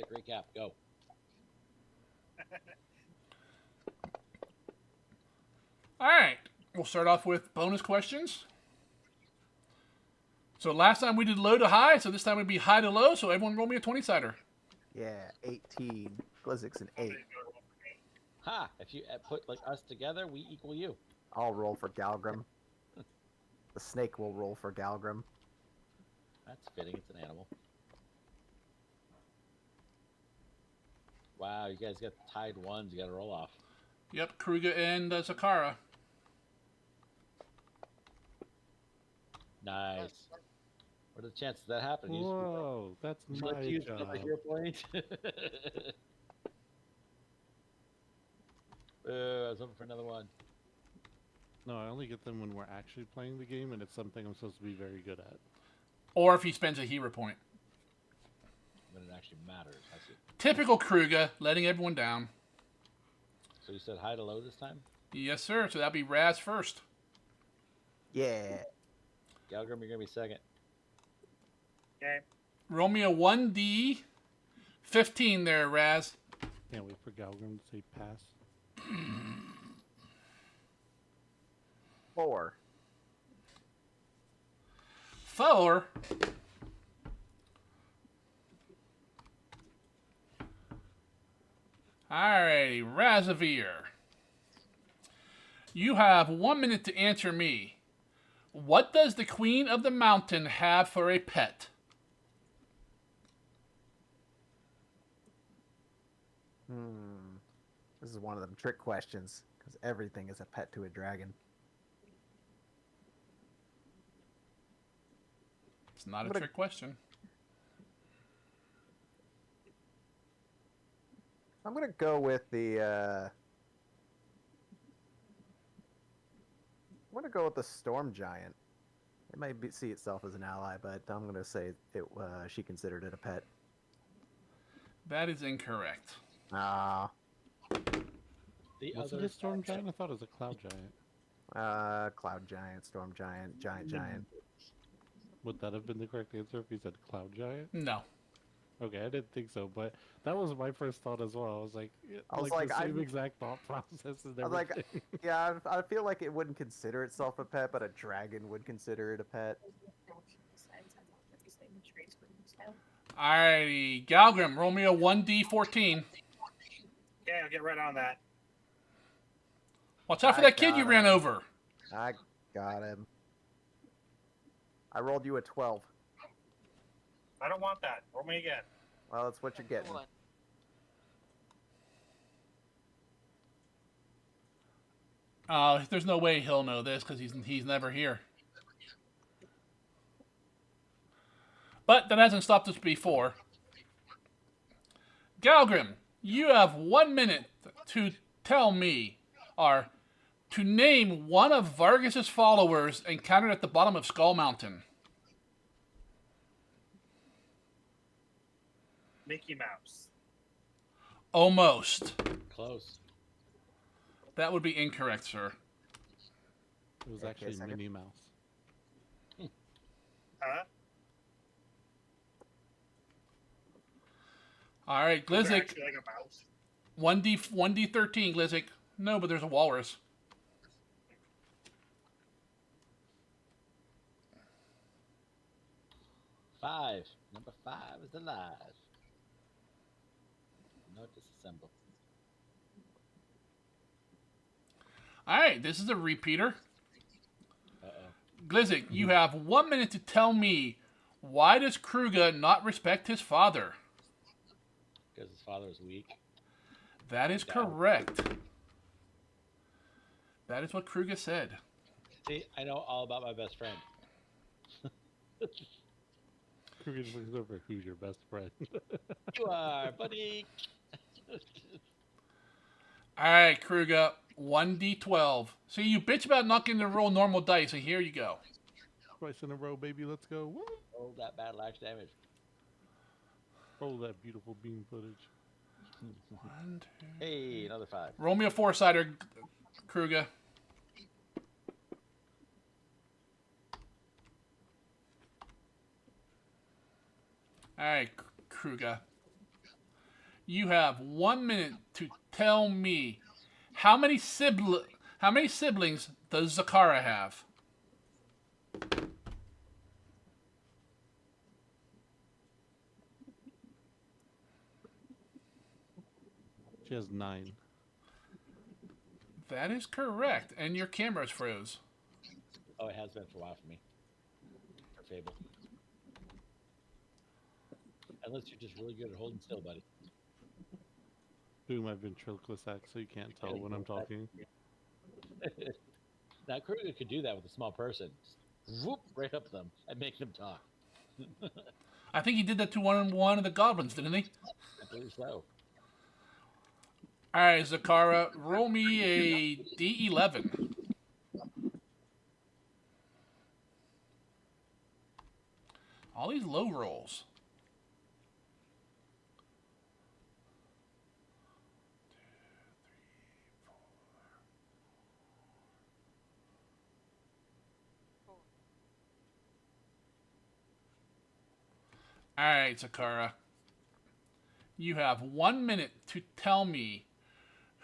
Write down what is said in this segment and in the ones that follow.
Recap. Go. All right. We'll start off with bonus questions. So last time we did low to high, so this time it'd be high to low. So everyone roll me a 20-sider. Yeah, 18. Glizzik's an 8. Ha! If you put like us together, we equal you. I'll roll for Galgrim. The snake will roll for Galgrim. That's fitting. It's an animal. Wow, you guys got tied ones. You got to roll off. Yep, Kruger and Zakara. Nice. What are the chances that happening? Whoa, that's my job. A hero point. I was hoping for another one. No, I only get them when we're actually playing the game, and it's something I'm supposed to be very good at. Or if he spends a hero point. When it actually matters. I see. Typical Kruger, letting everyone down. So you said high to low this time? Yes, sir. So that'd be Raz first. Yeah. Galgrim, you're going to be second. Okay. Roll me a 1d 15 there, Raz. Can't wait for Galgrim to say pass. 4. 4. Alrighty, Razavir. You have 1 minute to answer me. What does the Queen of the Mountain have for a pet? This is one of them trick questions, because everything is a pet to a dragon. It's not a trick question. I'm going to go with the... I'm going to go with the Storm Giant. It might see itself as an ally, but I'm going to say she considered it a pet. That is incorrect. Ah. Was it a storm giant? I thought it was a cloud giant. Cloud Giant, Storm Giant, Giant. Would that have been the correct answer if he said cloud giant? No. Okay, I didn't think so, but that was my first thought as well. I was like, the same exact thought process as everything. I was like, yeah, I feel like it wouldn't consider itself a pet, but a dragon would consider it a pet. Alrighty, Galgrim, roll me a 1d 14. Yeah, I'll get right on that. Watch out for that kid you ran over. I got him. I rolled you a 12. I don't want that. Roll me again. Well, that's what you're getting. There's no way he'll know this because he's never here. But that hasn't stopped us before. Galgrim, you have 1 minute to tell me, or to name one of Vargas's followers encountered at the bottom of Skull Mountain. Mickey Mouse. Almost. Close. That would be incorrect, sir. It was actually Minnie Mouse. Huh? All right, Glizzik. Actually like a mouse. 1d 13, Glizzik. No, but there's a walrus. Five. Number 5 is alive. No disassemble. All right, this is a repeater. Uh-oh. Glizzik, you have 1 minute to tell me, why does Kruger not respect his father? Because his father is weak. That is correct. That is what Kruger said. See, I know all about my best friend. Kruger just looks over, who's your best friend? You are, buddy. All right, Kruger, 1d12. See, you bitch about not getting to roll normal dice, so here you go. Twice in a row, baby, let's go. Woo! Oh, that battle axe damage. Roll that beautiful beam footage. 1, 2. Hey, another 5. Roll me a 4-sider, Kruger. All right, Kruger. You have 1 minute to tell me how many siblings does Zakara have? She has 9. That is correct, and your camera's froze. Oh, it has been for a while for me. For Fable. Unless you're just really good at holding still, buddy. Doing my ventriloquist act so you can't tell when I'm talking. Now, Kruger could do that with a small person. Just whoop right up them and make them talk. I think he did that to one of the goblins, didn't he? I believe so. All right, Zakara, roll me a D11. All these low rolls. All right, Zakara. You have 1 minute to tell me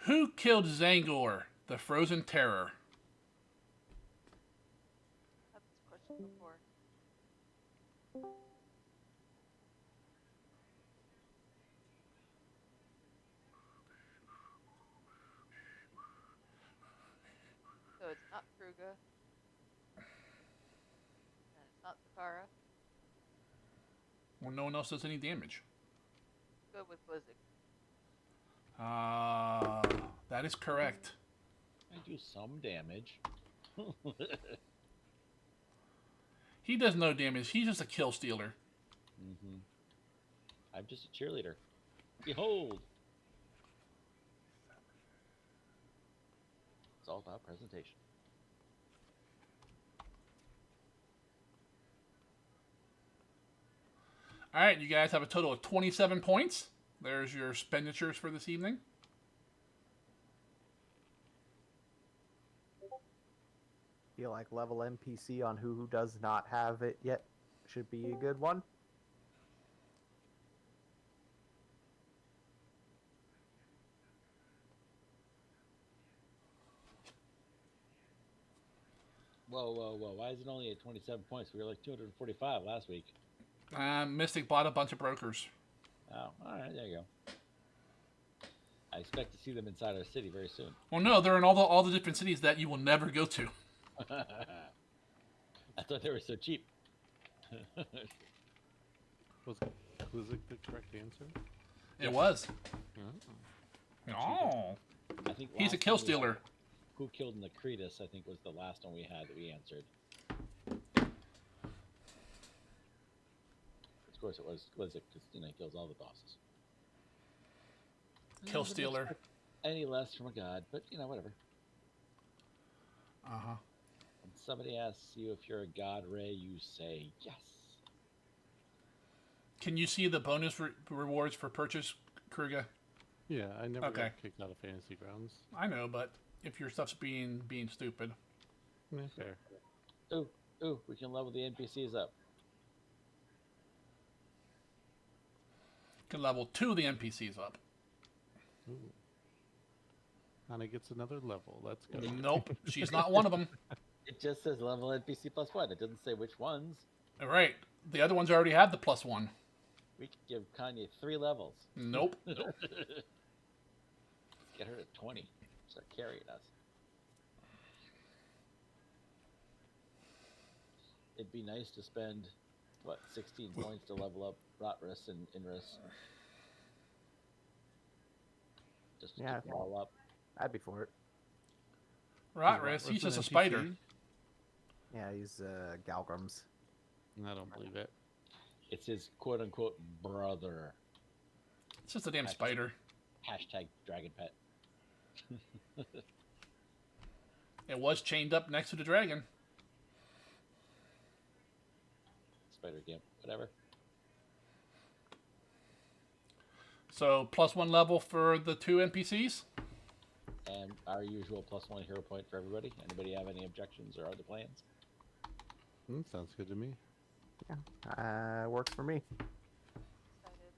who killed Zangor, the Frozen Terror. Had this question before. So it's not Kruga. And it's not Zakara. Well, no one else does any damage. Go with Blizzard. That is correct. I do some damage. He does no damage. He's just a kill stealer. Mm-hmm. I'm just a cheerleader. Behold! It's all about presentation. All right, you guys have a total of 27 points. There's your expenditures for this evening. Feel like level NPC on who does not have it yet should be a good one. Whoa, whoa, whoa. Why is it only at 27 points? We were like 245 last week. Mystic bought a bunch of brokers. Oh, alright, there you go. I expect to see them inside our city very soon. Well, no, they're in all the different cities that you will never go to. I thought they were so cheap. Was it the correct answer? It was. Oh. Oh. I think He's a last kill time we had stealer. Who killed Nacretus, I think, was the last one we had that we answered. Of course it was it, because, he kills all the bosses. Kill I wouldn't stealer. expect any less from a god, but, whatever. Uh-huh. When somebody asks you if you're a god, Ray, you say yes. Can you see the bonus rewards for purchase, Kruga? Yeah, I never Okay. got kicked out of Fantasy Grounds. I know, but if your stuff's being stupid. Yeah, fair. Ooh, we can level the NPCs up. Can level 2 the NPCs up. Ooh. Anna gets another level. Let's go. Nope, she's not one of them. It just says level NPC +1. It doesn't say which ones. All right, the other ones already have the +1. We could give Kanye 3 levels. Nope. Let's get her to 20. Start carrying us. It'd be nice to spend, 16 points to level up Rotrus and Inrus. Just to Yeah. keep them all up. I'd be for it. Rotrus, he's just a spider. Yeah, he's Galgrums. I don't believe it. It's his quote-unquote brother. It's just a damn spider. Hashtag dragon pet. It was chained up next to the dragon. Spider gimp, whatever. So +1 level for the 2 NPCs. And our usual +1 hero point for everybody. Anybody have any objections or other plans? Sounds good to me. Yeah, works for me. Excited.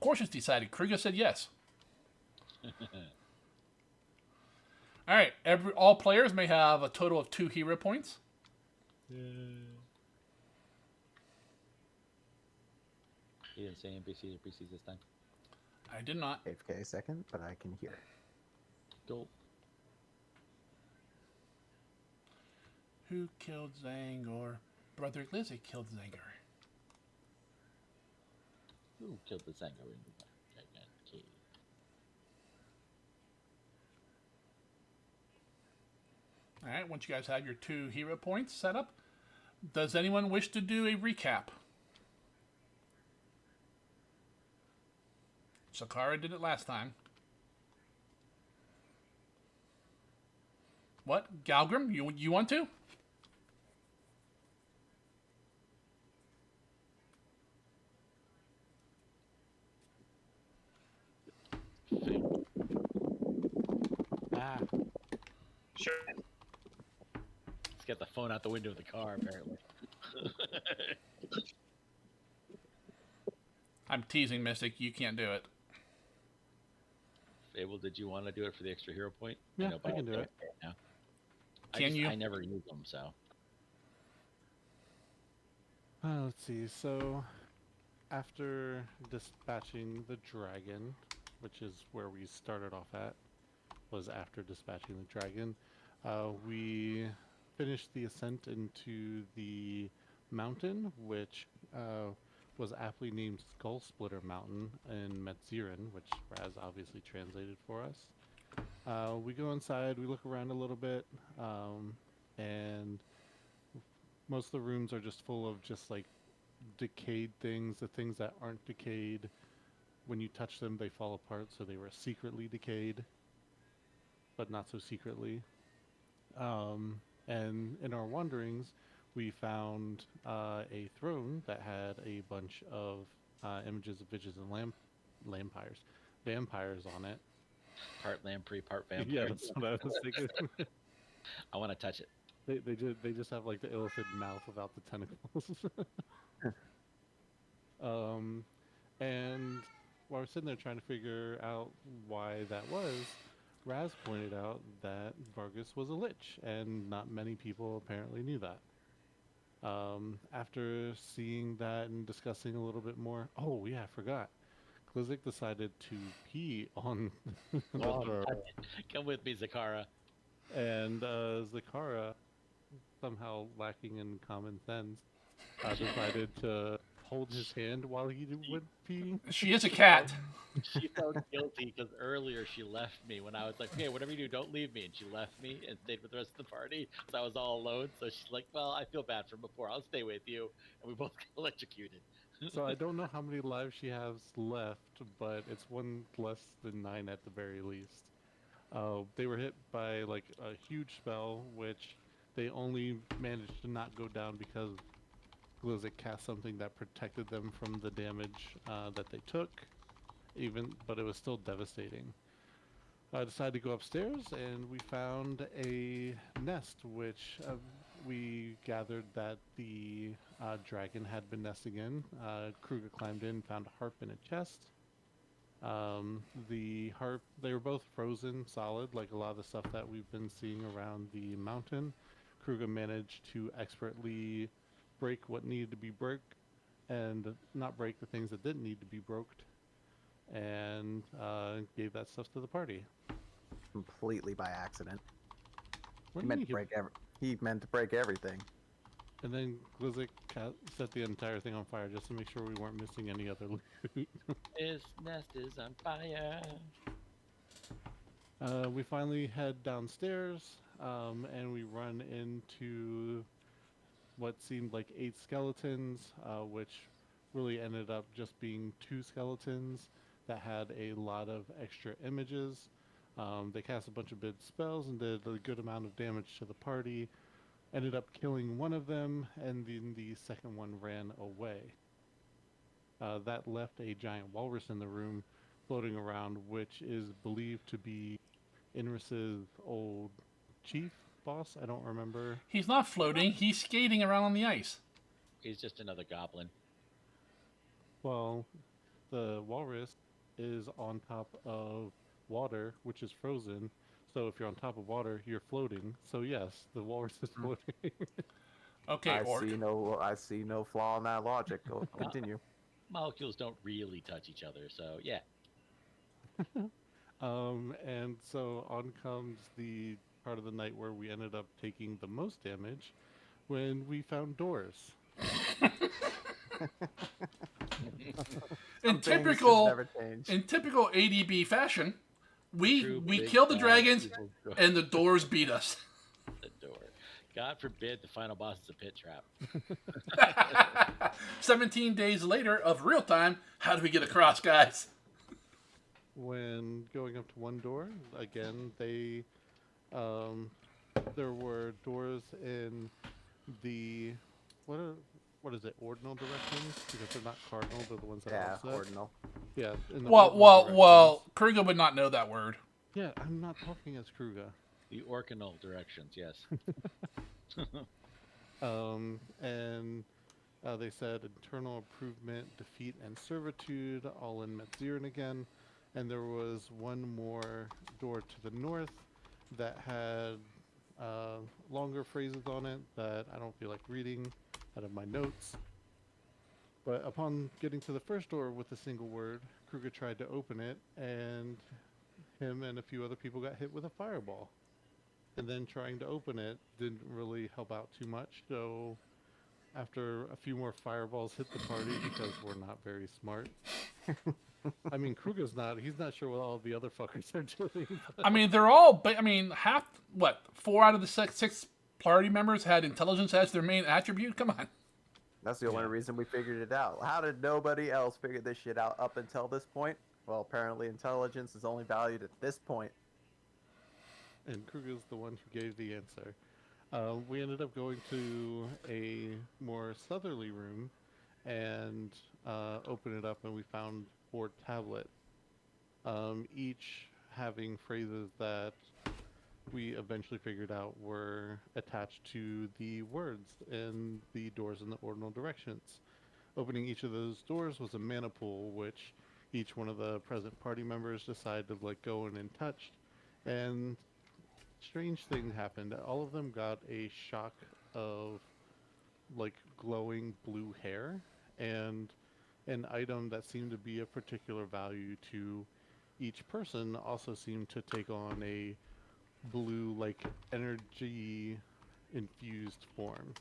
course it's decided. Kruger said yes. All right. All players may have a total of 2 hero points. He didn't say NPCs or PCs this time. I did not. AFK second, but I can hear. Cool. Who killed Zangor? Brother Lizzie killed Zangor. Who killed the Zango in the giant cave? All right. Once you guys have your 2 hero points set up, does anyone wish to do a recap? Sakara did it last time. What? Galgrim, you want to? Ah, Sure. Let's get the phone out the window of the car, apparently. I'm teasing, Mystic. You can't do it. Fable, did you want to do it for the extra hero point? Yeah, know, I but can do I'll it. Now. Can you? I never use them, so. let's see. So, after dispatching the dragon, which is where we started off at, was after dispatching the dragon, we finished the ascent into the mountain, which was aptly named Skull Splitter Mountain in Metzirin, which Raz obviously translated for us. We go inside, we look around a little bit, and most of the rooms are just full of just like decayed things. The things that aren't decayed, when you touch them, they fall apart, so they were secretly decayed, but not so secretly. And in our wanderings, we found a throne that had a bunch of images of witches and vampires on it. Part lamprey, part vampire. Yeah, that's what I was thinking. I want to touch it. They just have like the elephant mouth without the tentacles. And while we're sitting there trying to figure out why that was, Raz pointed out that Vargas was a lich, and not many people apparently knew that. After seeing that and discussing a little bit more, oh yeah, I forgot. Klizik decided to pee on the Come with me, Zakara. and Zakara, somehow lacking in common sense, decided to hold his hand while he went peeing. She is a cat. She felt guilty because earlier she left me when I was like, okay, whatever you do, don't leave me. And she left me and stayed with the rest of the party. So I was all alone. So she's like, well, I feel bad from before. I'll stay with you. And we both got electrocuted. So I don't know how many lives she has left, but it's one less than 9 at the very least. They were hit by like a huge spell, which they only managed to not go down because Glizik cast something that protected them from the damage that they took. But it was still devastating. I decided to go upstairs, and we found a nest, which we gathered that the dragon had been nesting in. Kruger climbed in, found a harp in a chest. The harp, they were both frozen solid, like a lot of the stuff that we've been seeing around the mountain. Kruger managed to expertly break what needed to be broke, and not break the things that didn't need to be broked, and gave that stuff to the party. Completely by accident. What He do you meant, mean to break he meant to break everything. And then Glizik set the entire thing on fire just to make sure we weren't missing any other loot. This nest is on fire. We finally head downstairs, and we run into what seemed like 8 skeletons, which really ended up just being 2 skeletons that had a lot of extra images. They cast a bunch of big spells and did a good amount of damage to the party. Ended up killing one of them, and then the second one ran away. That left a giant walrus in the room floating around, which is believed to be Inris's old chief boss. I don't remember. He's not floating. He's skating around on the ice. He's just another goblin. Well, the walrus is on top of water, which is frozen. So if you're on top of water, you're floating. So yes, the walrus is floating. Okay, Orc. I see no flaw in that logic. Go continue. Molecules don't really touch each other, so yeah. And so on comes the part of the night where we ended up taking the most damage when we found doors. Some In things just typical never change. ADB fashion, we True we big killed the bad dragons evil door. and the doors beat us. The door. God forbid the final boss is a pit trap. 17 days later of real time, how do we get across, guys? When going up to one door, again, there were doors in the what is it, ordinal directions? Because they're not cardinal; they're the ones that are Yeah, offset. ordinal. Yeah. In the Well, ordinal directions. Kruger would not know that word. Yeah, I'm not talking as Kruger. The orcanal directions, yes. And they said internal improvement, defeat, and servitude, all in Metzirin again. And there was one more door to the north that had longer phrases on it that I don't feel like reading out of my notes. But upon getting to the first door with a single word, Kruger tried to open it, and him and a few other people got hit with a fireball. And then trying to open it didn't really help out too much, so after a few more fireballs hit the party because we're not very smart. I mean, Kruger's he's not sure what all the other fuckers are doing. I mean, they're all, but I mean, four out of the six party members had intelligence as their main attribute? Come on. That's the only reason we figured it out. How did nobody else figure this shit out up until this point? Well, apparently intelligence is only valued at this point. And Kruger's the one who gave the answer. We ended up going to a more southerly room and opened it up, and we found 4 tablets, each having phrases that we eventually figured out were attached to the words in the doors in the ordinal directions. Opening each of those doors was a mana pool, which each one of the present party members decided to go in and touch. And strange thing happened. All of them got a shock of glowing blue hair and an item that seemed to be of particular value to each person also seemed to take on a blue energy infused form.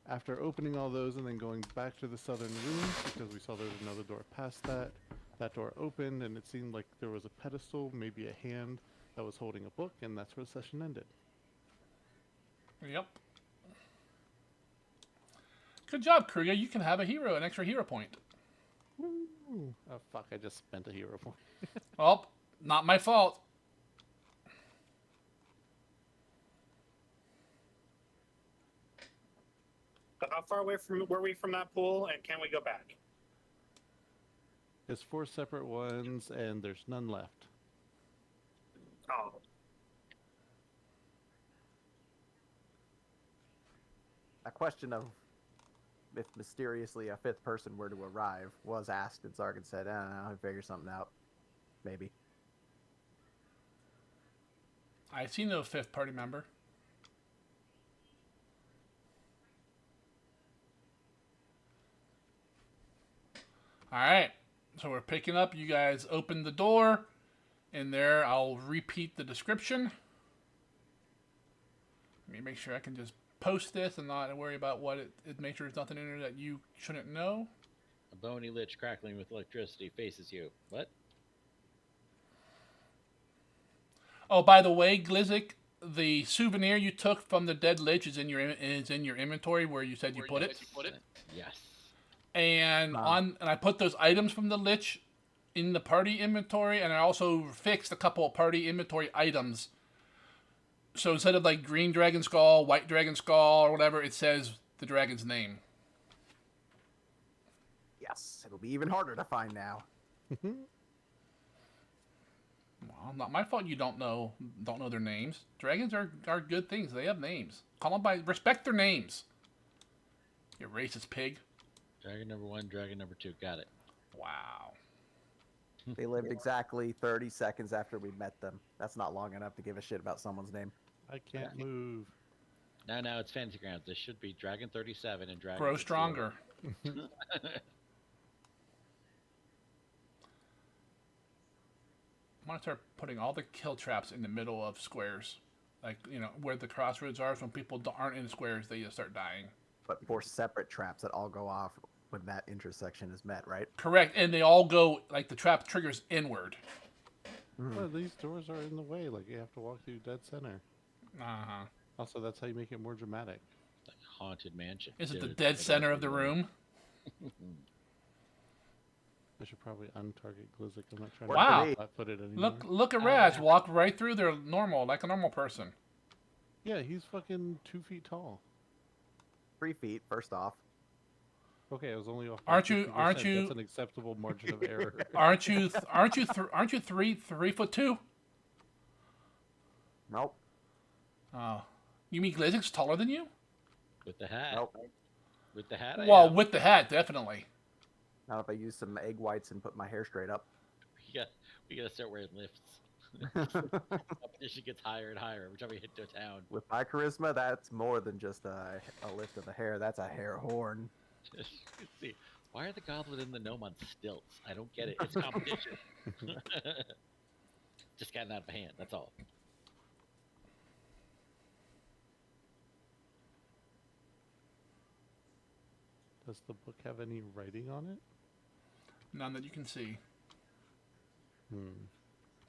After opening all those and then going back to the southern room because we saw there was another door past that door opened and it seemed like there was a pedestal, maybe a hand that was holding a book, and that's where the session ended. Yep. Good job, Kruger. You can have an extra hero point. Woo. Oh fuck, I just spent a hero point. Well, not my fault. So how far away were we from that pool, and can we go back? There's 4 separate ones, and there's none left. Oh, A question of if mysteriously a 5th person were to arrive was asked, and Sargon said, I don't know, I'll figure something out. Maybe. I see no 5th party member. Alright, so we're picking up. You guys open the door. In there, I'll repeat the description. Let me make sure I can just post this and not worry about what it make sure there's nothing in there that you shouldn't know. A bony lich crackling with electricity faces you. What? Oh, by the way, Glizzik, the souvenir you took from the dead lich is in your inventory where you said you put it. Yes. And I put those items from the lich in the party inventory, and I also fixed a couple of party inventory items. So instead of green dragon skull, white dragon skull, or whatever, it says the dragon's name. Yes, it'll be even harder to find now. Well, not my fault you don't know their names. Dragons are good things. They have names. Call them by respect their names. You racist pig. Dragon number 1, dragon number 2. Got it. Wow. They lived exactly 30 seconds after we met them. That's not long enough to give a shit about someone's name. I can't move. Now it's Fantasy Grounds. There should be Dragon 37 and Dragon. Grow stronger. I'm gonna start putting all the kill traps in the middle of squares, like where the crossroads are. So when people aren't in squares, they just start dying. But 4 separate traps that all go off when that intersection is met, right? Correct, and they all go like the trap triggers inward. Well, these doors are in the way. Like you have to walk through dead center. Also, that's how you make it more dramatic. Like Haunted Mansion. Is it the dead center of the room? I should probably untarget Glizik. I'm not trying Wow. to flat-footed anymore. Look at Raz walk right through there normal, like a normal person. Yeah, he's fucking 2 feet tall. 3 feet, first off. Okay, I was only off. Aren't 50%. you- That's an acceptable margin of error. Aren't you 3'2"? Nope. Oh, you mean Glazik's taller than you? With the hat. Nope. With the hat. I Well, am. with the hat, definitely. Not if I use some egg whites and put my hair straight up. We gotta start wearing lifts. Competition gets higher and higher every time we hit to a town. With my charisma, that's more than just a lift of the hair. That's a hair horn. See, why are the goblin and the gnome on stilts? I don't get it. It's competition. Just gotten out of hand. That's all. Does the book have any writing on it? None that you can see.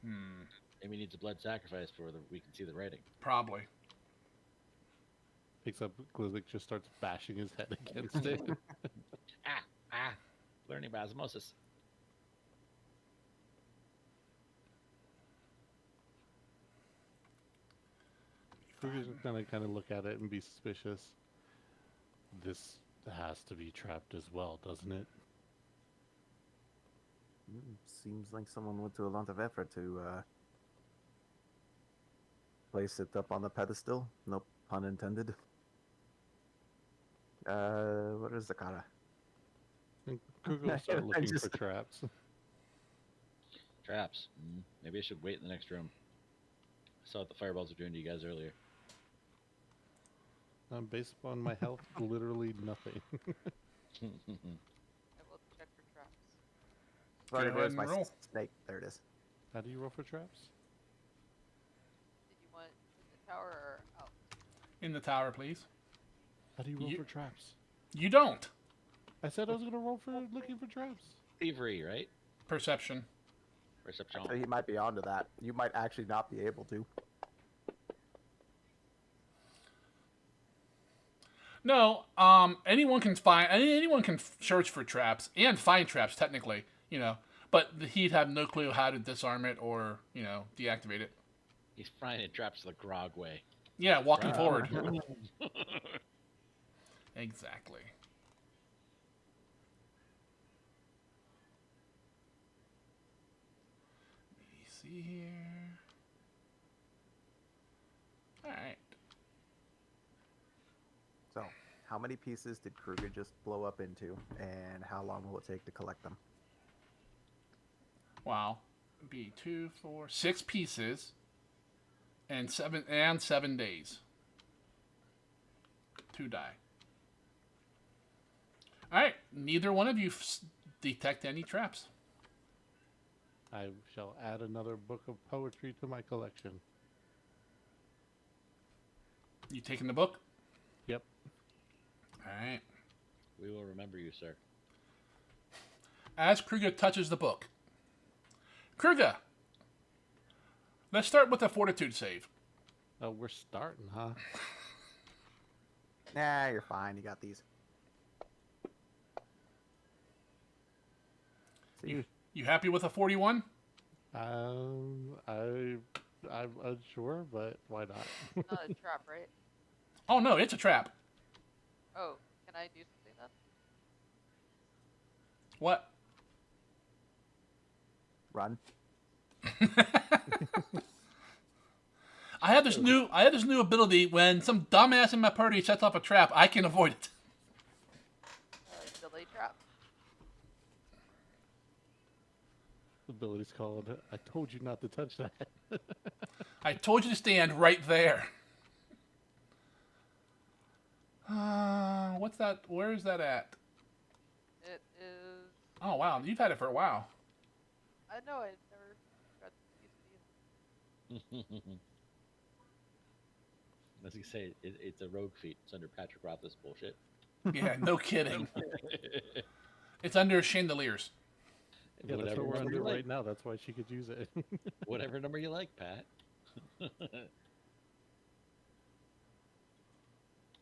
Maybe he needs a blood sacrifice before we can see the writing. Probably. Picks up Glizik, just starts bashing his head against it. Learning by osmosis. Kruger's gonna kind of look at it and be suspicious. This has to be trapped as well, doesn't it? Seems like someone went to a lot of effort to place it up on the pedestal. Nope, pun intended. What is the kata? And Kruger will start I looking just- for traps. Traps. Maybe I should wait in the next room. I saw what the fireballs were doing to you guys earlier. Based upon my health, literally nothing. I will check for traps. Sorry, ahead where's and my roll. snake? There it is. How do you roll for traps? Did you want in the tower or out? In the tower, please. How do you roll You- for traps? You don't. I said I was gonna roll for looking for traps. Thievery, right? Perception. Perception. So he might be onto that. You might actually not be able to. No, anyone can search for traps and find traps technically, but he'd have no clue how to disarm it or, deactivate it. He's finding traps the grog way. Yeah, walking forward. Exactly. Let me see here. All right. So, how many pieces did Kruger just blow up into, and how long will it take to collect them? Wow. Be 2, 4, 6 pieces, and 7 days. 2 die. All right. Neither one of you detect any traps. I shall add another book of poetry to my collection. You taking the book? Yep. All right. We will remember you, sir. As Kruger touches the book. Kruger! Let's start with a fortitude save. Oh, we're starting, huh? Nah, you're fine. You got these. See, You happy with a 41? I'm unsure, but why not? It's not a trap, right? Oh, no, it's a trap. Oh, can I do something then? What? run. I have this new ability. When some dumbass in my party sets off a trap, I can avoid it. Delay trap? The ability's called I told you not to touch that. I told you to stand right there. What's that? Where is that at? It is. Oh, wow. You've had it for a while. I know I never got used to using it. As you say, it's a rogue feat. It's under Patrick Rothfuss bullshit. Yeah, no kidding. It's under chandeliers. Yeah, that's Whatever what we're number under you like. right now. That's why she could use it. Whatever number you like, Pat.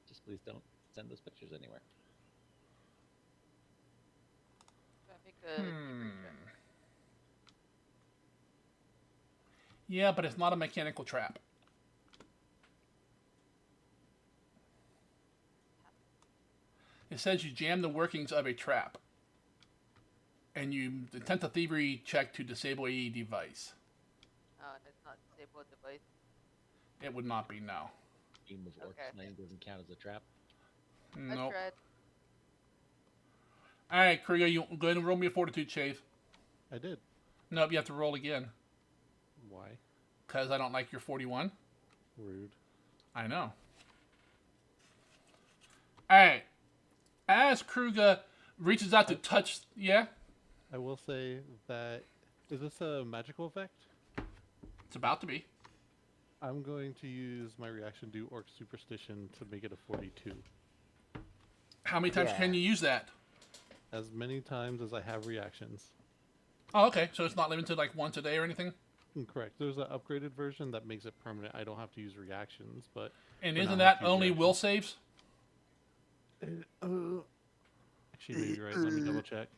Just please don't send those pictures anywhere. I make a thievery check. Yeah, but it's not a mechanical trap. It says you jam the workings of a trap. And you attempt a thievery check to disable a device. Oh, and it's not disabled device. It would not be, no. Game of Orc Okay. Slaying doesn't count as a trap. I Nope. tried. Alright, Kruger, you go ahead and roll me a fortitude save. I did. Nope, you have to roll again. Why? Because I don't like your 41. Rude. I know. Alright. As Kruger reaches out to touch... Yeah? I will say that is this a magical effect? It's about to be. I'm going to use my reaction to Orc Superstition to make it a 42. How many times Yeah. can you use that? As many times as I have reactions. Oh, okay. So it's not limited to like once a day or anything? Correct. There's an upgraded version that makes it permanent. I don't have to use reactions, but And For isn't now, that use only reaction. will saves? actually maybe you're right. Let me double check.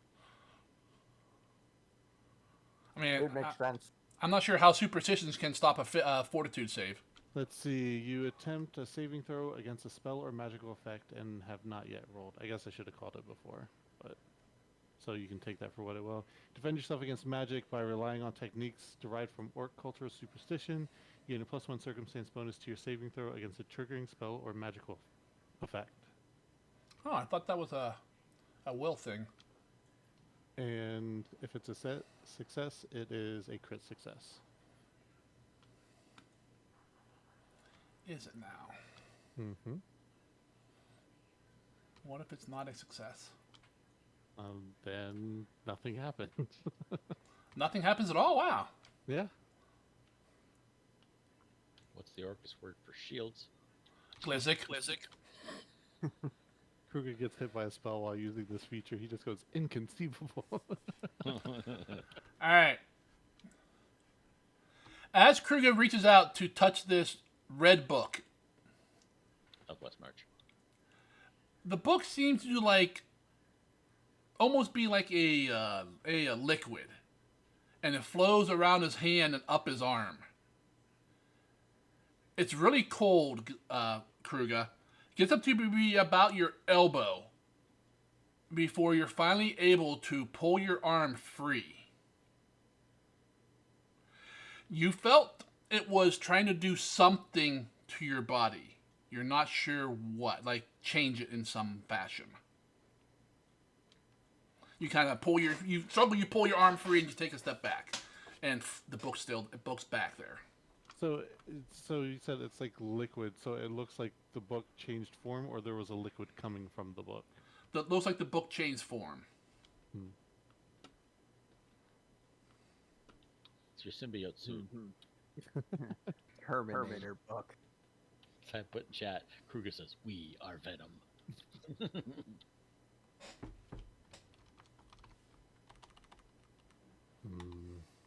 I mean, It makes sense. I'm not sure how superstitions can stop a fortitude save. Let's see. You attempt a saving throw against a spell or magical effect and have not yet rolled. I guess I should have called it before, but so you can take that for what it will. Defend yourself against magic by relying on techniques derived from Orc cultural superstition. You gain a +1 circumstance bonus to your saving throw against a triggering spell or magical effect. Oh, I thought that was a will thing. And if it's a success, it is a crit success. Is it now? Mm-hmm. What if it's not a success? Then nothing happens. Nothing happens at all? Wow. Yeah. What's the Orcus word for shields? Glizzic. Kruger gets hit by a spell while using this feature. He just goes, inconceivable. Alright. As Kruger reaches out to touch this red book, Southwest March. the book seems to like almost be like a liquid, and it flows around his hand and up his arm. It's really cold, Kruger. Gets up to be about your elbow before you're finally able to pull your arm free. You felt it was trying to do something to your body. You're not sure what, like change it in some fashion. You kind of pull you pull your arm free and you take a step back, and the book's back there. So you said it's like liquid, so it looks like the book changed form, or there was a liquid coming from the book? That looks like the book changed form. It's your symbiote suit. Terminator book. I put in chat. Kruger says, "We are Venom."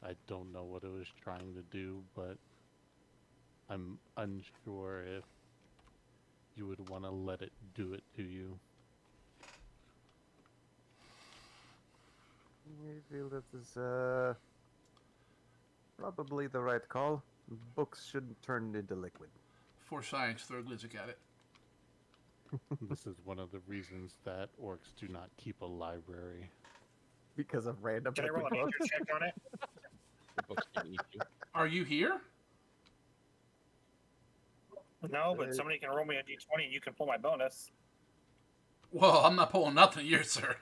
I don't know what it was trying to do, but I'm unsure if you would want to let it do it to you. I feel that is probably the right call. Books shouldn't turn into liquid. For science, throw a glizzic at it. This is one of the reasons that orcs do not keep a library. Because of random. Can I roll a nature check on it? The books can eat you. Are you here? No, but somebody can roll me a d20 and you can pull my bonus. Well, I'm not pulling nothing here, sir.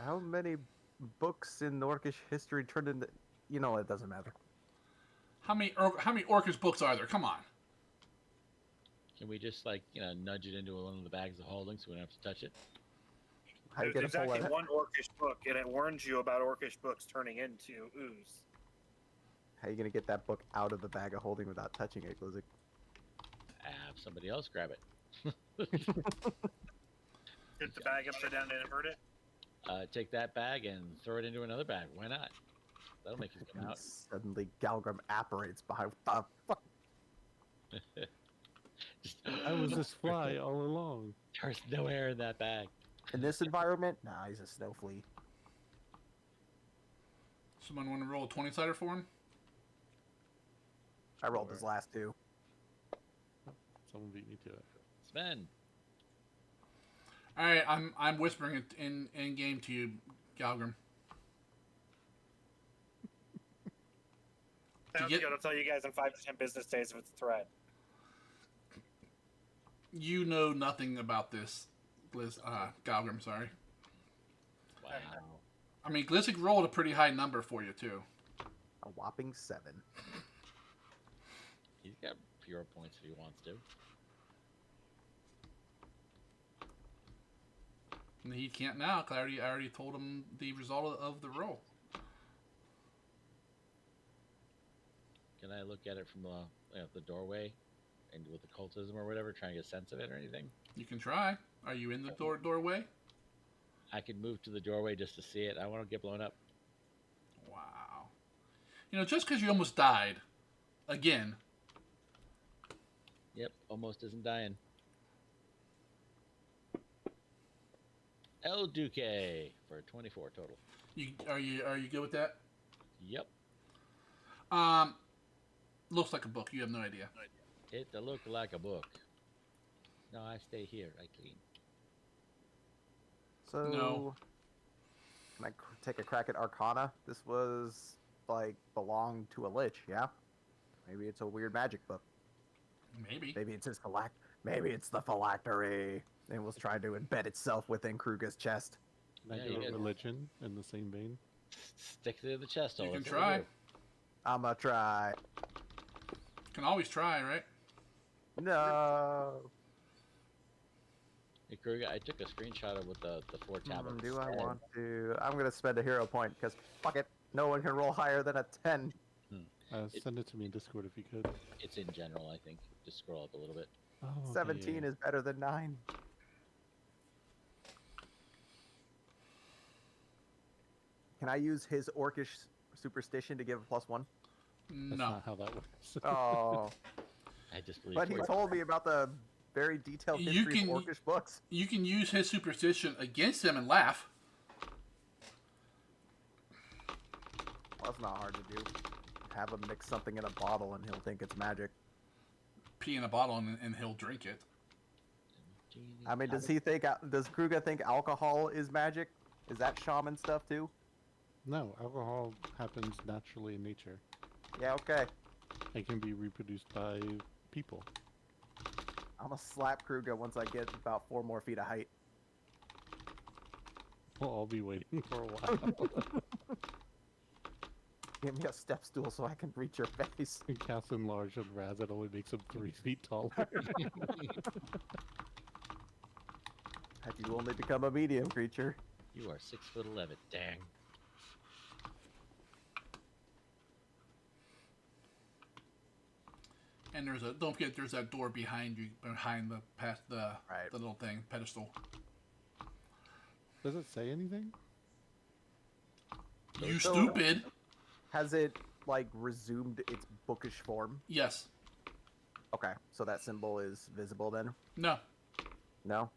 How many books in Orcish history turned into? You know, it doesn't matter. How many Orcish books are there? Come on. Can we just like nudge it into one of the bags of holding so we don't have to touch it? How you There's gonna pull actually that? one Orcish book, and it warns you about Orcish books turning into ooze. How you gonna get that book out of the bag of holding without touching it, Glizzy? Have somebody else grab it. Hit the bag upside down and invert it. Take that bag and throw it into another bag. Why not? That'll make it come And out. suddenly, Galgrim apparates behind. What the fuck? Just, I was this fly all along. There's no air in that bag. In this environment, nah, he's a snow flea. Someone want to roll a 20-sider for him? I rolled his last two. Someone beat me to it. Sven. All right, I'm whispering it in game to you, Galgrim. Sounds get- good. I'll tell you guys in 5 to 10 business days if it's a threat. You know nothing about this, Galgrim. Sorry. Wow. I mean, Glizzy rolled a pretty high number for you too. A whopping 7. He's got hero points if he wants to. And he can't now because I already told him the result of the roll. Can I look at it from the doorway, and with the cultism or whatever, trying to get a sense of it or anything? You can try. Are you in the doorway? I could move to the doorway just to see it. I want to get blown up. Wow. You know, just because you almost died, again. Yep, almost isn't dying. El Duque for 24 total. Are you good with that? Yep. Looks like a book. You have no idea. It look like a book. No, I stay here. I clean. So, No. Can I take a crack at Arcana? This was like belonged to a lich, yeah? Maybe it's a weird magic book. Maybe. Maybe it's his Maybe it's the phylactery. And was trying to embed itself within Kruger's chest. Can I Yeah, do you a get- religion in the same vein? Stick it in the chest hole. You can That's what we try. do. I'ma try. Can always try, right? No. Hey, Kruger, I took a screenshot of with the 4 tablets. Do I want to? I'm gonna spend a hero point because fuck it. No one can roll higher than a 10. Send it to me in Discord if you could. It's in general, I think. Just scroll up a little bit. Oh, okay, 17 yeah. is better than 9. Can I use his orcish superstition to give a +1? That's No. not how that works. Oh, I just believe. but he told me about the very detailed You history can- of orcish books. You can use his superstition against him and laugh. Well, that's not hard to do. Have him mix something in a bottle and he'll think it's magic. Pee in a bottle and he'll drink it. I mean, does Kruger think alcohol is magic? Is that shaman stuff too? No, alcohol happens naturally in nature. Yeah, okay. It can be reproduced by people. I'm gonna slap Kruger once I get about 4 more feet of height. We'll all be waiting for a while. Give me a step stool so I can reach your face. Cast enlarge on Raz, it only makes him 3 feet taller. Have you only become a medium creature? You are 6'11". Dang. And don't forget there's that door behind you, behind the Right. the little thing pedestal. Does it say anything? You So- stupid. Has it like resumed its bookish form? Yes. Okay, so that symbol is visible then? No. No.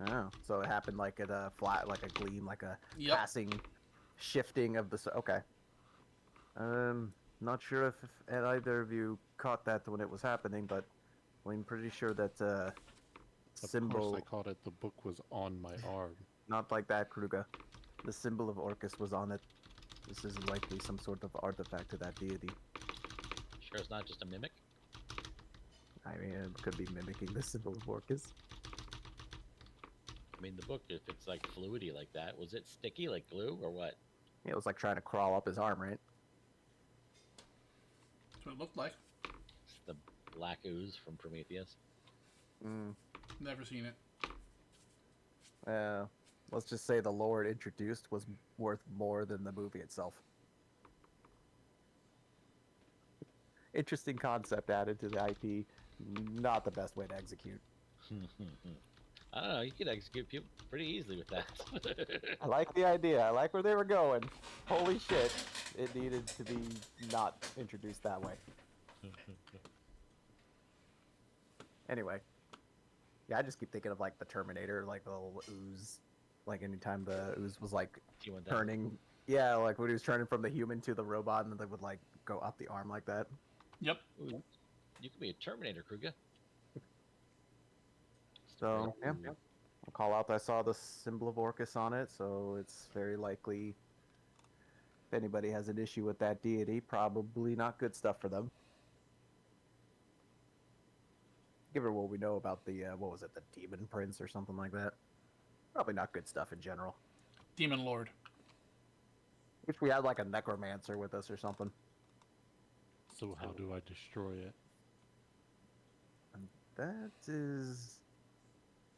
Oh, so it happened like at a flat, like a gleam, like a Yep. passing shifting of the. Okay. Not sure if either of you caught that when it was happening, but I'm pretty sure that Of symbol. course I caught it. The book was on my arm. Not like that, Kruger. The symbol of Orcus was on it. This is likely some sort of artifact to that deity. Sure, it's not just a mimic. I mean, it could be mimicking the symbol of Orcus. I mean, the book, if it's like fluidy like that, was it sticky like glue or what? It was like trying to crawl up his arm, right? That's what it looked like. It's the black ooze from Prometheus. Mm. Never seen it. Let's just say the lore it introduced was worth more than the movie itself. Interesting concept added to the IP. Not the best way to execute. I don't know. You could execute people pretty easily with that. I like the idea. I like where they were going. Holy shit. It needed to be not introduced that way. Anyway. Yeah, I just keep thinking of like the Terminator, like the little ooze. Like anytime the ooze was like turning. Yeah, like when he was turning from the human to the robot and they would like go up the arm like that. Yep. Ooh, you could be a Terminator, Kruger. So, yeah. I'll call out that I saw the symbol of Orcus on it, so it's very likely if anybody has an issue with that deity, probably not good stuff for them. Given what we know about the, what was it, the Demon Prince or something like that. Probably not good stuff in general. Demon Lord. If we had like a necromancer with us or something. So how do I destroy it? And that is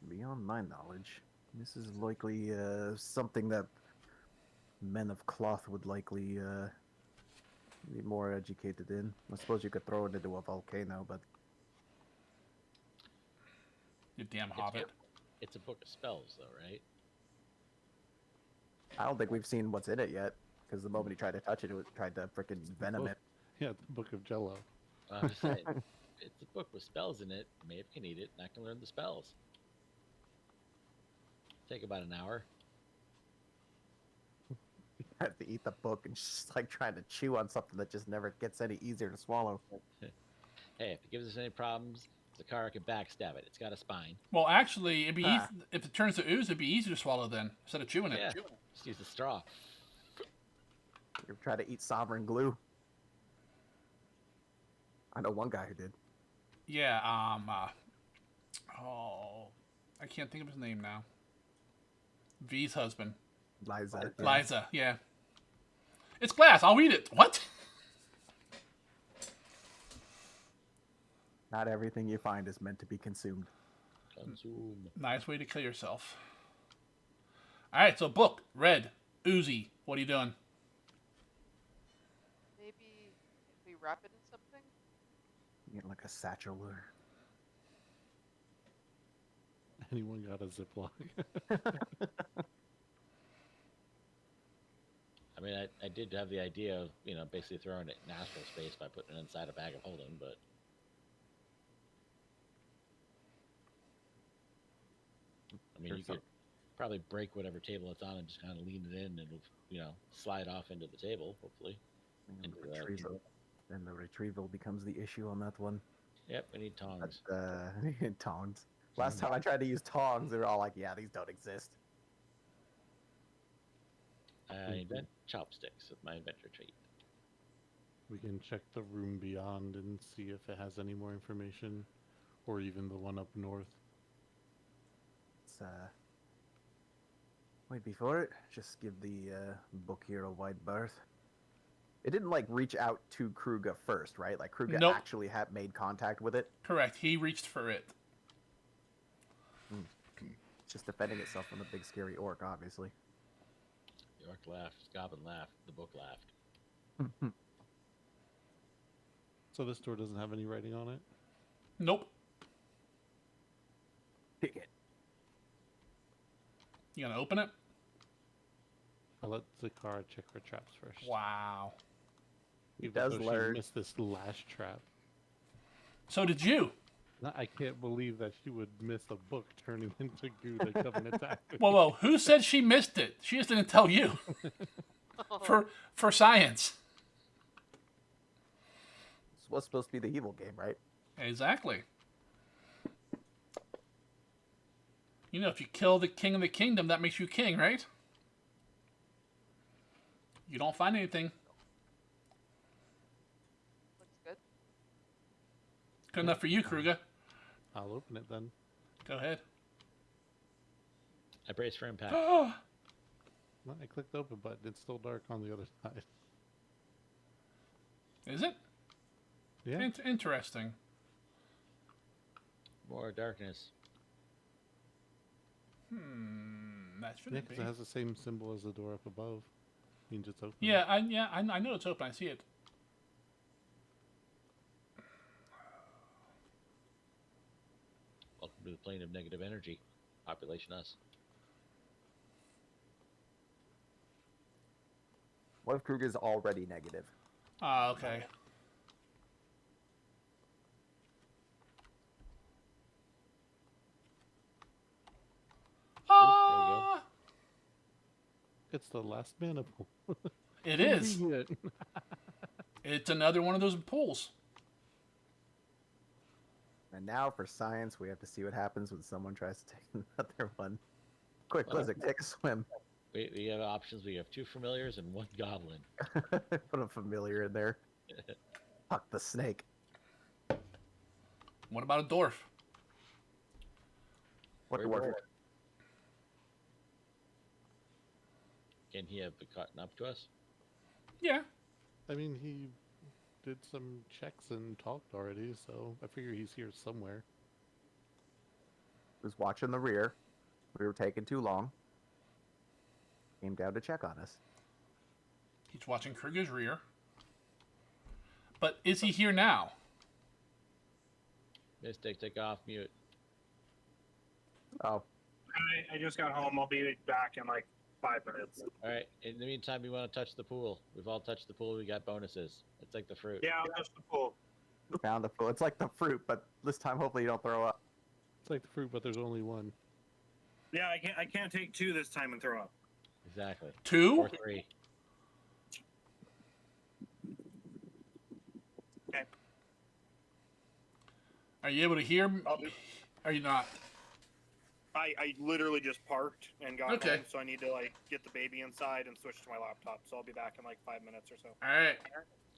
beyond my knowledge. This is likely something that men of cloth would likely be more educated in. I suppose you could throw it into a volcano, but You damn hobbit. It's a book of spells, though, right? I don't think we've seen what's in it yet. Because the moment he tried to touch it, it tried to freaking venom it. Yeah, the Book of Jello. I'm just saying, it's a book with spells in it. Maeve can eat it, and I can learn the spells. Take about an hour. You have to eat the book and just like trying to chew on something that just never gets any easier to swallow. Hey, if it gives us any problems, Zakara can backstab it. It's got a spine. Well, actually, it'd be if it turns to ooze, it'd be easier to swallow then instead of chewing it. Yeah, just use a straw. You try to eat sovereign glue. I know one guy who did. Yeah. Oh, I can't think of his name now. V's husband. Liza. Yeah. Liza. Yeah. It's glass. I'll eat it. What? Not everything you find is meant to be consumed. Consume. Nice way to kill yourself. All right. So book red Uzi. What are you doing? Maybe if we wrap it in something. You get like a satchel or... Anyone got a Ziploc? I mean, I did have the idea of, basically throwing it in astral space by putting it inside a bag of holding, but... I mean, you could probably break whatever table it's on and just kind of lean it in and it'll, slide off into the table, hopefully. And the retrieval becomes the issue on that one. Yep, we need tongs. Tongs. Last time I tried to use tongs, they were all like, yeah, these don't exist. I invent chopsticks with my inventor trait. We can check the room beyond and see if it has any more information, or even the one up north. Let's wait before it. Just give the book here a wide berth. It didn't like reach out to Kruger first, right? Like Kruger Nope. actually had made contact with it. Correct. He reached for it. It's just defending itself from the big scary orc, obviously. The orc laughed, Goblin laughed, the book laughed. So this door doesn't have any writing on it? Nope. Pick it. You gonna open it? I'll let Zakara check her traps first. Wow. Even does though learn. She missed this last trap. So did you. No, I can't believe that she would miss a book turning into goo that come and attack me. Whoa. Who said she missed it? She just didn't tell you. For science. This was supposed to be the evil game, right? Exactly. If you kill the king of the kingdom, that makes you king, right? You don't find anything. Looks good. Good enough for you, Kruger. I'll open it then. Go ahead. I brace for impact. Well, I clicked the open button. It's still dark on the other side. Is it? Yeah. It's interesting. More darkness. That Yeah, shouldn't because be. it has the same symbol as the door up above. Means it's open. Yeah, I know it's open. I see it. Welcome to the plane of negative energy. Population us. What if Kruger's already negative? Ah, okay. There you go. Ah, It's the last mana pool. it is. Convenient. It's another one of those pools. And now for science, we have to see what happens when someone tries to take another one. Quick, Blizzard, take a swim. We have options. We have 2 familiars and 1 goblin. Put a familiar in there. Fuck the snake. What about a dwarf? What Where dwarf? dwarf? Can he have gotten up to us? Yeah. I mean, he did some checks and talked already, so I figure he's here somewhere. Was watching the rear. We were taking too long. Came down to check on us. He's watching Kruger's rear. But is he here now? Mystic, take off mute. Oh, I just got home. I'll be back in like 5 minutes. All right. In the meantime, you want to touch the pool. We've all touched the pool. We got bonuses. It's like the fruit. Yeah, I'll touch the pool. found the food. It's like the fruit, but this time hopefully you don't throw up. It's like the fruit, but there's only one. Yeah, I can't take 2 this time and throw up. Exactly. 2? Or 3. Okay. Are you able to hear? I'll do- Are you not? I literally just parked and got Okay. home, so I need to like get the baby inside and switch to my laptop. So I'll be back in like 5 minutes or so. All right.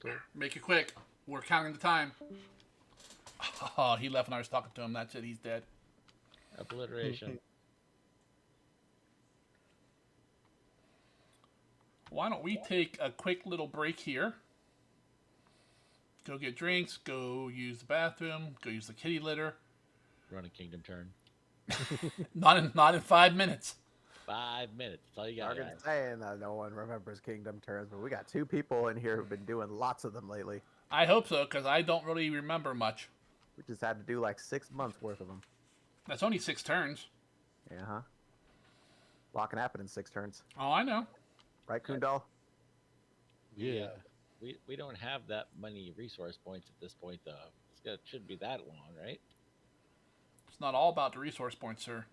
Cool. Make it quick. We're counting the time. Oh, he left when I was talking to him. That's it. He's dead. Obliteration. Why don't we take a quick little break here? Go get drinks. Go use the bathroom. Go use the kitty litter. Run a kingdom turn. Not in 5 minutes. 5 minutes. That's all you got, I'm guys. saying that no one remembers Kingdom Turns, but we got 2 people in here who've been doing lots of them lately. I hope so, because I don't really remember much. We just had to do like 6 months worth of them. That's only 6 turns. Yeah, huh? A lot can happen in 6 turns. Oh, I know. Right, Kundal? Yeah. We don't have that many resource points at this point, though. It shouldn't be that long, right? It's not all about the resource points, sir.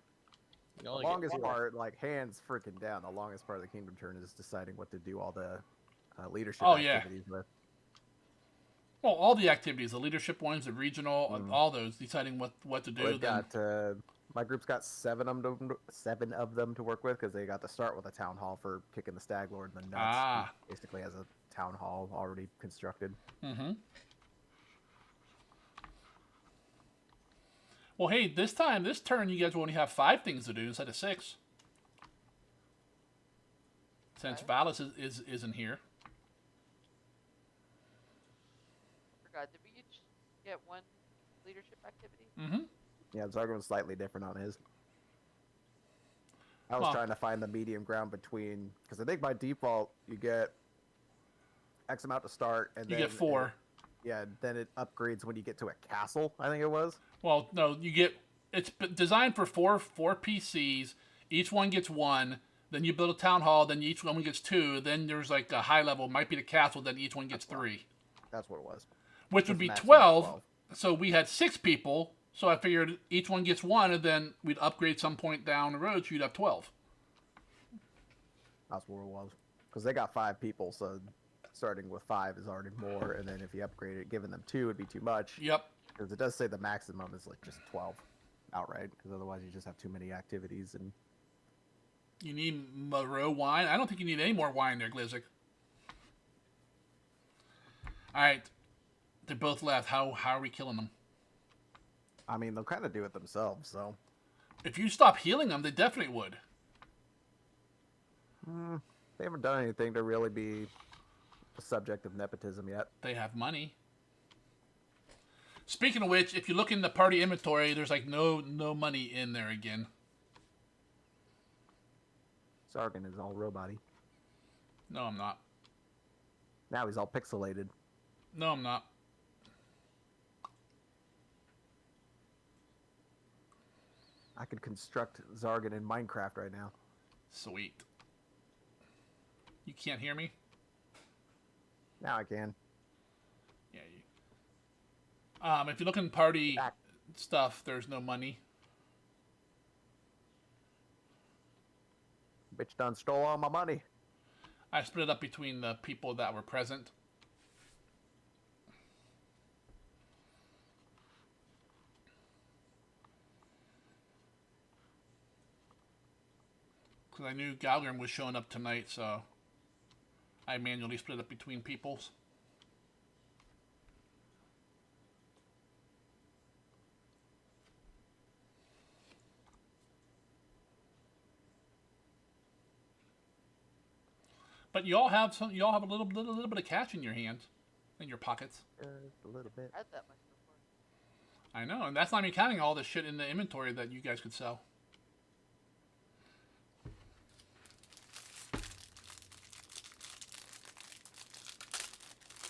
You The only get longest 4. part, like hands freaking down, the longest part of the Kingdom Turn is deciding what to do all the leadership Oh, yeah. activities with. Well, all the activities, the leadership ones, the regional, Mhm. all those, deciding what to do. We've then got my group's got 7 of them to work with because they got to start with a town hall for kicking the Stag Lord in the nuts. Ah. He basically has a town hall already constructed. Mm-hmm. Well, hey, this turn, you guys will only have 5 things to do instead of 6. Since Valis isn't here. Forgot. Did we each get 1 leadership activity? Mm-hmm. Yeah, Zargon's slightly different on his. I was Well- trying to find the medium ground between, because I think by default you get X amount to start, and You then get 4. then it upgrades when you get to a castle. I think it was. Well, no, you get. It's designed for four PCs. Each one gets 1. Then you build a town hall. Then each one gets 2. Then there's like a high level, might be the castle. Then each one gets 3, That's what it was. which would It's be maximum 12. So we had 6 people. So I figured each one gets 1, and then we'd upgrade some point down the road. So you'd have 12. That's what it was. Because they got 5 people, so starting with 5 is already more. And then if you upgrade it, giving them 2 would be too much. Yep. Because it does say the maximum is like just 12 outright. Because otherwise you just have too many activities. And You need Moreau wine. I don't think you need any more wine there, Glizzic. All right. They're both left. How are we killing them? I mean, they'll kind of do it themselves. So If you stop healing them, they definitely would. They haven't done anything to really be the subject of nepotism yet. They have money. Speaking of which, if you look in the party inventory, there's like no money in there again. Sargon is all robot-y. No, I'm not. Now he's all pixelated. No, I'm not. I could construct Zargan in Minecraft right now. Sweet. You can't hear me? Now I can. Yeah. If you look in party Back. stuff, there's no money. Bitch done stole all my money. I split it up between the people that were present. Because I knew Galgrim was showing up tonight, so I manually split it up between peoples. But you all have some. You all have a little bit of cash in your hands, in your pockets. Just a little bit. I had that much before. I know, and that's not even counting all the shit in the inventory that you guys could sell.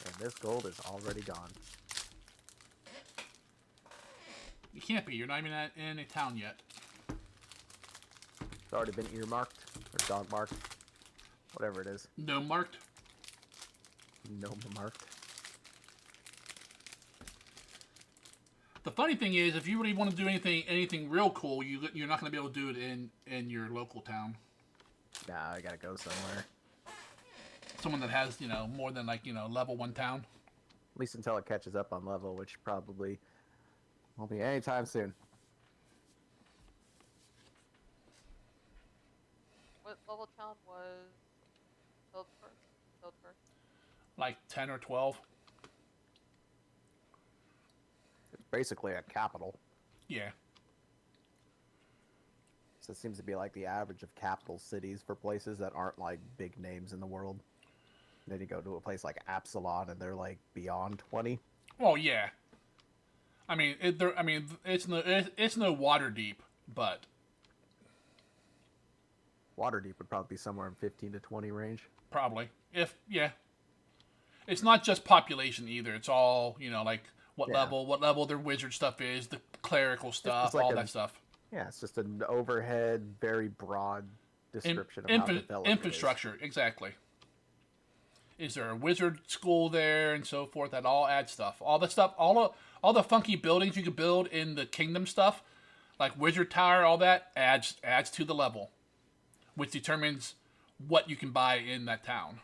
And this gold is already gone. You can't be. You're not even in a town yet. It's already been earmarked or dog marked. Whatever it is. No marked. No marked. The funny thing is, if you really want to do anything real cool, you're not going to be able to do it in your local town. Nah, I gotta go somewhere. Someone that has more than level 1 town. At least until it catches up on level, which probably won't be anytime soon. What level town was built first? Like 10 or 12. It's basically a capital. Yeah. So it seems to be like the average of capital cities for places that aren't like big names in the world. Then you go to a place like Absalon and they're like beyond 20. Oh yeah. I mean, it's no Waterdeep, but Waterdeep would probably be somewhere in 15 to 20 range. probably it's not just population either. It's all like what level their wizard stuff is, the clerical stuff, like all that stuff. Yeah, it's just an overhead, very broad description of how developed infrastructure. Exactly. Is there a wizard school there and so forth? That all adds stuff. All the stuff, all the funky buildings you could build in the kingdom stuff, like Wizard Tower, all that adds to the level, which determines what you can buy in that town.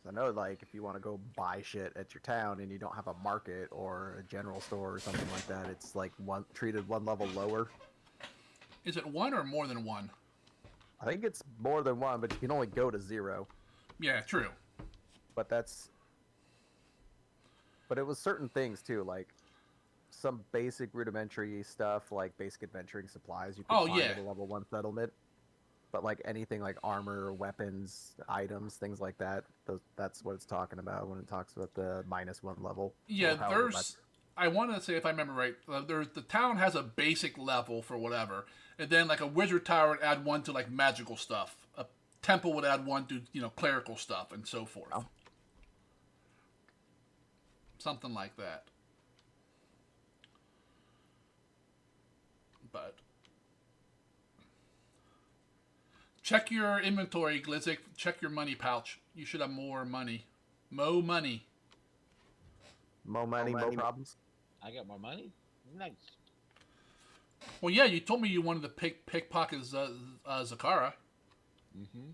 I know, like, if you want to go buy shit at your town and you don't have a market or a general store or something like that, it's like treated one level lower. Is it one or more than one? I think it's more than one, but you can only go to 0. Yeah, true. But it was certain things too, like some basic rudimentary stuff, like basic adventuring supplies you could find at a level 1 settlement. But like anything like armor, weapons, items, things like that, that's what it's talking about when it talks about the -1 level. Yeah, I want to say, if I remember right, the town has a basic level for whatever, and then like a wizard tower would add 1 to like magical stuff. A temple would add 1 to clerical stuff and so forth. Oh. Something like that. But check your inventory, Glizzik. Check your money pouch. You should have more money. Mo money. Mo money, mo problems. I got more money. Nice. Well, yeah, you told me you wanted to pickpocket Zakara. Mm-hmm.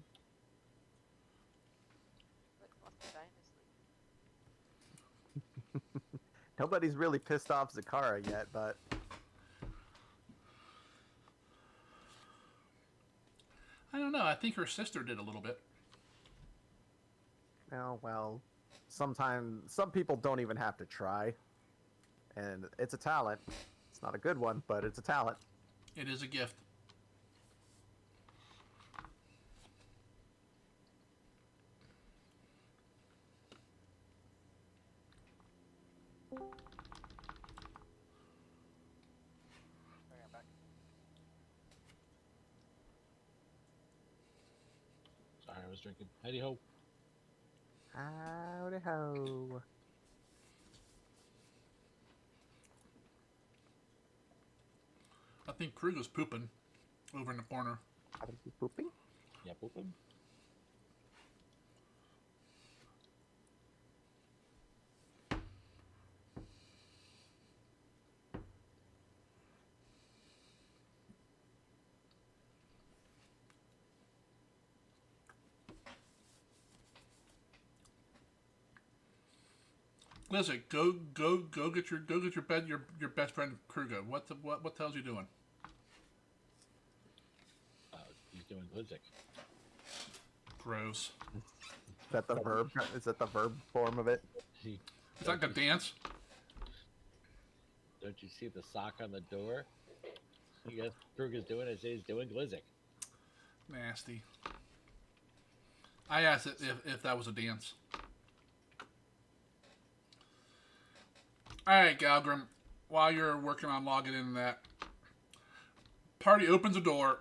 But lost the dynasty. Nobody's really pissed off Zakara yet, but I don't know. I think her sister did a little bit. well, sometimes some people don't even have to try, and it's a talent. It's not a good one, but it's a talent. It is a gift. was drinking. Howdy ho. Howdy ho. I think Kruger's pooping over in the corner. Are you pooping? Yeah, pooping. Listen, go get your best friend Kruger. What the hell's he doing? He's doing Blizzard. Gross. Is that the verb? Is that the verb form of it? Is that like a dance? Don't you see the sock on the door? You guess Kruger's doing it. He's doing Glizik. Nasty. I asked if that was a dance. Alright, Galgrim. While you're working on logging in that, party opens a door,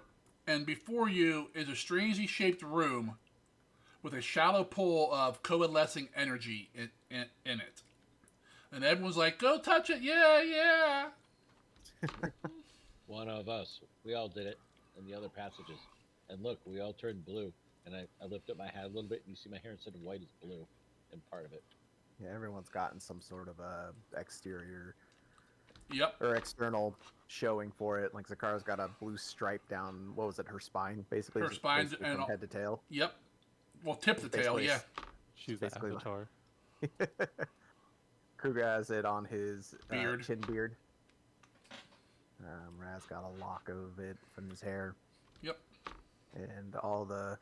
and before you is a strangely shaped room with a shallow pool of coalescing energy in it. And everyone's like, go touch it, yeah. One of us. We all did it in the other passages. And look, we all turned blue. And I lift up my hat a little bit, and you see my hair instead of white is blue in part of it. Yeah, everyone's gotten some sort of exterior Yep. or external showing for it. Like Zakara's got a blue stripe down. What was it? Her spine, basically. Her just spine basically and from all- head to tail. Yep. Well, tip the tail, Basically, yeah. She's the basically like- avatar. Kruger has it on his Beard. chin beard. Raz got a lock of it from his hair. Yep. And all the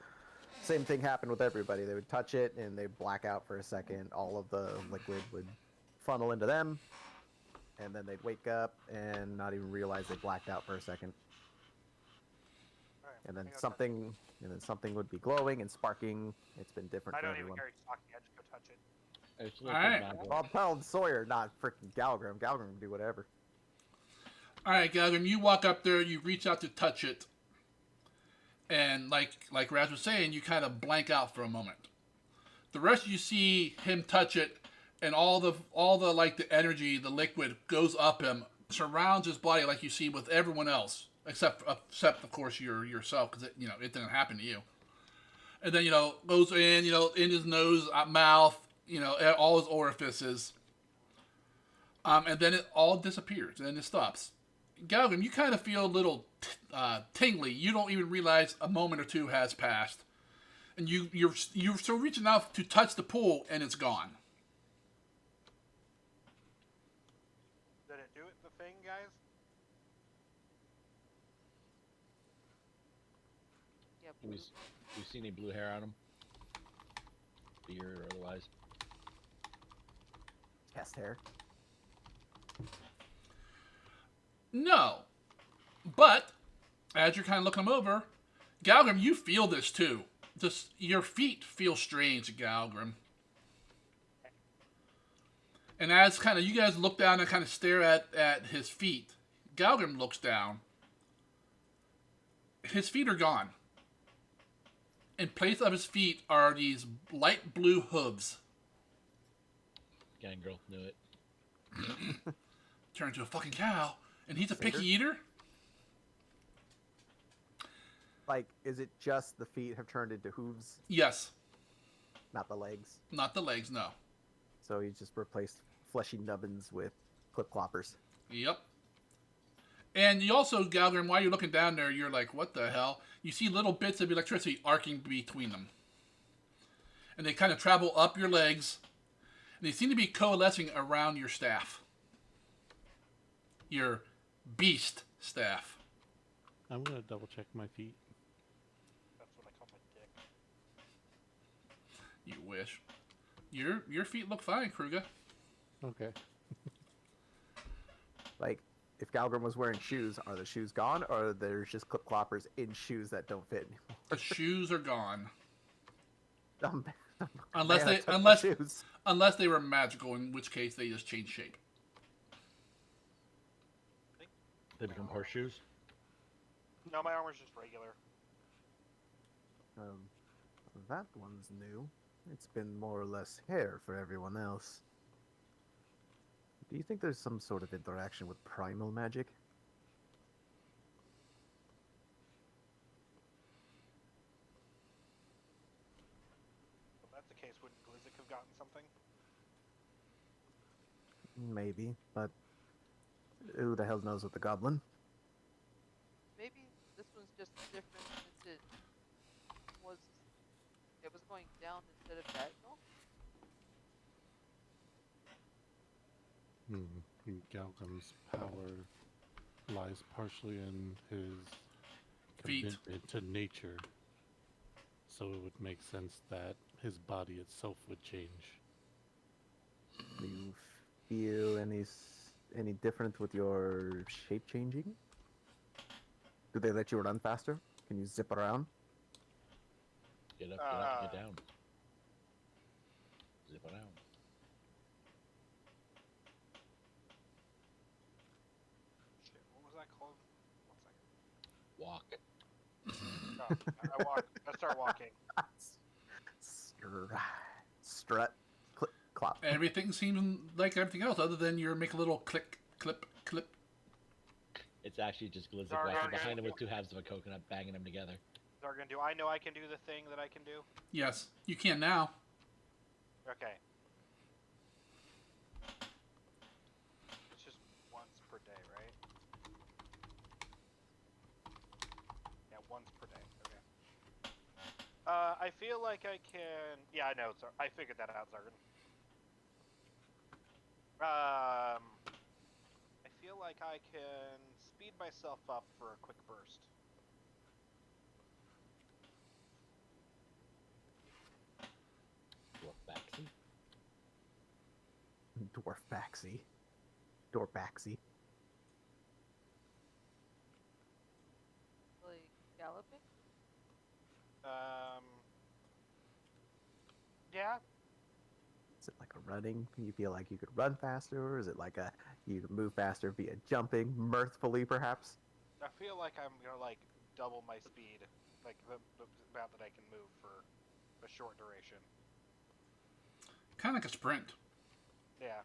same thing happened with everybody. They would touch it and they'd black out for a second. All of the liquid would funnel into them, and then they'd wake up and not even realize they blacked out for a second. Alright, And then hang on, something would be glowing and sparking. It's been different I for don't even everyone. carry stocking. I just go touch it. It's All right. Well, I'm telling Sawyer, not freaking Galgrim. Galgrim can do whatever. Alright, Galgrim, you walk up there, you reach out to touch it. And like Raz was saying, you kind of blank out for a moment. The rest you see him touch it, and all the like the energy, the liquid goes up him, surrounds his body like you see with everyone else, except of course yourself, because it didn't happen to you. And then goes in in his nose, mouth, all his orifices. And then it all disappears, and then it stops. Galgrim, you kind of feel a little tingly. You don't even realize a moment or two has passed, and you're still reaching out to touch the pool, and it's gone. Did it do it, the thing, guys? Yep. Do we see any blue hair on him? Beard or otherwise? Chest hair. No. But, as you're kind of looking him over, Galgrim, you feel this too. Just, your feet feel strange, Galgrim. And as kind of, you guys look down and kind of stare at his feet, Galgrim looks down. His feet are gone. In place of his feet are these light blue hooves. Gangrel knew it. Turned into a fucking cow. And he's a Cinder? picky eater? Like, is it just the feet have turned into hooves, Yes. not the legs? Not the legs, no. So he just replaced fleshy nubbins with clip cloppers. Yep. And you also, Galgrim, while you're looking down there, you're like, what the hell? You see little bits of electricity arcing between them. And they kind of travel up your legs. And they seem to be coalescing around your staff. Your beast staff. I'm gonna double check my feet. That's what I call my dick. You wish. Your feet look fine, Kruger. Okay. Like, if Galgrim was wearing shoes, are the shoes gone, or are there just clip cloppers in shoes that don't fit anymore? The shoes are gone. Um, Unless man, I they took unless the shoes. unless they were magical, in which case they just change shape. They become horseshoes. No, my armor's just regular. Um, That one's new. It's been more or less hair for everyone else. Do you think there's some sort of interaction with primal magic? If that's the case, wouldn't Glizzik have gotten something? Maybe, but who the hell knows with the goblin? Maybe this one's just different since was it was going down instead of diagonal. Galgum's power lies partially in his Feet. commitment to nature. So it would make sense that his body itself would change. Do you feel any difference with your shape changing? Do they let you run faster? Can you zip around? Get up, get down. Zip around. Shit, what was that called? 1 second. Walk. Oh, I walk. I start walking. Strut, click, clop. Everything seems like everything else, other than you make a little click, clip, clip. It's actually just Glizzy Sorry, walking okay. behind him with 2 halves of a coconut, banging them together. Zargan, do I know I can do the thing that I can do? Yes, you can now. Okay. It's just once per day, right? Yeah, once per day. Okay. I feel like I can. Yeah, I know. I figured that out, Zargan. I feel like I can speed myself up for a quick burst. Dwarf backseat. Dwarfaxy. Like galloping. Yeah. Is it like a running? You feel like you could run faster, or is it like a you could move faster via jumping, mirthfully perhaps? I feel like I'm gonna like double my speed, like the amount that I can move for a short duration. Kind of like a sprint. Yeah.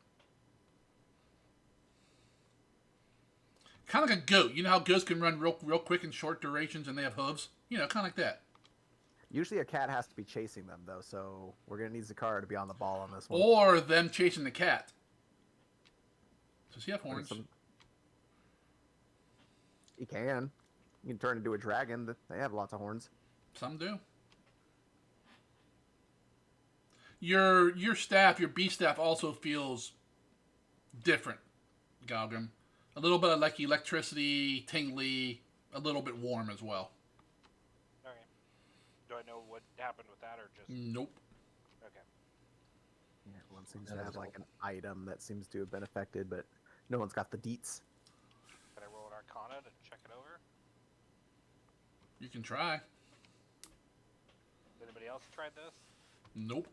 Kind of like a goat. You know how goats can run real quick in short durations and they have hooves? You know, kind of like that. Usually a cat has to be chasing them though, so we're gonna need Zakara to be on the ball on this one. Or them chasing the cat. Does he have Or horns? He can. You can turn into a dragon. They have lots of horns. Some do. Your staff, your bee staff, also feels different, Galgrim. A little bit of like electricity, tingly, a little bit warm as well. Okay. Do I know what happened with that, or just? Nope. Okay. Yeah, one seems to have like an item that seems to have been affected, but no one's got the deets. Can I roll an Arcana to check it over? You can try. Anybody else tried this? Nope.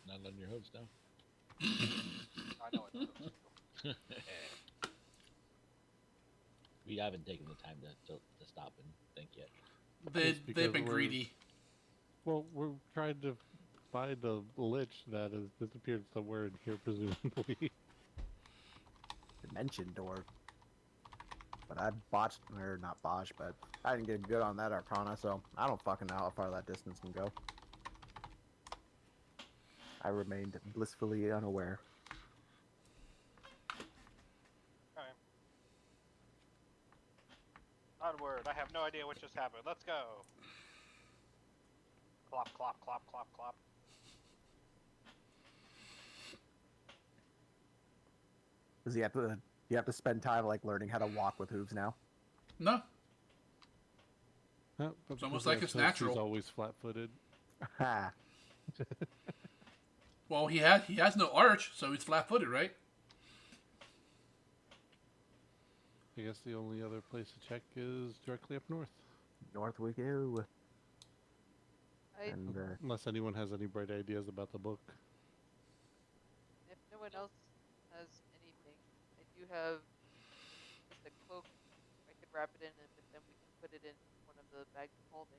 Not on your hooves now. I know it does. We haven't taken the time to stop and think yet. Just They've because been we're- greedy. Well, we're trying to find a lich that has disappeared somewhere in here, presumably. Dimension door. But I botched, or not botched, but I didn't get good on that Arcana, so I don't fucking know how far that distance can go. I remained blissfully unaware. Okay. Onward. I have no idea what just happened. Let's go. Clop, clop, clop, clop, clop. Does he have to? You have to spend time like learning how to walk with hooves now. No. Huh, It's almost like it's natural. He's always flat-footed. Ha! Well, he has no arch, so he's flat-footed, right? I guess the only other place to check is directly up north. North we go. And Unless anyone has any bright ideas about the book. If no one else has anything, I do have just a cloak. I could wrap it in, but then we can put it in one of the bags of holding.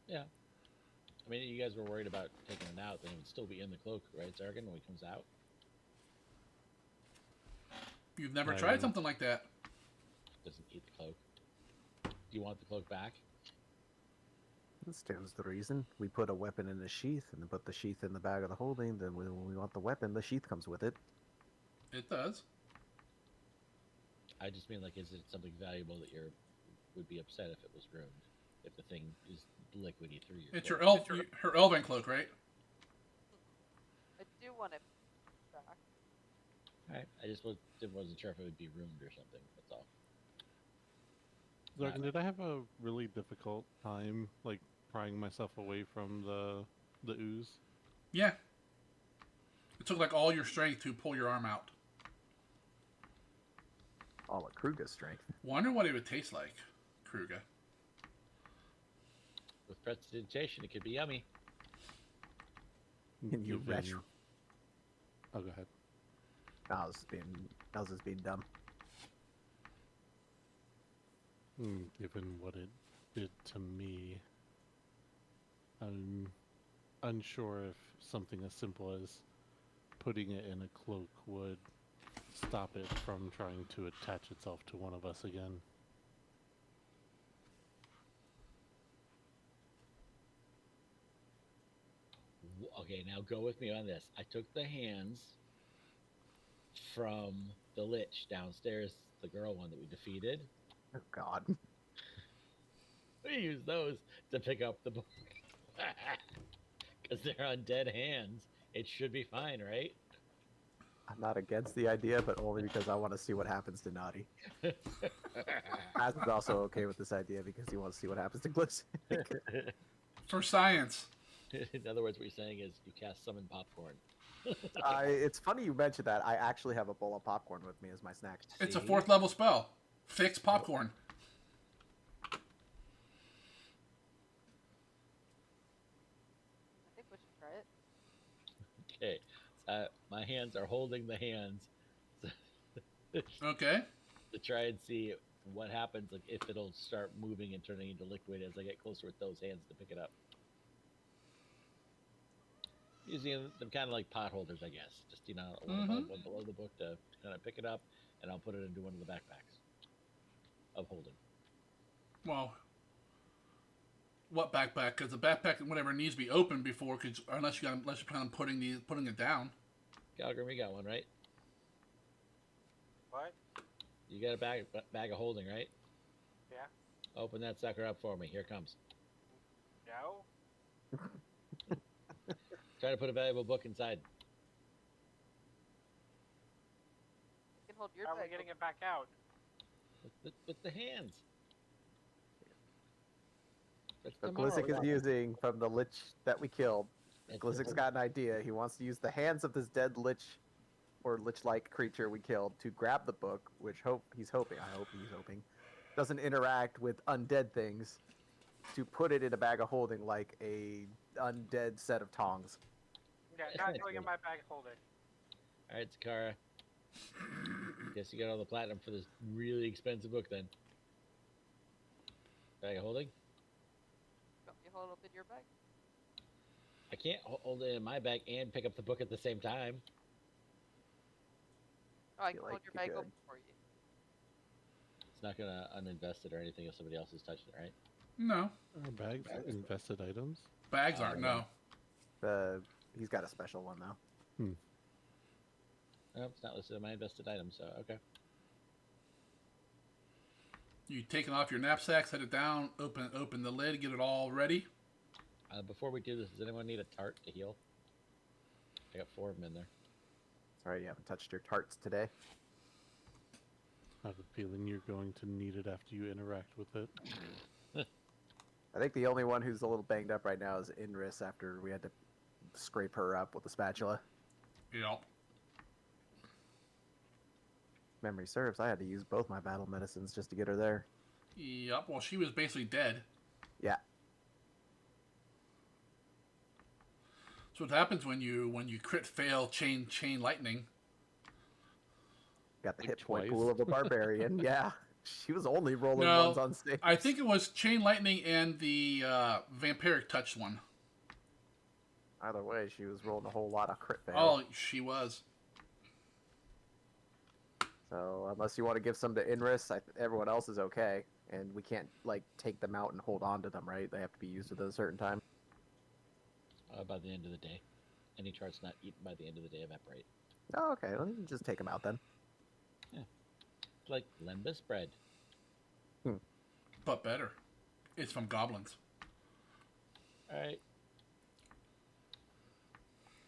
Yeah. I mean, you guys were worried about taking it out, then it would still be in the cloak, right, Zargan, when he comes out? You've never I tried am. something like that. Doesn't eat the cloak. Do you want the cloak back? That stands the reason. We put a weapon in a sheath and then put the sheath in the bag of the holding. Then when we want the weapon, the sheath comes with it. It does. I just mean, like, is it something valuable that you would be upset if it was ruined? If the thing is liquidy through your It's cloak? her elven cloak, right? I do want it back. Alright, I just wasn't sure if it would be ruined or something, that's all. Zargan, did I have a really difficult time, like, prying myself away from the ooze? Yeah. It took like all your strength to pull your arm out. All of Kruga's strength. Wonder what it would taste like, Kruga. With prestidigitation, it could be yummy. And you Given- wretch. Oh, go ahead. I was just being dumb. Given what it did to me, I'm unsure if something as simple as putting it in a cloak would stop it from trying to attach itself to one of us again. Okay, now go with me on this. I took the hands from the Lich downstairs, the girl one that we defeated. Oh God. We used those to pick up the book. Because they're on dead hands. It should be fine, right? I'm not against the idea, but only because I want to see what happens to Naughty. Az is also okay with this idea because he wants to see what happens to Glitz. For science. In other words, what you're saying is you cast summon popcorn. It's funny you mentioned that. I actually have a bowl of popcorn with me as my snack. It's a See? 4th level spell. Fix popcorn. I think we should try it. Okay. My hands are holding the hands Okay. to try and see what happens, like if it'll start moving and turning into liquid as I get closer with those hands to pick it up. Using them kind of like pot holders, I guess. Just, one above, one below the book to kind of pick it up, and I'll put it into one of the backpacks of holding. Well, what backpack? Because the backpack, whatever, needs to be open before, unless you plan on putting it down. Galgrim, you got one, right? What? You got a bag of holding, right? Yeah. Open that sucker up for me. Here it comes. No? Try to put a valuable book inside. You can hold your How are we bag getting open. it back out? With the hands. That's So the moral Glizzic of is that. using from the Lich that we killed. That's Glizzic's it. got an idea. He wants to use the hands of this dead Lich or Lich-like creature we killed to grab the book, which I hope he's hoping, doesn't interact with undead things, to put it in a bag of holding like a undead set of tongs. Yeah, not going in my bag holding. All right, Zakara. Guess you got all the platinum for this really expensive book then. Bag of holding? Don't you hold open your bag? I can't hold it in my bag and pick up the book at the same time. Oh, I Feel can like hold your you bag could. open for you. It's not gonna uninvest it or anything if somebody else has touched it, right? No. Are bags invested items? Bags aren't, no. He's got a special one though. No, it's not listed in my invested items, so okay. You take it off your knapsack, set it down, open the lid, get it all ready. Before we do this, does anyone need a tart to heal? I got 4 of them in there. Sorry, you haven't touched your tarts today. I have a feeling you're going to need it after you interact with it. I think the only one who's a little banged up right now is Inris after we had to scrape her up with the spatula. Yep. Memory serves, I had to use both my battle medicines just to get her there. Yep. Well, she was basically dead. Yeah. So what happens when you crit fail chain lightning? Got the Like hit point twice? pool of a barbarian. Yeah. She was only rolling No, ones on saves. I think it was Chain Lightning and the Vampiric Touch one. Either way, she was rolling a whole lot of crit fails. Oh, she was. So unless you want to give some to Inris, everyone else is okay, and we can't like take them out and hold on to them, right? They have to be used at a certain time. By the end of the day. Any charts not eaten by the end of the day evaporate. Oh, okay. Let me just take them out then. It's like Lembas bread. But better. It's from goblins. Alright.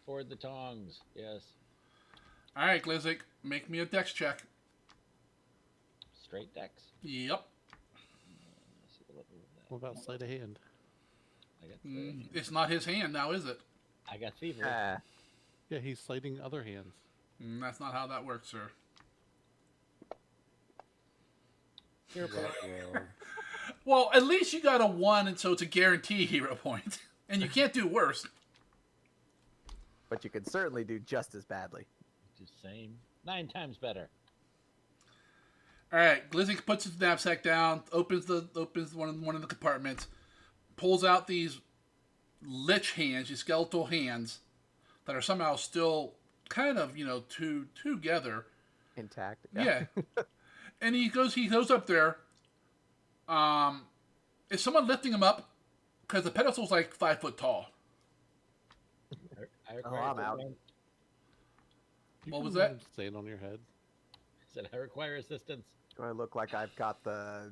Forward the tongs. Yes. Alright, Glizzy, make me a dex check. Straight decks. Yep. Let's see what level is that. What about sleight of hand? I got It's not his hand now, is it? I got thievery. Yeah, he's slighting other hands. That's not how that works, sir. Hero point. Well, Well, at least you got a 1, and so it's a guaranteed hero point. And you can't do worse. But you can certainly do just as badly. Just same. 9 times better. Alright, Glizzy puts his knapsack down, opens one of the compartments, pulls out these lich hands, these skeletal hands, that are somehow still kind of, together. Intact. Yeah. And he goes up there. Is someone lifting him up? Because the pedestal's like 5 foot tall. I I'm out. you What can was that? mind staying on your head. Said I require assistance. Do I look like I've got the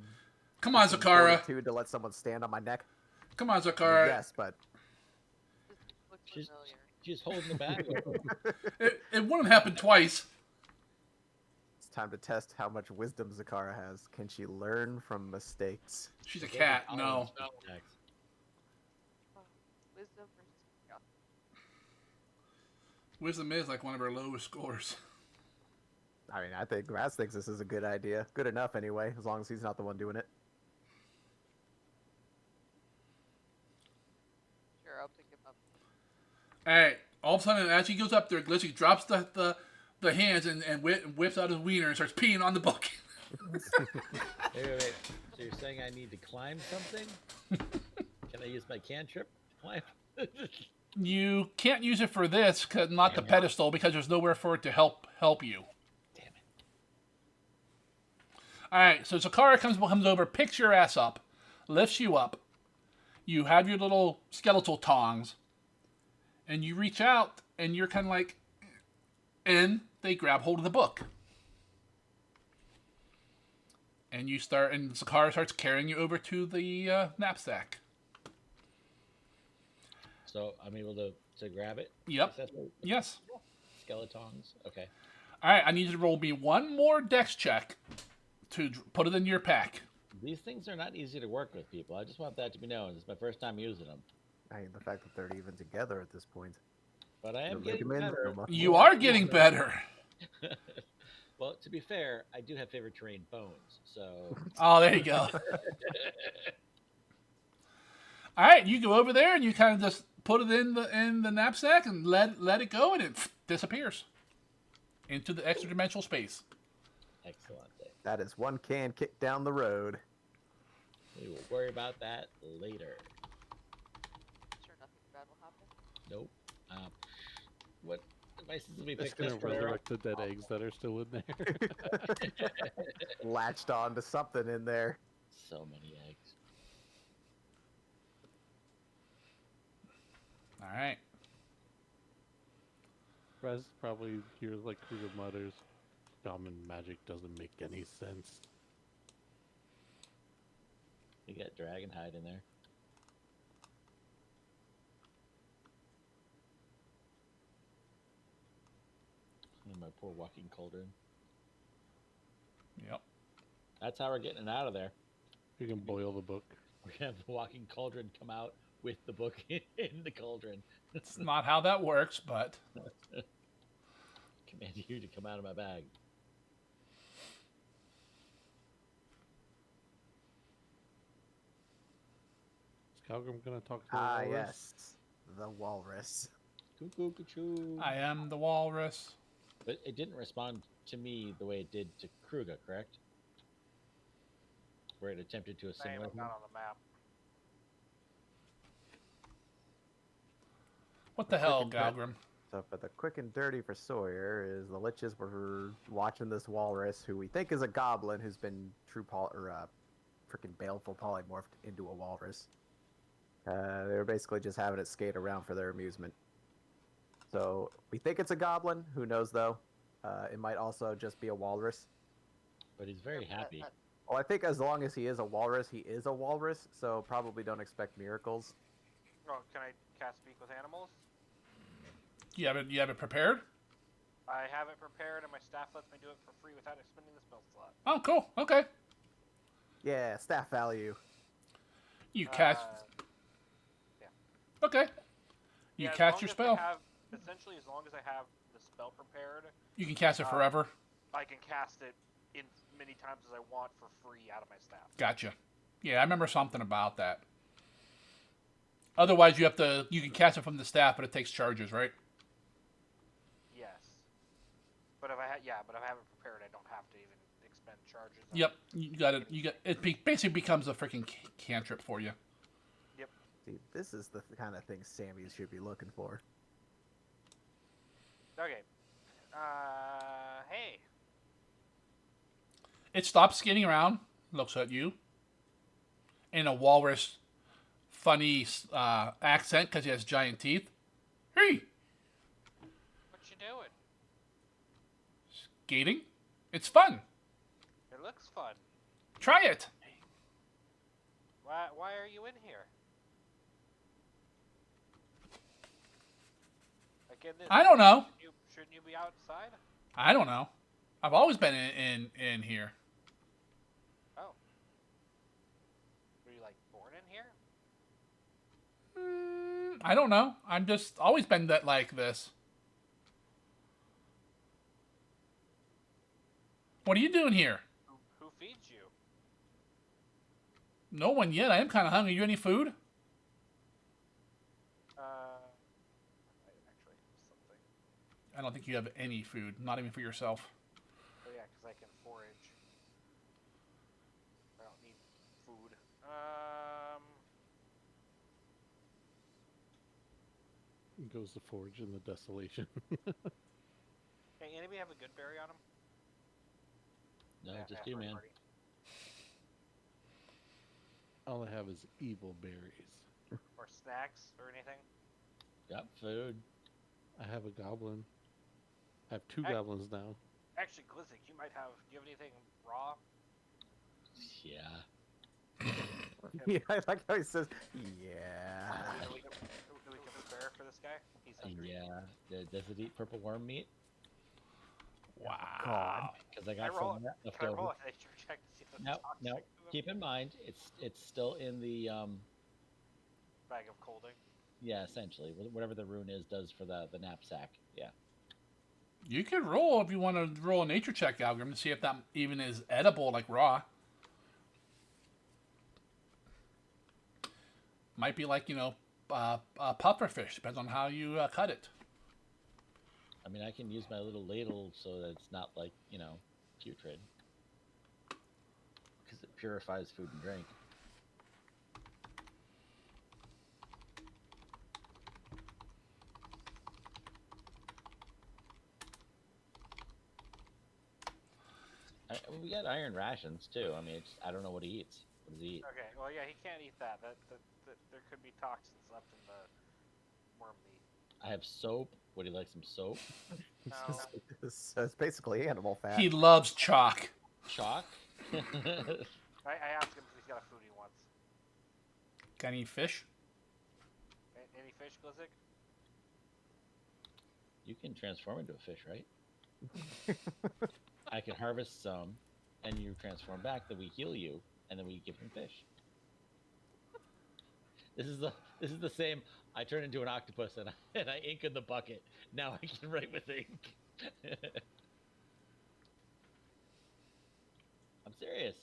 Come on, Zakara. fortitude to let someone stand on my neck? Come on, I mean, Zakara. yes, but This looks She's- familiar. She's holding the bag. It wouldn't happen twice. it's time to test how much wisdom Zakara has. Can she learn from mistakes? She's a cat. No. Wisdom versus chaos. Wisdom is like one of her lowest scores. I mean, I think Raz thinks this is a good idea. Good enough, anyway, as long as he's not the one doing it. Sure, I'll pick him up. Alright, all of a sudden, as he goes up there, Glizzy drops the hands and whips out his wiener and starts peeing on the book. Wait. So you're saying I need to climb something? Can I use my cantrip to climb? You can't use it for this, not the pedestal, because there's nowhere for it to help you. Damn it. Alright, so Zakara comes over, picks your ass up, lifts you up. You have your little skeletal tongs, and you reach out, and you're kind of like, and they grab hold of the book. And Zakara starts carrying you over to the knapsack. So I'm able to grab it? Yep. Successfully? Yes. Skeletons? Okay. Alright, I need you to roll me one more dex check to put it in your pack. These things are not easy to work with, people. I just want that to be known. It's my first time using them. I mean, the fact that they're even together at this point. But I am You'll make getting him in better. Roma. You are getting better. Well, to be fair, I do have favorite terrain bones, so... Oh, there you go. Alright, you go over there and you kind of just put it in the knapsack and let it go, and it disappears into the extra dimensional space. Excellent. That is one can kicked down the road. We will worry about that later. Sure, nothing bad will happen. Nope. What devices did we It's pick gonna this for? resurrect the dead eggs that are still in there. Latched on to something in there. So many eggs. Alright. Raz probably hears like Kruger mutters, "Common magic doesn't make any sense." We got dragon hide in there. And my poor walking cauldron. Yep. That's how we're getting it out of there. You can boil the book. We're gonna have the walking cauldron come out with the book in the cauldron. It's not how that works, but Command you to come out of my bag. Is Calgrim gonna talk to the Ah, walrus? yes. The walrus. Cuckoo, cuckoo. I am the walrus. But it didn't respond to me the way it did to Kruger, correct? where it attempted to Name assimilate is him. not on the map. What the hell, Quick and dirty. Galgrim? So, but the quick and dirty for Sawyer is the Liches were watching this walrus, who we think is a goblin, who's been freaking baleful polymorphed into a walrus. They were basically just having it skate around for their amusement. So we think it's a goblin. Who knows though? It might also just be a walrus. But he's very happy. Well, I think as long as he is a walrus, he is a walrus. So probably don't expect miracles. Oh, can I cast Speak with Animals? You have it prepared? I have it prepared, and my staff lets me do it for free without expending the spell slot. Oh, cool. Okay. Yeah, staff value. You cast. Okay. You as cast long your as spell. Essentially, as long as I have the spell prepared, You can cast it forever. I can cast it in many times as I want for free out of my staff. Gotcha. Yeah, I remember something about that. Otherwise, you can cast it from the staff, but it takes charges, right? Yes. But if I have it prepared, I don't have to even expend charges. Yep. You got it. It basically becomes a freaking cantrip for you. Yep. See, this is the kind of thing Sammy should be looking for. Okay. Hey. It stops skating around, looks at you, in a walrus funny accent because he has giant teeth. Hey, What you doing? skating? It's fun. It looks fun. Try it. Why are you in here? Like in this, I don't know. Shouldn't you be outside? I don't know. I've always been in here. Oh. Were you like born in here? I don't know. I'm just always been like this. What are you doing here? Who feeds you? No one yet. I am kind of hungry. You any food? Actually, something. I don't think you have any food. Not even for yourself. Oh yeah, because I can forage. I don't need food. Goes to forage in the desolation. Hey, anybody have a good berry on him? No, Yeah, just yeah, you, party, man. party. All I have is evil berries. Or snacks or anything. Got food. I have a goblin. I have two Hey. goblins now. Actually, Glizzy, you might have. Do you have anything raw? Yeah. Yeah, I like how he says, yeah. That we can prepare for this guy? He's hungry. Yeah. Does it eat purple worm meat? Wow. Because I Can I got roll, some left can I roll over. a nature check to see if it's No, toxic no. to them? Keep in mind, it's still in the Bag of colding. yeah, essentially whatever the rune is does for the knapsack. Yeah. You could roll if you want to roll a nature check, Algrim, to see if that even is edible, like raw. Might be like, pufferfish. Depends on how you cut it. I mean, I can use my little ladle so that it's not like putrid, because it purifies food and drink. We got iron rations too. I mean, I don't know what he eats. What does he eat? Okay, well, yeah, he can't eat that. That there could be toxins left in the worm meat. I have soap. Would he like some soap? No. It's basically animal fat. He loves chalk. Chalk? I asked him if he's got a food he wants. Got any fish? Any fish, Glizzy? You can transform into a fish, right? I can harvest some, and you transform back. Then we heal you, and then we give him fish. This is the same. I turn into an octopus and I ink in the bucket. Now I can write with ink. I'm serious.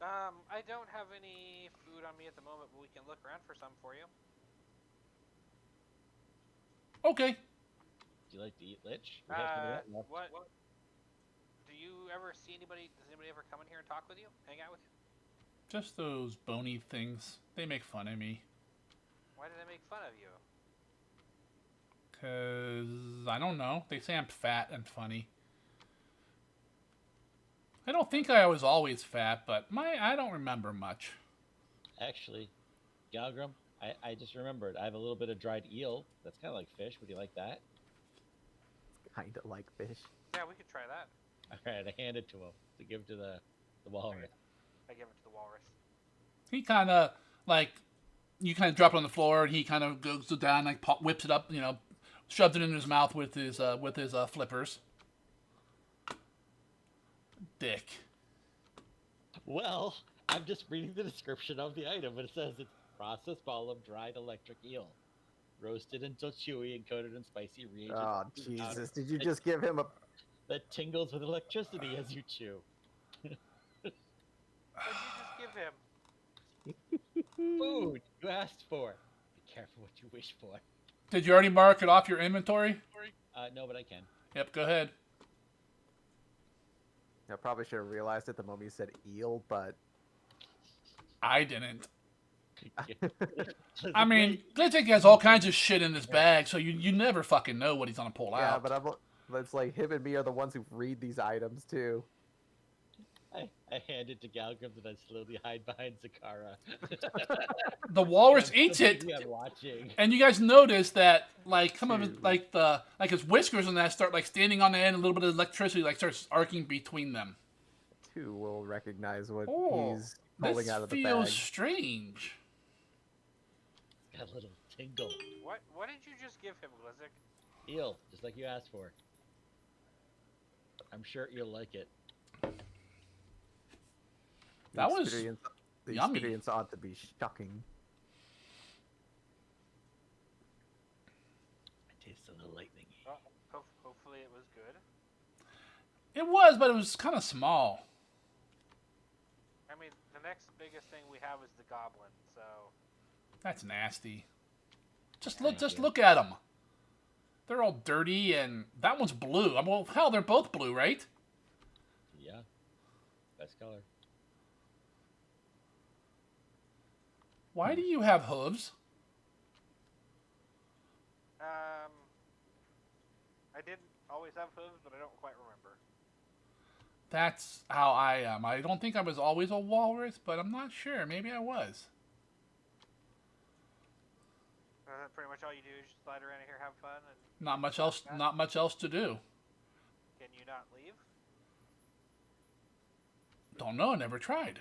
I don't have any food on me at the moment, but we can look around for some for you. Okay. Do you like to eat lich? We have some of that left. What? Do you ever see anybody? Does anybody ever come in here and talk with you? Hang out with you? Just those bony things. They make fun of me. Why do they make fun of you? 'Cause I don't know. They say I'm fat and funny. I don't think I was always fat, but I don't remember much. Actually, Galgrim, I just remembered. I have a little bit of dried eel. That's kind of like fish. Would you like that? Kind of like fish. Yeah, we could try that. All right, I hand it to him to give to the walrus. I give it to the walrus. He kind of like you kind of drop it on the floor, and he kind of goes down, like whips it up, shoves it in his mouth with his flippers. Dick. Well, I'm just reading the description of the item, and it says it's processed ball of dried electric eel, roasted until chewy and coated in spicy reagent. Oh, Jesus. Did you just give him a... That tingles with electricity as you chew. What did you just give him? Food you asked for. Be careful what you wish for. Did you already mark it off your inventory? No, but I can. Yep, go ahead. I probably should have realized it the moment you said eel, but... I didn't. I mean, Glitzik has all kinds of shit in his bag, so you never fucking know what he's gonna pull Yeah, out. but it's like him and me are the ones who read these items, too. I hand it to Galgrim and I slowly hide behind Zakara. The walrus eats it, I'm watching. and you guys notice that like some of it, like his whiskers and that start like standing on the end. A little bit of electricity like starts arcing between them. Two will recognize what Oh, he's pulling this out of the feels bag. strange. It's got a little tingle. What did you just give him, Glizzik? Eel, just like you asked for. I'm sure you'll like it. That was the yummy. experience ought to be shocking. It tastes a little lightning. Hopefully it was good. It was, but it was kind of small. I mean, the next biggest thing we have is the goblin, so... That's nasty. Just look at them. They're all dirty, and that one's blue. Well, hell, they're both blue, right? Yeah. Best color. Why do you have hooves? I didn't always have hooves, but I don't quite remember. That's how I am. I don't think I was always a walrus, but I'm not sure. Maybe I was. Pretty much all you do is just slide around here, have fun, and... Not much else. Not much else to do. Can you not leave? Don't know. I never tried.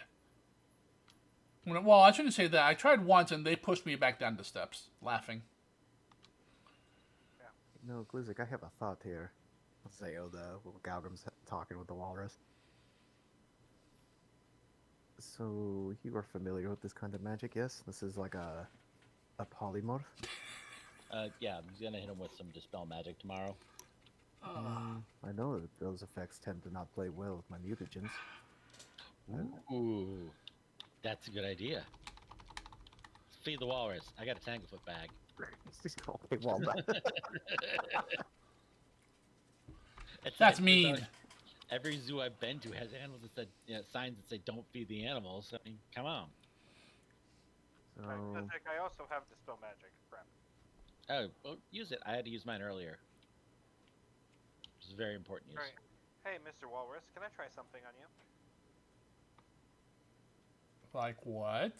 Well, I shouldn't say that. I tried once, and they pushed me back down the steps, laughing. No, Glizzik, I have a thought here. I'll say, Galgrim's talking with the walrus. So, you are familiar with this kind of magic, yes? This is like a polymorph? Yeah, I'm gonna hit him with some dispel magic tomorrow. I know that those effects tend to not play well with my mutagens. Ooh, that's a good idea. Feed the walrus. I got a tanglefoot bag. Okay, well, That's mean. Every zoo I've been to has animals that said, signs that say "Don't feed the animals." I mean, come on. so, Glizzik, I also have dispel magic. Crap. Oh, well, use it. I had to use mine earlier. Which is very important use. Right. Hey, Mr. Walrus, can I try something on you? Like what?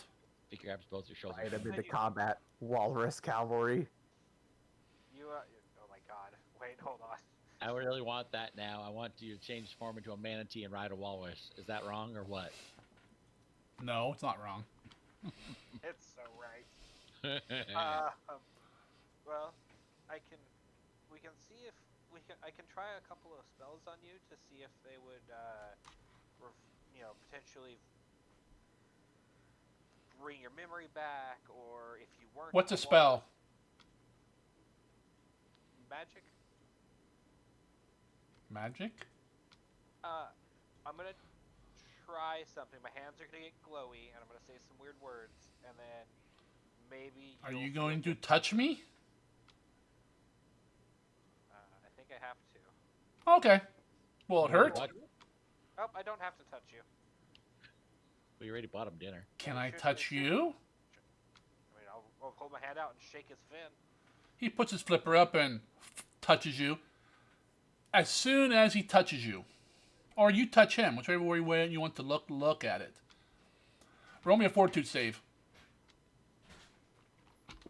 He grabs both your shoulders. right into combat, walrus cavalry. Oh my god. Wait, hold on. I really want that now. I want you to change form into a manatee and ride a walrus. Is that wrong or what? No, it's not wrong. It's so right. Well, we can see if I can try a couple of spells on you to see if they would, potentially bring your memory back, or if you weren't. What's a spell? Magic. Magic? I'm gonna try something. My hands are gonna get glowy, and I'm gonna say some weird words, and then maybe. Are you going to touch me? I think I have to. Okay. Will it hurt? What? Oh, I don't have to touch you. We already bought him dinner. Can Yeah, I shoot, touch shoot. you? I mean, I'll hold my hand out and shake his fin. He puts his flipper up and touches you. As soon as he touches you, or you touch him, whichever way you want to look at it. Roll me a fortitude save.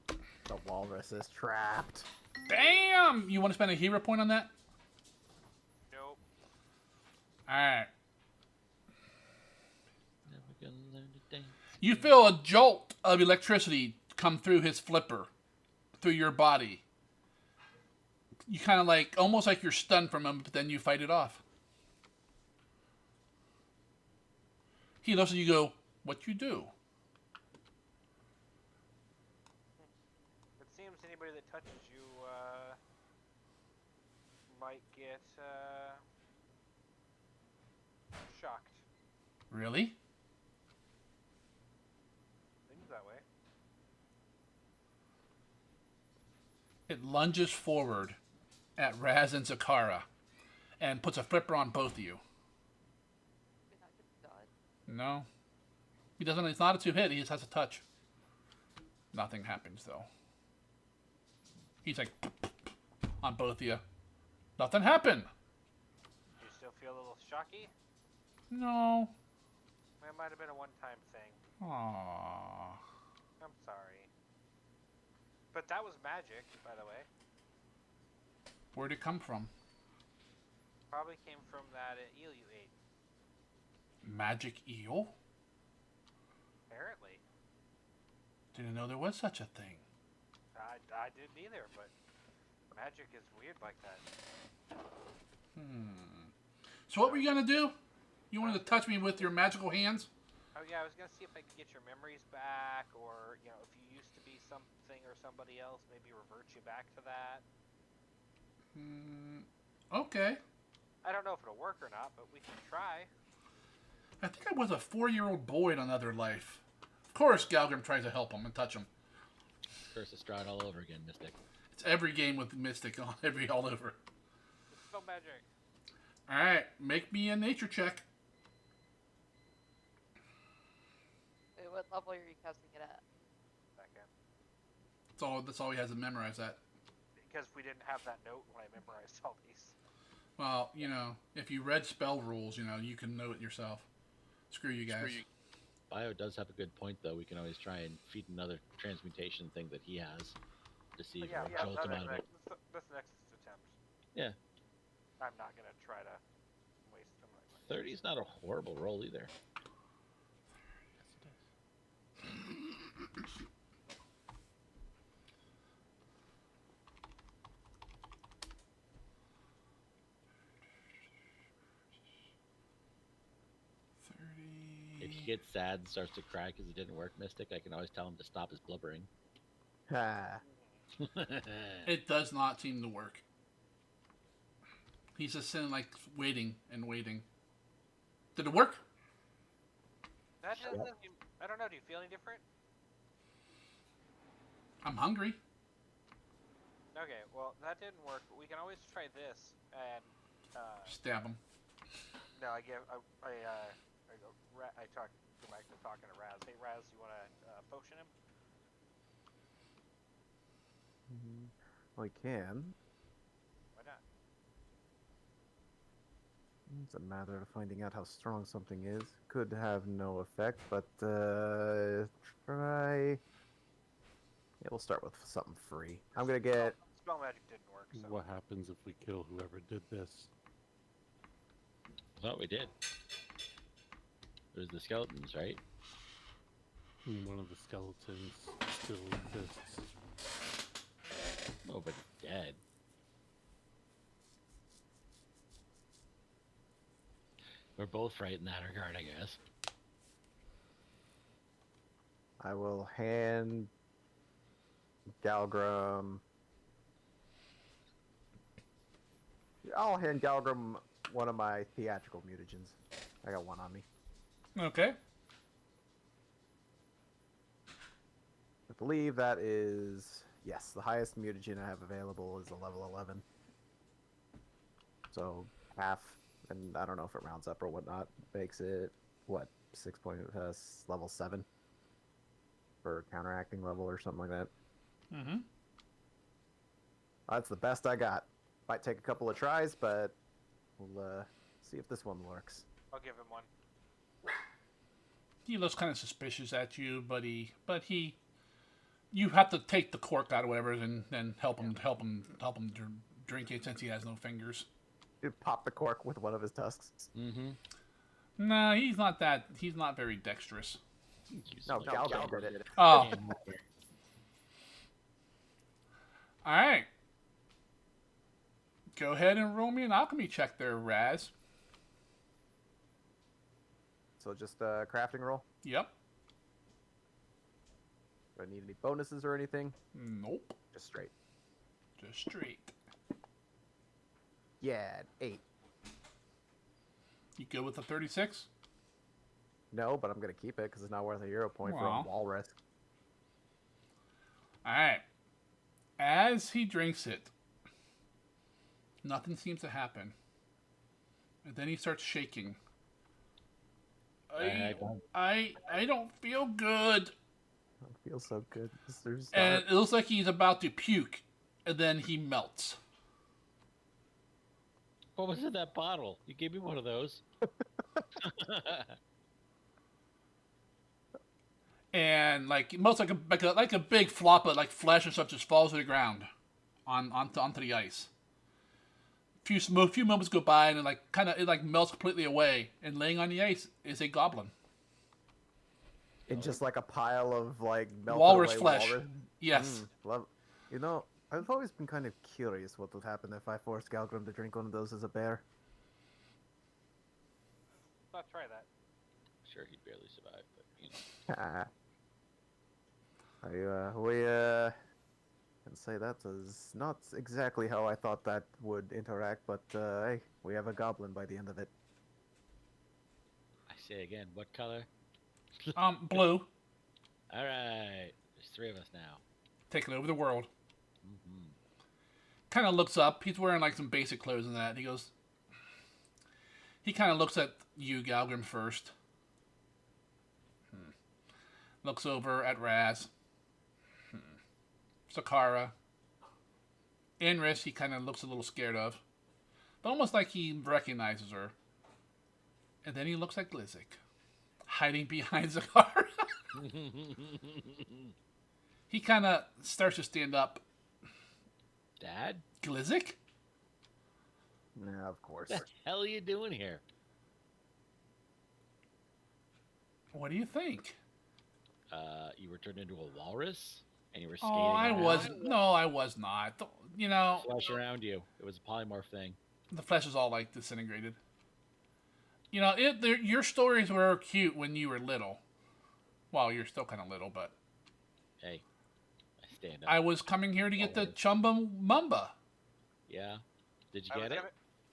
The walrus is trapped. Damn! You want to spend a hero point on that? Nope. Alright. Never gonna learn to dance. You feel a jolt of electricity come through his flipper, through your body. You kind of like, almost like you're stunned from him, but then you fight it off. He looks at you, go, what you do? It seems anybody that touches you might get shocked. Really? Seems that way. It lunges forward at Raz and Zakara and puts a flipper on both of you. You're not gonna die. No. He doesn't, it's not a 2-hit, he just has a touch. Nothing happens though. He's like, on both of you. Nothing happened. Do you still feel a little shocky? No. It might have been a one-time thing. Aww. I'm sorry. But that was magic, by the way. Where'd it come from? Probably came from that eel you ate. Magic eel? Apparently. Didn't know there was such a thing. I didn't either, but magic is weird like that. So what were you gonna do? You wanted to touch me with your magical hands? Oh yeah, I was gonna see if I could get your memories back, or you know, if you used to be something or somebody else, maybe revert you back to that. Okay. I don't know if it'll work or not, but we can try. I think I was a 4-year-old boy in another life. Of course, Galgrim tries to help him and touch him. Curse of Strahd all over again, Mystic. It's every game with Mystic all over. Spell magic. Alright, make me a nature check. Wait, what level are you casting it at? Second. That's all he has to memorize that. Because we didn't have that note when I memorized all these. Well, you know, if you read spell rules, you know, you can know it yourself. Screw you guys. Bio does have a good point, though. We can always try and feed another transmutation thing that he has to see if Yeah, it'll yeah, jolt him out of it. that's the next attempt. Yeah. I'm not gonna try to waste them. 30 is not a horrible roll either. If he gets sad and starts to cry because it didn't work, Mystic, I can always tell him to stop his blubbering. Ha. It does not seem to work. He's just sitting like waiting and waiting. Did it work? That doesn't. I don't know. Do you feel any different? I'm hungry. Okay. Well, that didn't work. But we can always try this. And Stab him. no, I go back to talking to Raz. Hey, Raz, you want to potion him? Well, I can. Why not? It's a matter of finding out how strong something is. Could have no effect, but try. Yeah, we'll start with something free. I'm gonna get. Spell magic didn't work. So. What happens if we kill whoever did this? I thought we did. It was the skeletons, right? One of the skeletons still exists. Oh, but it's dead. We're both right in that regard, I guess. I will hand Galgrim. I'll hand Galgrim one of my theatrical mutagens. I got one on me. Okay. I believe that is, yes, the highest mutagen I have available is a level 11. So half, and I don't know if it rounds up or whatnot, makes it, what, level 7 for counteracting level or something like that. Mm-hmm. That's the best I got. Might take a couple of tries, but we'll see if this one works. I'll give him one. He looks kind of suspicious at you, but you have to take the cork out or whatever, and then help him drink it since he has no fingers. You pop the cork with one of his tusks. Mm-hmm. No, he's not very dexterous. No, Galvin did it. Oh, all right. Go ahead and roll me an alchemy check there, Raz. So just a crafting roll. Yep. Do I need any bonuses or anything? Nope. Just straight. Just straight. Yeah, 8. You go with the 36? No, but I'm gonna keep it because it's not worth a hero point for Wow. a walrus. Alright. As he drinks it, nothing seems to happen. And then he starts shaking. I don't feel good. I feel so good. There's And it looks like he's about to puke. And then he melts. What was in that bottle? You gave me one of those. And most like a big flop of flesh and stuff just falls to the ground, onto the ice. Few moments go by and it melts completely away. And laying on the ice is a goblin. in just like a pile of melted Walrus away flesh. walrus. Yes. Love. I've always been kind of curious what would happen if I forced Galgrim to drink one of those as a bear. Let's try that. Sure, he'd barely survive, but you know. We can say that is not exactly how I thought that would interact, but hey, we have a goblin by the end of it. I say again, what color? Blue, All right, there's 3 of us now. taking over the world. Mm-hmm. Kind of looks up. He's wearing some basic clothes and that. He kind of looks at you, Galgrim, first. Looks over at Raz. Sakara. Inris, he kind of looks a little scared of. But almost like he recognizes her. And then he looks at Glizik, hiding behind Sakara. He kind of starts to stand up. Dad? Glizik? Yeah, of course. What the hell are you doing here? What do you think? You were turned into a walrus? And you were skating Oh, I around? wasn't. No, I was not. Flesh around you. It was a polymorph thing. The flesh is all disintegrated. Your stories were cute when you were little. Well, you're still kind of little, but Hey, I stand up. I was coming here to get the Chumbawamba. Yeah? Did you get it?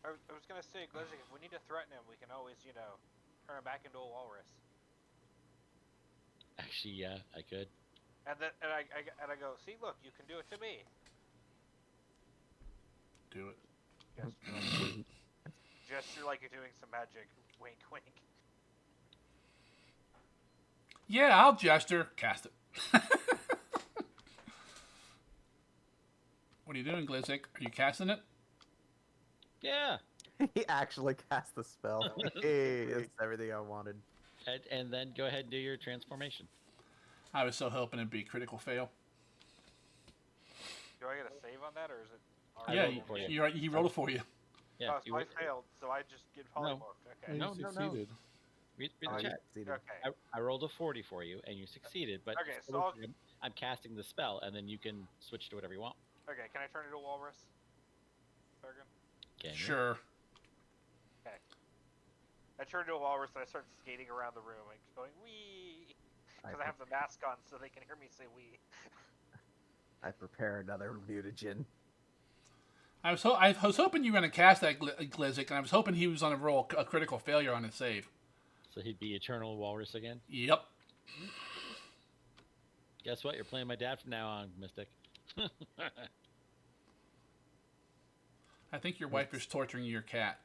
I was gonna say, Glizik, if we need to threaten him, we can always, turn him back into a walrus. Actually, yeah, I could. And then I go, see, look, you can do it to me. Do it. Gesture like you're doing some magic. Wink, wink. Yeah, I'll gesture. Cast it. What are you doing, Glizik? Are you casting it? Yeah. He actually cast the spell. Hey, it's everything I wanted. And then go ahead and do your transformation. I was so hoping it'd be a critical fail. Do I get a save on that, or is it? I rolled it for you. He rolled it for you. Yeah. Oh, so I failed, so I just get polymorphed. Okay. No, you no, no. succeeded. Read Oh, the you chat. succeeded. Okay. I rolled a 40 for you, and you succeeded. But Okay, so I'm casting the spell, and then you can switch to whatever you want. Okay, can I turn into a walrus? Sargon? Can you? Sure. Okay. I turn into a walrus and I start skating around the room and going wee, because I have the mask on so they can hear me say wee. I prepare another mutagen. I was hoping you were going to cast that Glizik, and I was hoping he was on a roll a critical failure on his save. So he'd be Eternal Walrus again? Yep. Guess what? You're playing my dad from now on, Mystic. I think your wife is torturing your cat.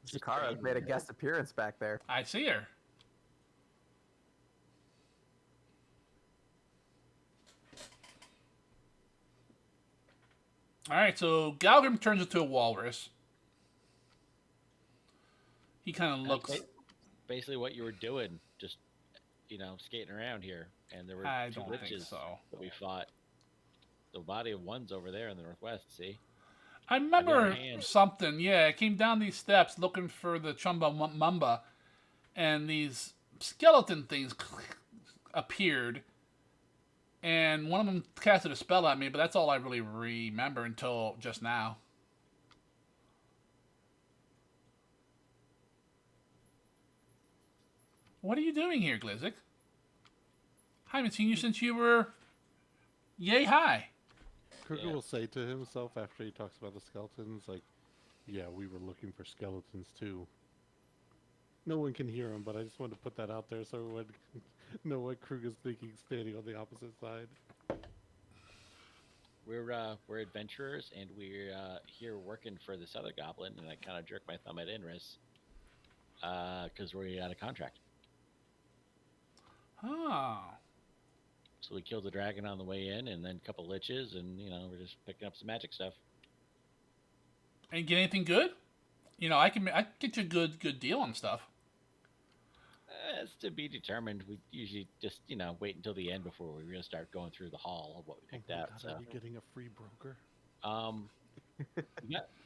Sakara's made a guest appearance back there. I see her. All right, so Galgrim turns into a walrus. He kind of That's looks. basically what you were doing, just skating around here, and there were I two don't think liches so. that we fought. The body of one's over there in the northwest. See, I I've got our remember hand. something. Yeah, I came down these steps looking for the Mumba, and these skeleton things appeared, and one of them casted a spell at me. But that's all I really remember until just now. What are you doing here, Glizzik? I haven't seen you since you were yay high. Kruger Yeah. will say to himself after he talks about the skeletons, like, yeah, we were looking for skeletons too. No one can hear him, but I just wanted to put that out there so everyone can know what Kruger's thinking standing on the opposite side. We're adventurers, and we're here working for this other goblin, and I kind of jerk my thumb at Inris, because we're out of contract. Oh. So we killed the dragon on the way in, and then a couple liches, and we're just picking up some magic stuff. And get anything good? I can get you a good deal on stuff. It's to be determined. We usually just wait until the end before we really start going through the hall of what we picked out. God, So are we getting a free broker?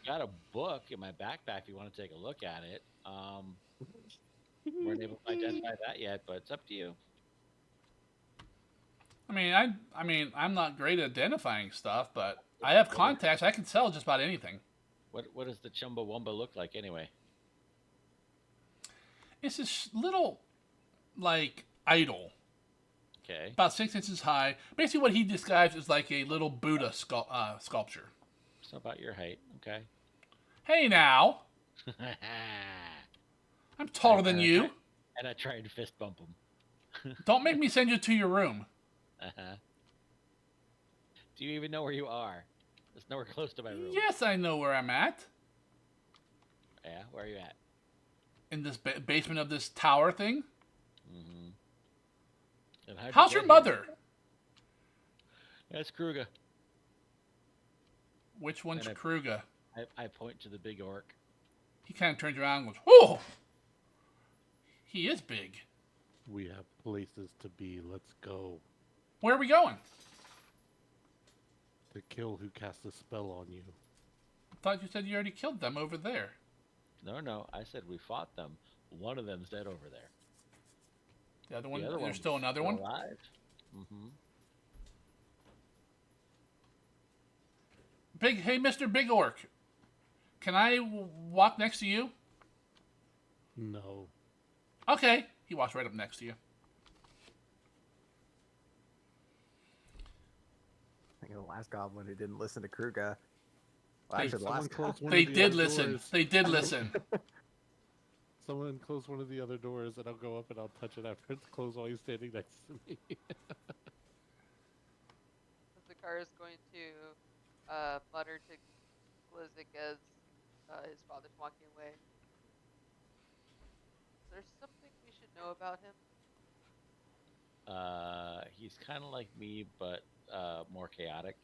got a book in my backpack if you want to take a look at it. Weren't able to identify that yet, but it's up to you. I mean, I'm not great at identifying stuff, but I have contacts. I can sell just about anything. What does the Chumbawamba look like anyway? It's this little, like, idol, Okay. about 6 inches high. Basically, what he describes is like a little Buddha sculpture. So about your height. Okay. Hey, now, I'm taller than you. And I tried to fist bump him. Don't make me send you to your room. Uh-huh. Do you even know where you are? It's nowhere close to my room. Yes, I know where I'm at. Yeah, where are you at? In this basement of this tower thing. Mm-hmm. And how'd you How's get your here? mother? That's Kruger. Which one's And I- Kruger? I point to the big orc. He kind of turns around and goes, "Oh, he is big. We have places to be. Let's go. Where are we going?" To kill who cast a spell on you. I thought you said you already killed them over there. No, I said we fought them. One of them's dead over there. The other one, The other there's one's still another one. alive. Mm-hmm. Hey, Mr. Big Orc, can I walk next to you? No. Okay. He walks right up next to you. I think the last goblin who didn't listen to Kruger. Well, Hey, actually, the someone last close one They of the did other listen. doors. They did listen. Someone close one of the other doors, and I'll go up and I'll touch it after it's closed while he's standing next to me. Zakar is going to mutter to Glizzik as his father's walking away. Is there something we should know about him? He's kind of like me, but more chaotic,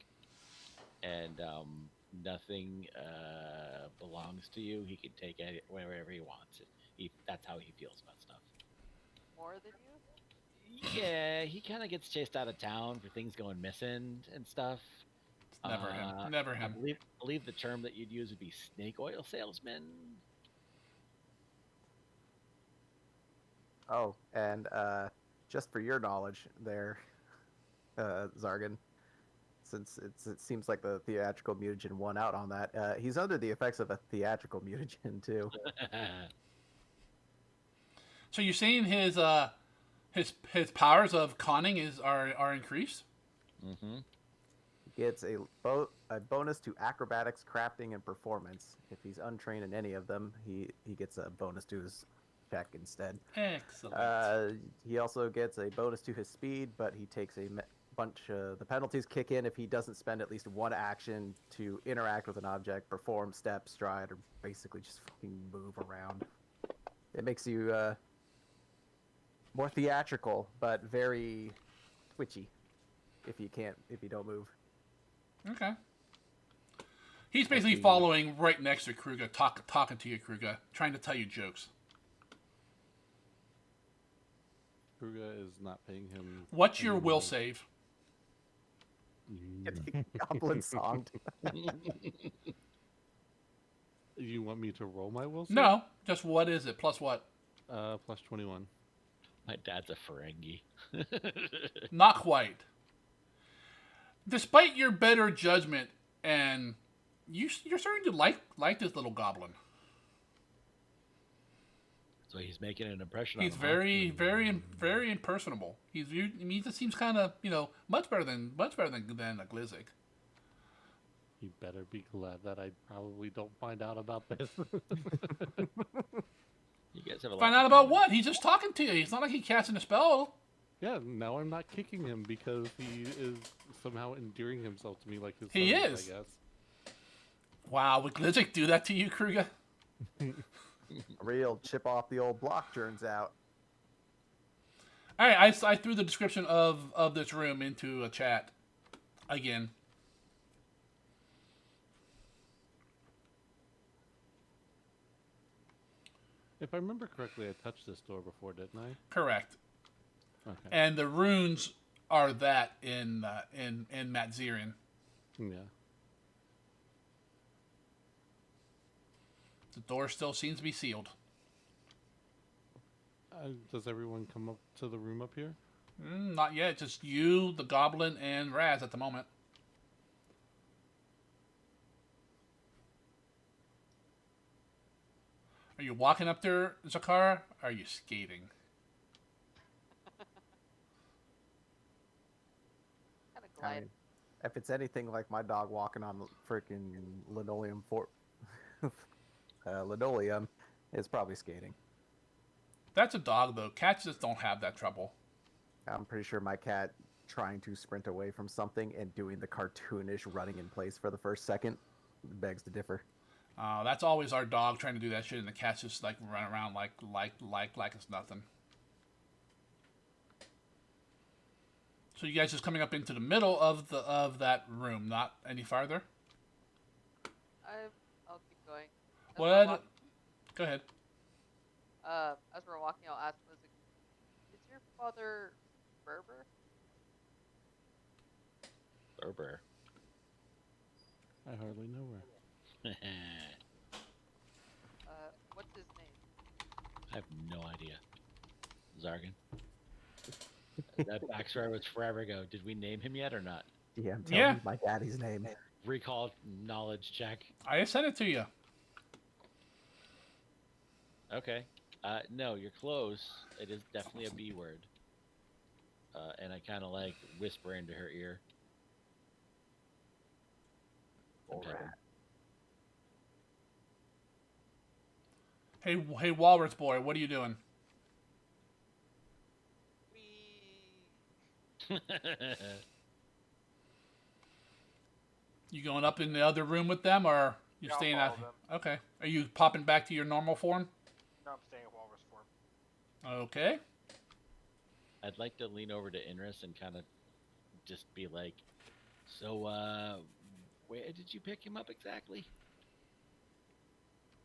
and nothing belongs to you. He can take it wherever he wants. That's how he feels about stuff. More than you? Yeah, he kind of gets chased out of town for things going missing and stuff. It's never him. Never I him. believe the term that you'd use would be snake oil salesman. Oh, and just for your knowledge, there, Zargan, since it seems like the theatrical mutagen won out on that, he's under the effects of a theatrical mutagen too. So you're saying his powers of conning are increased? Mm-hmm. Gets a bonus to acrobatics, crafting, and performance. If he's untrained in any of them, he gets a bonus to his check instead. Excellent. He also gets a bonus to his speed, but he takes a bunch. The penalties kick in if he doesn't spend at least one action to interact with an object, perform, step, stride, or basically just fucking move around. It makes you more theatrical, but very twitchy if you don't move. Okay. He's basically see. following right next to Kruger, talking to you, Kruger, trying to tell you jokes. Kruga is not paying him. What's your any will mind. save? Getting goblin songed. You want me to roll my will save? No, just what is it? Plus what? Plus 21. My dad's a Ferengi. Not quite. Despite your better judgment, and you're starting to like this little goblin. So he's making an impression He's on him. very, very, very impersonable. He just seems kind of, much better than a Glizzic. You better be glad that I probably don't find out about this. You guys have a lot Find in out about common. what? He's just talking to you. It's not like he's casting a spell. Yeah, now I'm not kicking him because he is somehow endearing himself to me like his son He is, is. I guess. Wow, would Glizzic do that to you, Kruger? A real chip off the old block turns out. All right, I threw the description of this room into a chat again. If I remember correctly, I touched this door before, didn't I? Correct. Okay. And the runes are that in Matzerian. Yeah. The door still seems to be sealed. Does everyone come up to the room up here? Not yet. Just you, the goblin, and Raz at the moment. Are you walking up there, Zakara? Are you skating? Kind of I glide. mean, if it's anything like my dog walking on freaking linoleum linoleum, it's probably skating. That's a dog, though. Cats just don't have that trouble. I'm pretty sure my cat trying to sprint away from something and doing the cartoonish running in place for the first second begs to differ. That's always our dog trying to do that shit, and the cats just like run around like it's nothing. So you guys just coming up into the middle of that room, not any farther. I'll keep going. As What? we're walk- Go ahead. As we're walking, I'll ask Lizzie, is your father Berber? Berber. I hardly know her. What's his name? I have no idea. Zargan. That backstory was forever ago. Did we name him yet or not? Yeah, I'm telling Yeah. you my daddy's name. Recall knowledge check. I just sent it to you. Okay. No, you're close. It is definitely a B word. And I kind of like whisper into her ear. All Okay. right. Hey, Walrus boy, what are you doing? We You going up in the other room with them, or you Yeah, I'll staying out? follow Okay. Are you popping back to your normal form? No, I'm staying at Walrus Form. Okay. I'd like to lean over to Inris and kind of just be like, so, where did you pick him up exactly?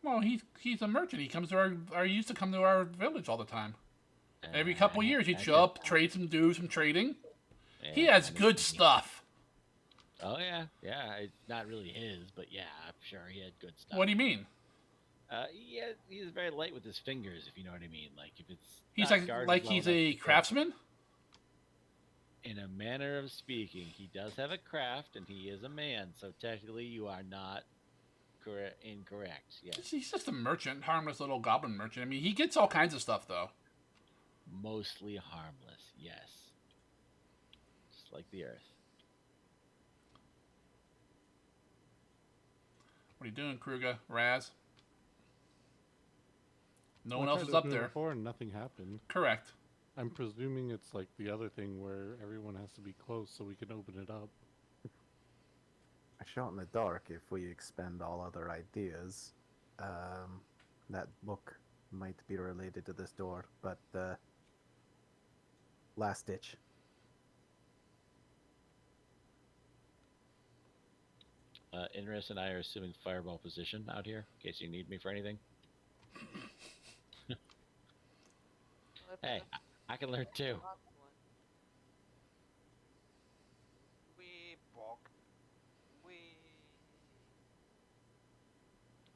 Well, he's a merchant. He comes to our used to come to our village all the time. Every couple years, he'd show up, do some trading. He has good stuff. Oh yeah, yeah. It's not really his, but yeah, I'm sure he had good stuff. What do you mean? Yeah, he's very light with his fingers, if you know what I mean. Like if it's He's not guarded well he's enough a to get- craftsman. In a manner of speaking, he does have a craft, and he is a man. So technically, you are not incorrect. Yes, He's just a merchant, harmless little goblin merchant. I mean, he gets all kinds of stuff though. mostly harmless. Yes, just like the earth. What are you doing, Kruger? Raz? No one I else tried is to up open it there. before and nothing happened. Correct. I'm presuming it's like the other thing where everyone has to be close so we can open it up. A shot in the dark if we expend all other ideas. That book might be related to this door, but last ditch. Inris and I are assuming fireball position out here, in case you need me for anything. Weapon Hey, of I can learn too. opulence. We bonk. We.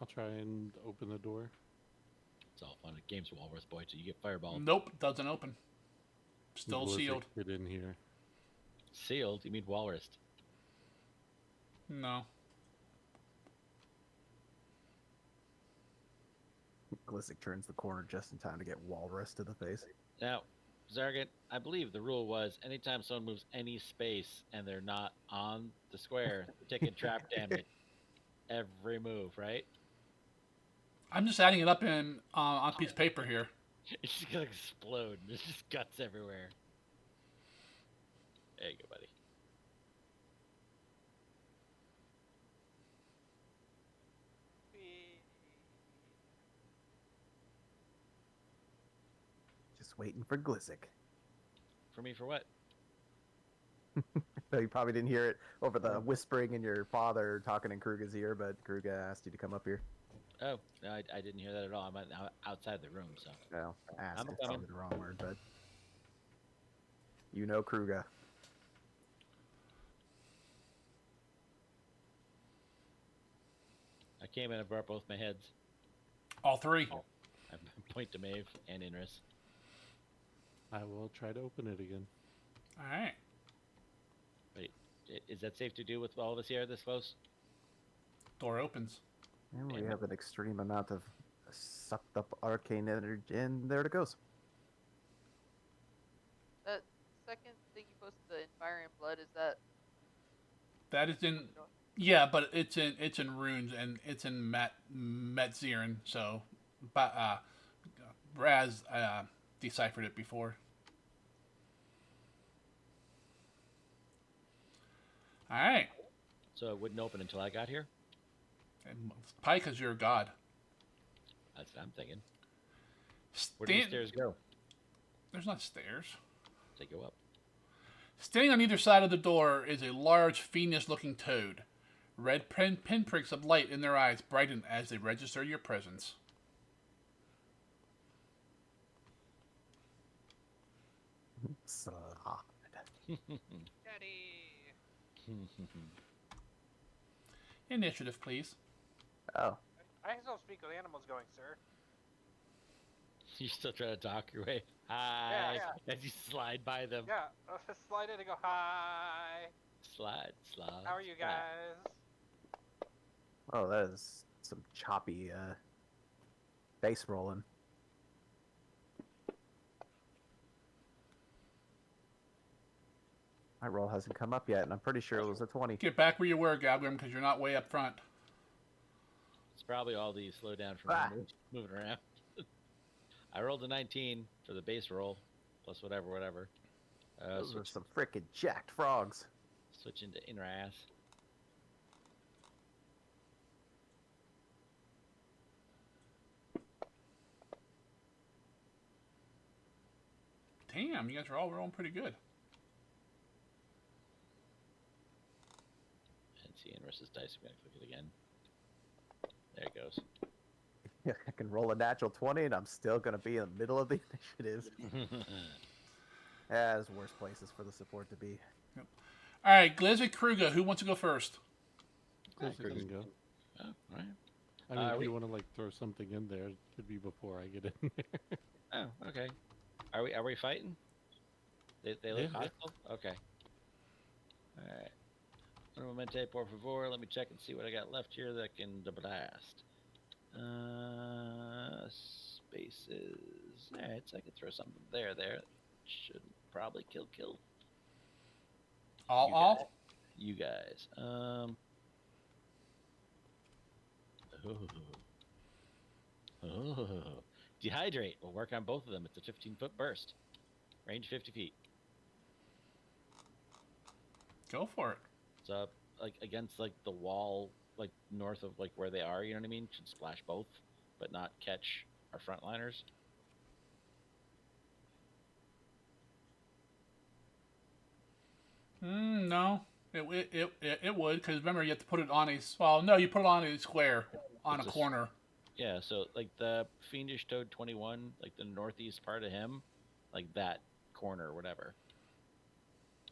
I'll try and open the door. It's all fun. The game's Walrus Boy, so you get fireball. Nope, doesn't open. Still Blizzard, sealed. Get in here. Sealed? You mean Walrus? No. Glissic turns the corner just in time to get Walrus to the face. Now, Zargant, I believe the rule was anytime someone moves any space and they're not on the square, they're taking trap damage every move, right? I'm just adding it up in on a piece of paper here. It's just gonna explode. There's just guts everywhere. There you go, buddy. We. Just waiting for Glissic. For me, for what? So you probably didn't hear it over the whispering in your father talking in Kruga's ear, but Kruga asked you to come up here. Oh, no, I didn't hear that at all. I'm outside the room, so. Well, ask I'm is coming. probably the wrong word, but you know Kruga. I came in and brought both my heads. All three. I point to Maeve and Inris. I will try to open it again. All right. Wait, is that safe to do with all of us here this close? Door opens. And we Damn it. have an extreme amount of sucked up arcane energy, and there it goes. That second thing you posted, the Fire and Blood, is that? That is in. Yeah, but it's in runes and it's in Metzirin. So, but Raz deciphered it before. All right. So it wouldn't open until I got here? And probably because you're a god. That's what I'm thinking. Where do the stairs go? There's not stairs. They go up. Standing on either side of the door is a large, fiendish-looking toad. Red pinpricks of light in their eyes brighten as they register your presence. Slide. Daddy. Initiative, please. Oh, I still speak with animals going, sir. You still trying to talk your way? Hi. Yeah. As you slide by them. Yeah, slide in and go, hi. Slide. How are you slide. guys? oh, that is some choppy base rolling. My roll hasn't come up yet, and I'm pretty sure it was a 20. Get back where you were, Galgrim, because you're not way up front. It's probably all the slow down from moving around. I rolled a 19 for the base roll, plus whatever. Those are some frickin' jacked frogs. Switch into inner ass. Damn, you guys are all rolling pretty good. And see Inris's dice. I'm gonna click it again. There it goes. I can roll a natural 20, and I'm still going to be in the middle of the initiative. There's worse places for the support to be. All right, Glizzy Kruger, who wants to go first? Glissic can go. Oh, all right. I mean, if we- you want to like throw something in there, it'd be before I get in there. Oh, okay. Are we fighting? They look Yeah. hostile? Okay. Alright. Un momente, por favor. Let me check and see what I got left here that can blast. Spaces. Alright, so I can throw something there. Should probably kill. All? You guys. Dehydrate. We'll work on both of them. It's a 15-foot burst. Range 50 feet. Go for it. It's up like against like the wall, like north of like where they are. You know what I mean? Should splash both, but not catch our frontliners. No. It would, because remember you have to put it on a well, no, you put it on a square on a It's a corner. Yeah, so like the Fiendish Toad 21, like the northeast part of him, like that corner or whatever.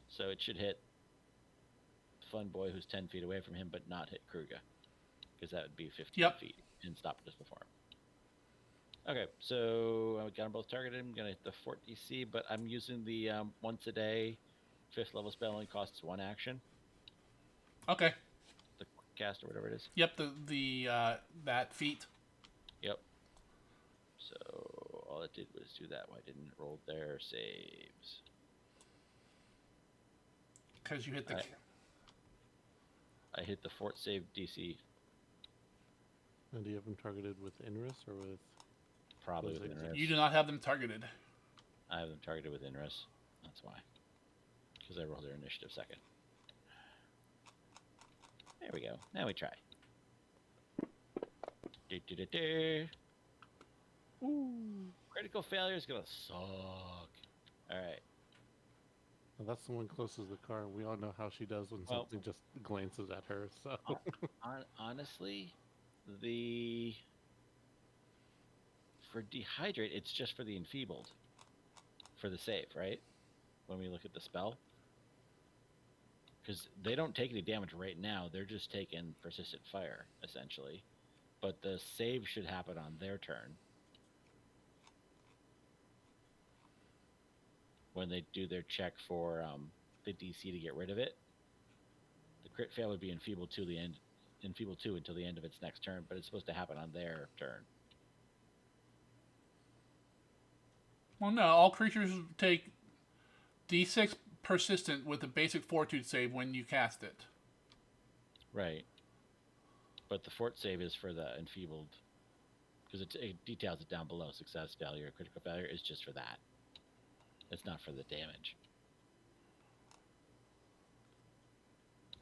So it should hit Fun Boy who's 10 feet away from him, but not hit Kruger, because that would be 15 Yep. feet and stop just before him. Okay, so I got them both targeted. I'm going to hit the Fort DC, but I'm using the once a day 5th level spell, only costs 1 action. Okay. The quick cast or whatever it is. Yep. That feat. Yep. So all it did was do that. Why didn't it roll their saves? Because you hit the. I hit the fort save DC. And do you have them targeted with Inris or with? Probably with Those Inris. You do not have them targeted. I have them targeted with Inris. That's why. Because I rolled their initiative second. There we go. Now we try. Ooh. Critical failure is gonna suck. Alright. Well, that's the one closest to the car. We all know how she does when something just glances at her. So Honestly, for dehydrate, it's just for the enfeebled. For the save, right? When we look at the spell. Because they don't take any damage right now. They're just taking persistent fire, essentially. But the save should happen on their turn. When they do their check for the DC to get rid of it. The crit fail would be enfeebled 2 until the end of its next turn, but it's supposed to happen on their turn. Well, no. All creatures take D6 persistent with a basic Fortitude save when you cast it. Right. But the fort save is for the enfeebled. Because it details it down below. Success, failure, critical failure is just for that. It's not for the damage.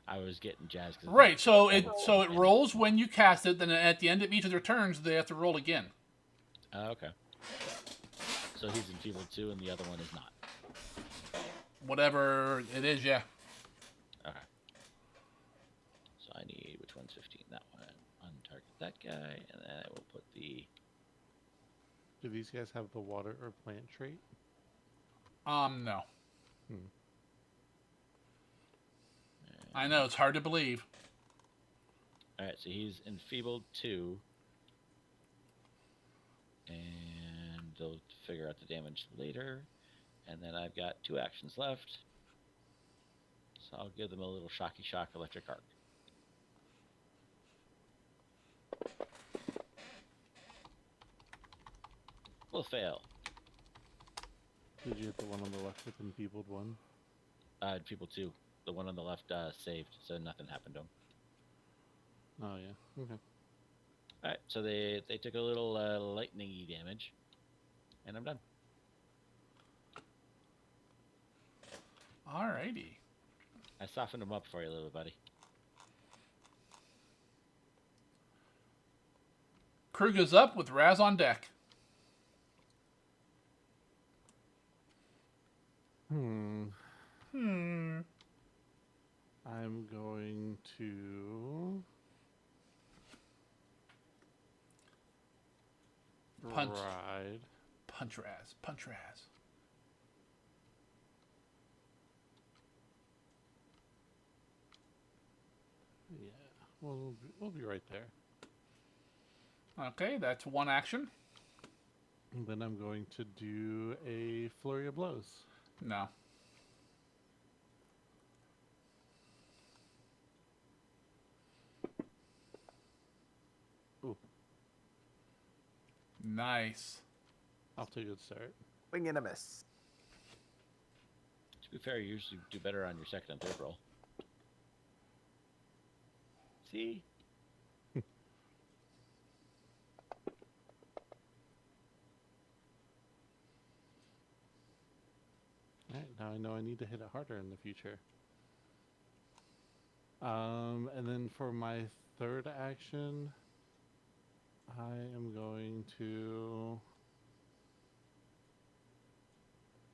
I was getting jazzed. Right, so it rolls when you cast it, then at the end of each of their turns, they have to roll again. Okay. So he's enfeebled 2 and the other one is not. Whatever it is, yeah. Okay. So I need, which one's 15? That one. Untarget that guy, and then I will put the... do these guys have the water or plant trait? No. I know, it's hard to believe. Alright, so he's enfeebled 2. And they'll figure out the damage later. And then I've got 2 actions left. So I'll give them a little shocky shock electric arc. Will fail. Did you hit the one on the left with enfeebled 1? Enfeebled 2. The one on the left saved, so nothing happened to him. Oh yeah. Okay. Alright, so they took a little lightning-y damage. And I'm done. Alrighty. I softened them up for you, little buddy. Kruger's up with Raz on deck. I'm going to Punch. ride. Punch Raz. Punch Raz. Yeah, we'll be right there. Okay, that's 1 action. And then I'm going to do a flurry of blows. No. Ooh. Nice. Off to a good start. Wing and a miss. To be fair, you usually do better on your second and third roll. See? Alright, now I know I need to hit it harder in the future. And then for my third action, I am going to...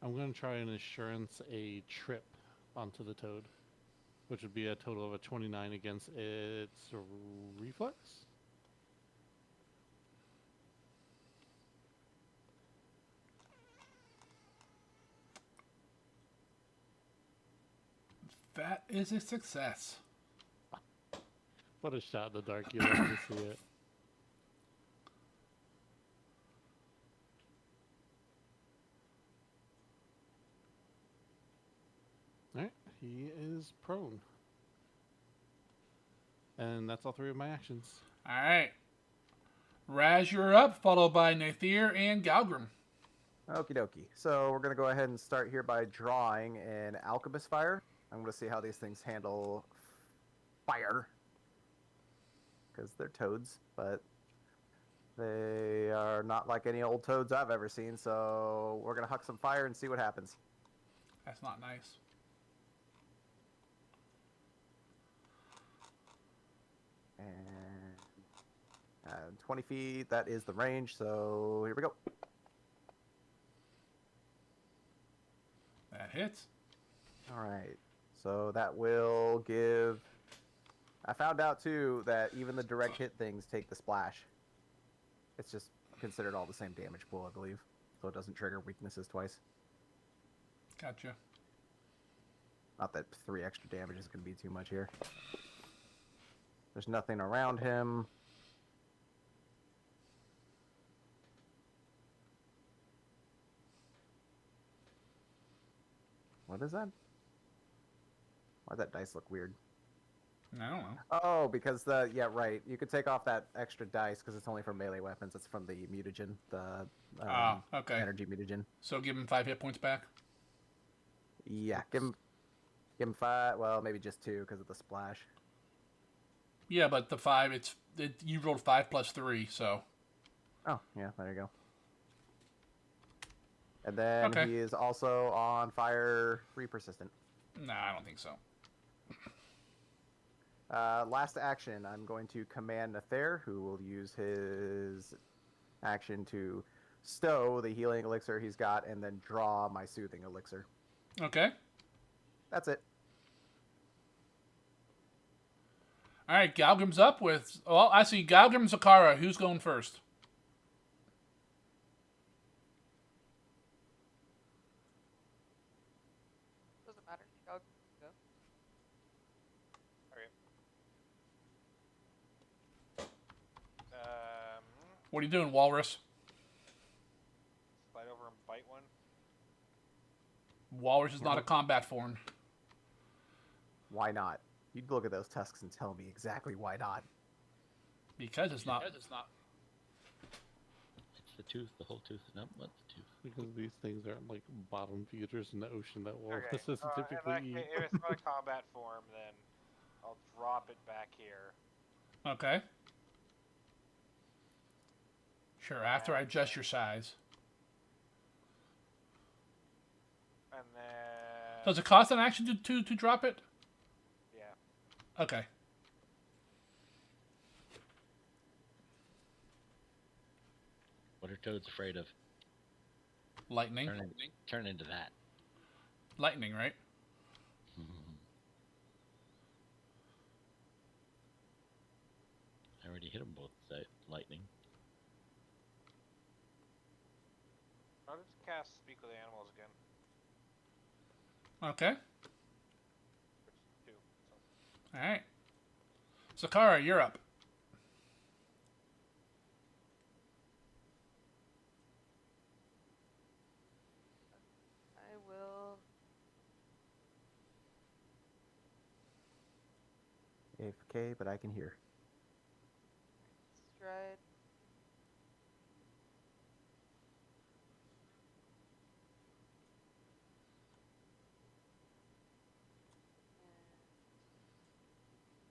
I'm going to try and assurance a trip onto the toad. which would be a total of a 29 against its reflex. That is a success. What a shot in the dark, you love to see it. Alright, he is prone. And that's all 3 of my actions. Alright. Raz, you're up, followed by Nathir and Galgrim. Okie dokie. So we're going to go ahead and start here by drawing an Alchemist Fire. I'm going to see how these things handle fire. Because they're toads, but they are not like any old toads I've ever seen. So we're going to huck some fire and see what happens. That's not nice. And 20 feet, that is the range. So here we go. That hits. All right. So that will give... I found out, too, that even the direct hit things take the splash. It's just considered all the same damage pool, I believe. So it doesn't trigger weaknesses twice. Gotcha. Not that 3 extra damage is going to be too much here. There's nothing around him. What is that? Why'd that dice look weird? I don't know. Oh, because yeah, right. You could take off that extra dice because it's only for melee weapons. It's from the mutagen, the Okay. energy mutagen. So give him 5 hit points back. Yeah, give him 5. Well, maybe just 2 because of the splash. Yeah, but the 5, you rolled 5 plus 3, so. Oh, yeah, there you go. And then Okay. he is also on fire, free persistent. Nah, I don't think so. Last action, I'm going to command Nathair, who will use his action to stow the healing elixir he's got and then draw my soothing elixir. Okay. That's it. All right, Galgrim's up with... Well, I see Galgrim, Zakara. Who's going first? Doesn't matter. Go. What are you doing, Walrus? Slide over and bite one. Walrus is not a combat form. Why not? You'd look at those tusks and tell me exactly why not. Because it's not... It's the tooth, the whole tooth. No, what's the tooth? Because these things are like bottom feeders in the ocean that Walrus Okay. doesn't typically in that eat. case, if it's not a combat form, then I'll drop it back here. Okay. Sure, after I adjust your size. And then... Does it cost an action to drop it? Yeah. Okay. What are toads afraid of? Lightning. Turn into that. Lightning, right? I already hit them both with lightning. I'll just cast Speak with Animals again. Okay. Which is 2. So. All right. Zakara, you're up. I will. AFK, but I can hear. Stride. And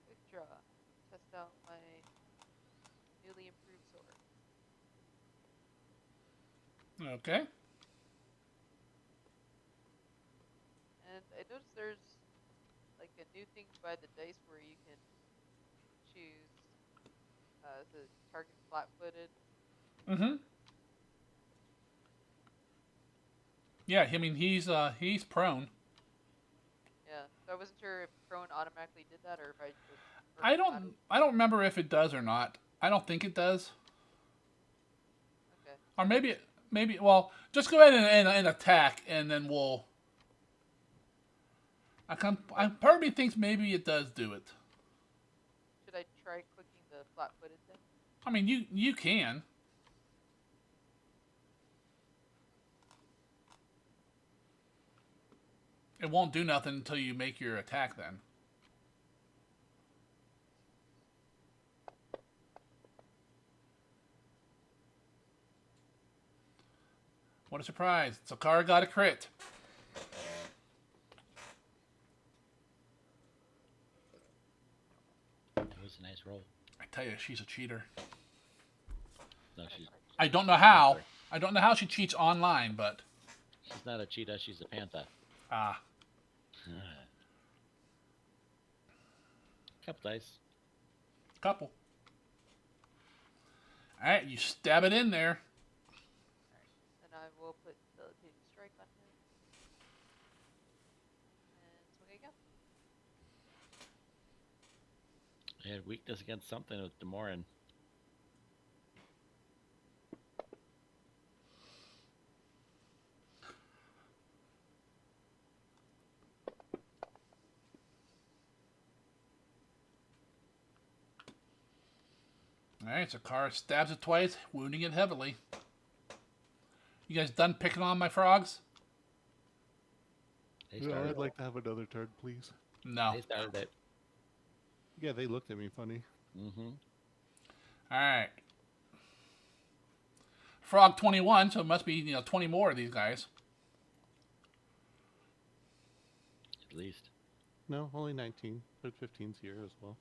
quick draw. Test out my newly improved sword. Okay. And I noticed there's like a new thing by the dice where you can choose the target flat-footed. Mm-hmm. Yeah, I mean he's prone. Yeah. So I wasn't sure if prone automatically did that or if I just. Or I if it mattered. don't remember if it does or not. I don't think it does. Okay. Or maybe well, just go ahead and attack, and then we'll. Part of me thinks maybe it does do it. Should I try clicking the flat-footed thing? I mean, you can. It won't do nothing until you make your attack. Then. What a surprise! Zakara got a crit. It was a nice roll. I tell you, she's a cheater. No, she's I don't know how. I don't know how she cheats online, but she's not a cheetah. She's a panther. ah, Couple dice. couple. All right, you stab it in there. Then I will put debilitating strike on him. And swing again. I had weakness against something with Demorin. All right, Zakara stabs it twice, wounding it heavily. You guys done picking on my frogs? They No, started, I'd like to have another turn, please. No. they started it. Yeah, they looked at me funny. Mm-hmm. All right. Frog 21, so it must be 20 more of these guys. At least. No, only 19, but 15's here as well.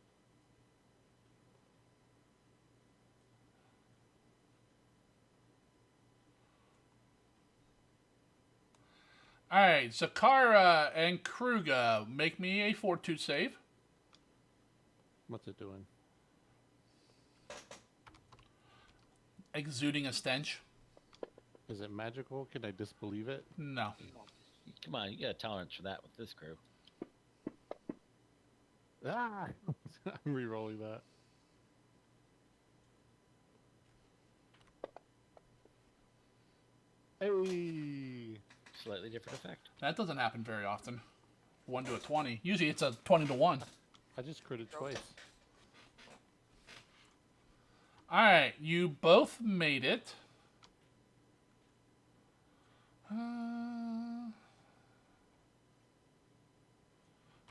All right, Zakara and Kruga, make me a fortitude save. What's it doing? Exuding a stench. Is it magical? Can I disbelieve it? No. Come on, you got a tolerance for that with this crew. Ah! I'm re-rolling that. Hey! Slightly different effect. That doesn't happen very often. 1 to a 20. Usually it's a 20 to 1. I just critted twice. All right, you both made it.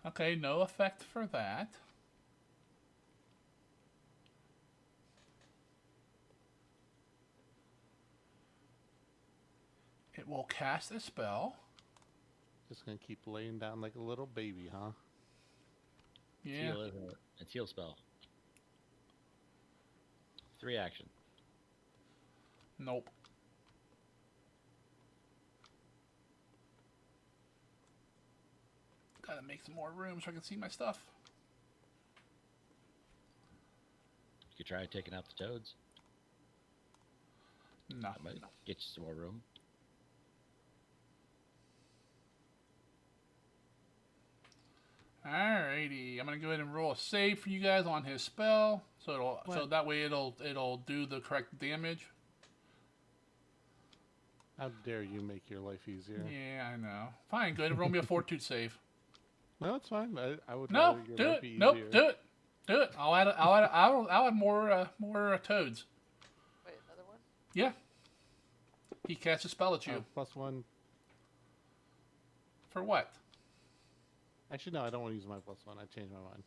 Okay, no effect for that. It will cast a spell. Just gonna keep laying down like a little baby, huh? Yeah. Heal, isn't it? It's heal spell. 3 action. Nope. Gotta make some more room so I can see my stuff. You could try taking out the toads. No. That might get you some more room. Alrighty, I'm gonna go ahead and roll a save for you guys on his spell, so that way it'll do the correct damage. How dare you make your life easier? Yeah, I know. Fine, go ahead and roll me a fortitude save. No, it's fine. I would No, rather your do life it. be Nope, easier. do it. I'll add more toads. Wait, another one? Yeah. He casts a spell at you. +1. For what? Actually, no, I don't want to use my +1. I changed my mind.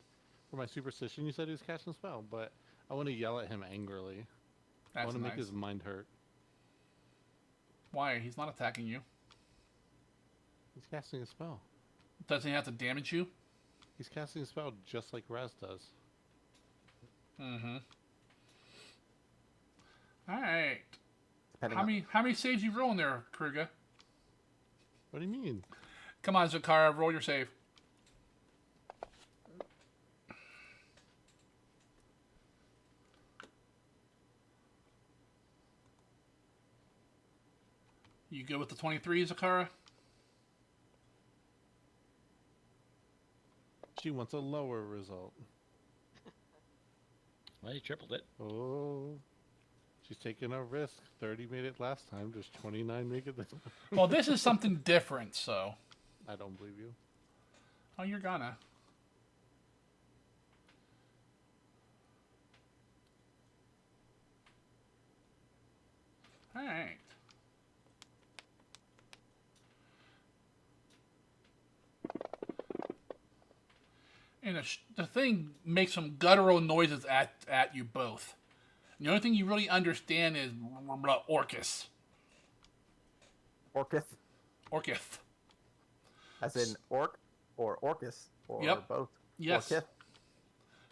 For my superstition, you said he was casting a spell, but I want to yell at him angrily. I That's want to nice. make his mind hurt. Why? He's not attacking you. He's casting a spell. Doesn't he have to damage you? He's casting a spell just like Raz does. Mm-hmm. Alright. Depending How many saves you rolling there, Kruger? What do you mean? Come on, Zakara, roll your save. You good with the 23, Zakara? She wants a lower result. Well, you tripled it. Oh. She's taking a risk. 30 made it last time. Just 29 make it this time. Well, this is something different, so. I don't believe you. Oh, you're gonna. Alright. And the thing makes some guttural noises at you both. And the only thing you really understand is Orcus. Orcus, Orcus. as in orc, or Orcus, or Yep. both. Yes. Orcus.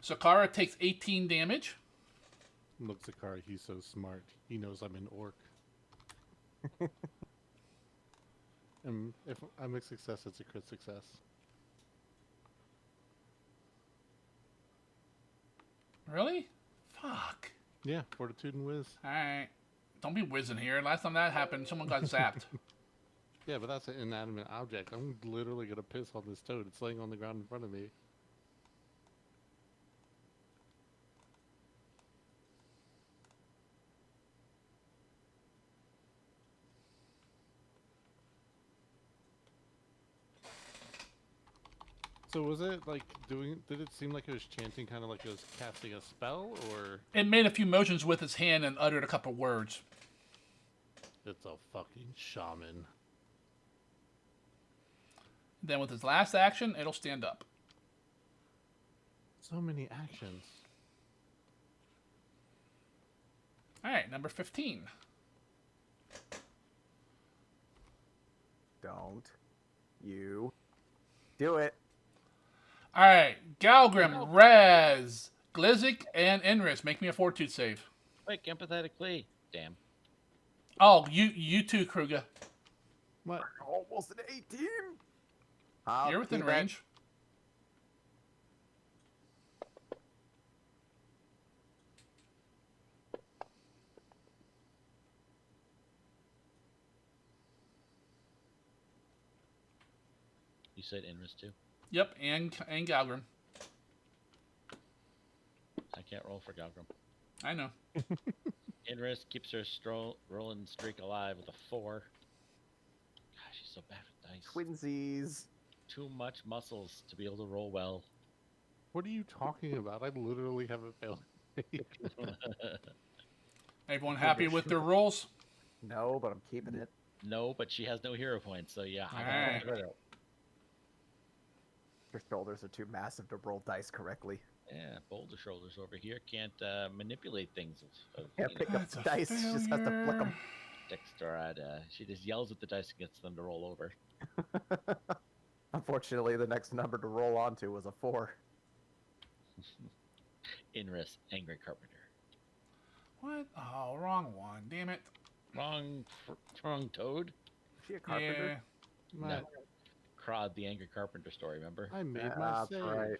Sakara takes 18 damage. Look, Zakari, he's so smart. He knows I'm an orc. And if I'm a success, it's a crit success. Really? Fuck. Yeah, fortitude and whiz. Alright. Don't be whizzing here. Last time that happened, someone got zapped. Yeah, but that's an inanimate object. I'm literally gonna piss on this toad. It's laying on the ground in front of me. So was it like doing? Did it seem like it was chanting, kind of like it was casting a spell, or It made a few motions with his hand and uttered a couple words. it's a fucking shaman? Then with his last action, it'll stand up. So many actions. Alright, number 15. Don't you do it. Alright, Galgrim, Raz, Glizik, and Inris. Make me a fortitude save. Quick, empathetically. Damn. Oh, you too, Kruger. What? Almost an 18. You're within range. You said Inris too? Yep, and Galgrim. I can't roll for Galgrim. I know. Inris keeps her rolling streak alive with a 4. Gosh, she's so bad with dice. Twinsies. Too much muscles to be able to roll well. What are you talking about? I literally haven't failed. Everyone happy with their rolls? No, but I'm keeping it. No, but she has no hero points, so yeah. I Alright. gotta it. Her shoulders are too massive to roll dice correctly. Yeah, boulder shoulders over here can't manipulate things. Can't pick up That's a dice. She just has to flick them. Dexterada. She just yells at the dice and gets them to roll over. Unfortunately, the next number to roll onto was a 4. Inris, angry carpenter. What? Oh, wrong one. Damn it. Wrong toad. Is she a carpenter? Yeah. No. Crod, the angry carpenter story, remember? I made my That's save. right.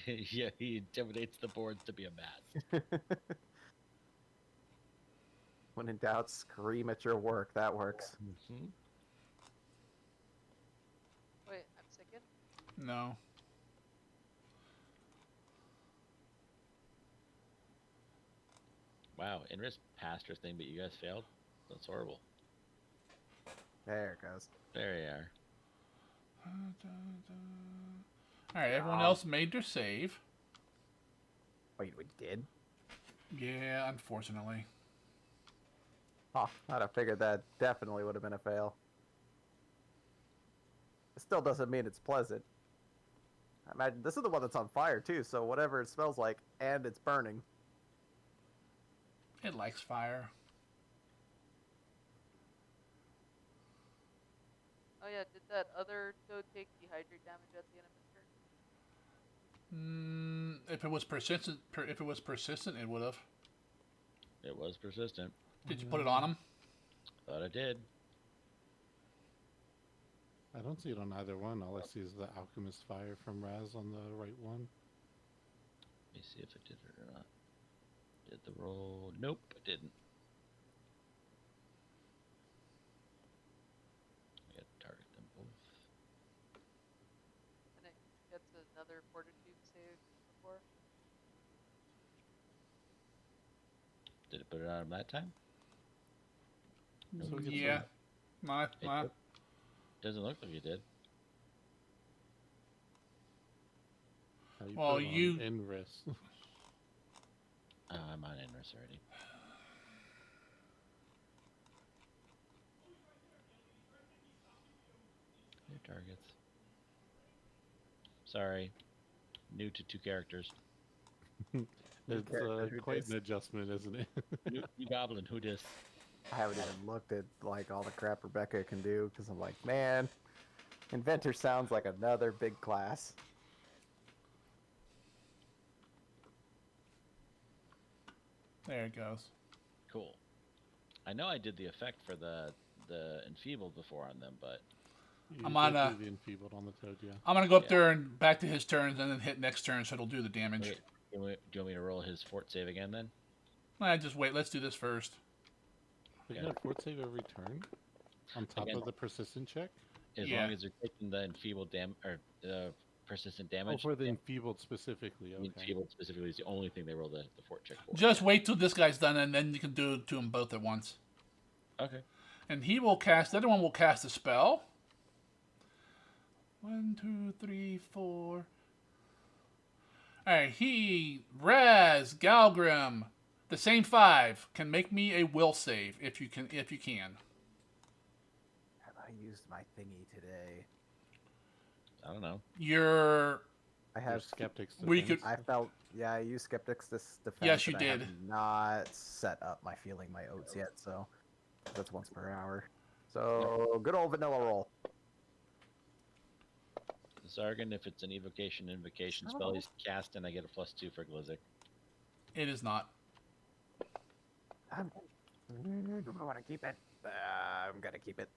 Yeah, he intimidates the boards to be a mess. When in doubt, scream at your work. That works. Mm-hmm. Wait, I'm second. No. Wow, Inris passed her thing, but you guys failed? That's horrible. There it goes. There you are. Alright, everyone else made their save. Wait, we did? Yeah, unfortunately. Oh, I'd have figured that definitely would have been a fail. It still doesn't mean it's pleasant. I imagine this is the one that's on fire too, so whatever it smells like, and it's burning. It likes fire. Oh yeah, did that other toad take dehydrate damage at the end of his turn? If it was persistent, it would have. It was persistent. Did you put it on him? Thought I did. I don't see it on either one. All I see is the alchemist fire from Raz on the right one. Let me see if it did it or not. Did the roll? Nope, it didn't. I got to target them both. And it gets another another fortitude save before? Did it put it on that time? So we can Yeah. swim. It doesn't look like it did. You Well, put it on you- in risk. I'm on Inris already. New targets. Sorry. New to 2 characters. It's character, who quite dis? an adjustment, isn't it? New goblin, who dis? I haven't even looked at like all the crap Rebecca can do because I'm like, man, Inventor sounds like another big class. There it goes. Cool. I know I did the effect for the enfeebled before on them, but You I'm did on, do the enfeebled on the toad, yeah. I'm gonna go up Yeah. there and back to his turns, and then hit next turn, so it'll do the damage. wait, do you want me to roll his fort save again then? Just wait. Let's do this first. But you Yeah. got fort save every turn? On top Again. of the persistent check? As Yeah. long as they're taking the enfeebled or persistent Oh, damage. for the enfeebled specifically, The okay. enfeebled specifically is the only thing they roll the fort check for. Just wait till this guy's done, and then you can do it to them both at once. Okay. And he will cast. The other one will cast a spell. 1, 2, 3, 4. All right. He Raz Galgrim, the same 5 can make me a will save if you can. If you can. Have I used my thingy today? I don't know. You're. I Your have. skeptics. We could- I felt. Yeah, I used Skeptics this defense. Yes, you and I have did. not set up my feeling my oats yet, so that's once per hour. So good old vanilla roll. Zargan, if it's an invocation spell, he's cast and I get a +2 for Glizzic. It is not. I want to keep it. I'm gonna keep it.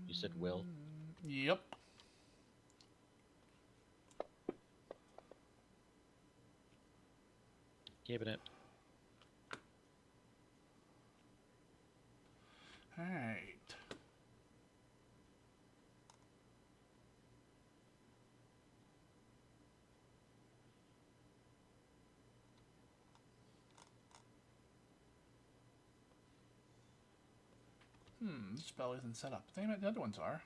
You said will. Yep. Keeping it. All right. This spell isn't set up. Damn it, the other ones are.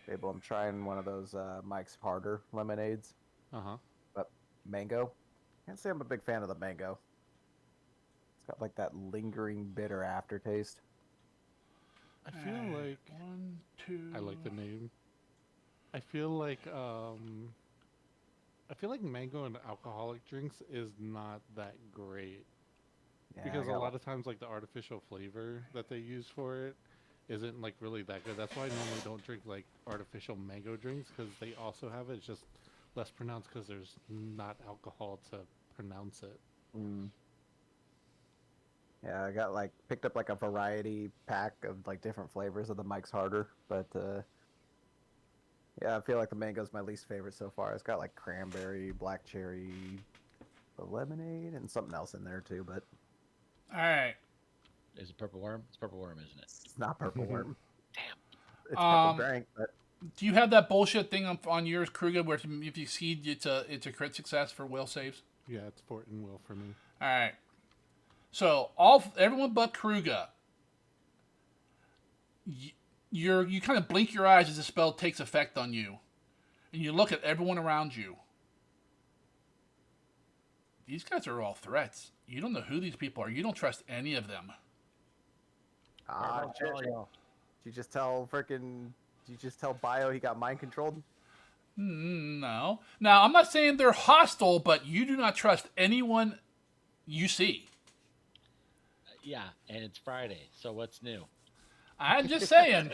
Fable, I'm trying one of those Mike's Harder lemonades, Uh-huh. but mango. Can't say I'm a big fan of the mango. It's got like that lingering bitter aftertaste. I feel Alright, like 1, 2. I like the name. I feel like mango and alcoholic drinks is not that great. Yeah, Because I a got lot of times like the artificial flavor that they use for it isn't like really that good. That's why I normally don't drink like artificial mango drinks, because they also have it. It's just less pronounced because there's not alcohol to pronounce it. Yeah, I got like picked up like a variety pack of like different flavors of the Mike's Harder, but yeah, I feel like the mango's my least favorite so far. It's got like cranberry, black cherry, the lemonade, and something else in there too, but All right. Is it purple worm? It's purple worm, isn't it? it's not purple worm. Damn. It's purple drink, but Do you have that bullshit thing on yours, Kruger, where if you seed, it's a crit success for will saves? Yeah, it's Fort and Will for me. All right. So everyone but Kruger, you kind of blink your eyes as the spell takes effect on you, and you look at everyone around you. These guys are all threats. You don't know who these people are. You don't trust any of them. shit. Did you just tell Bio he got mind controlled? No. Now, I'm not saying they're hostile, but you do not trust anyone you see. Yeah, and it's Friday, so what's new? I'm just saying.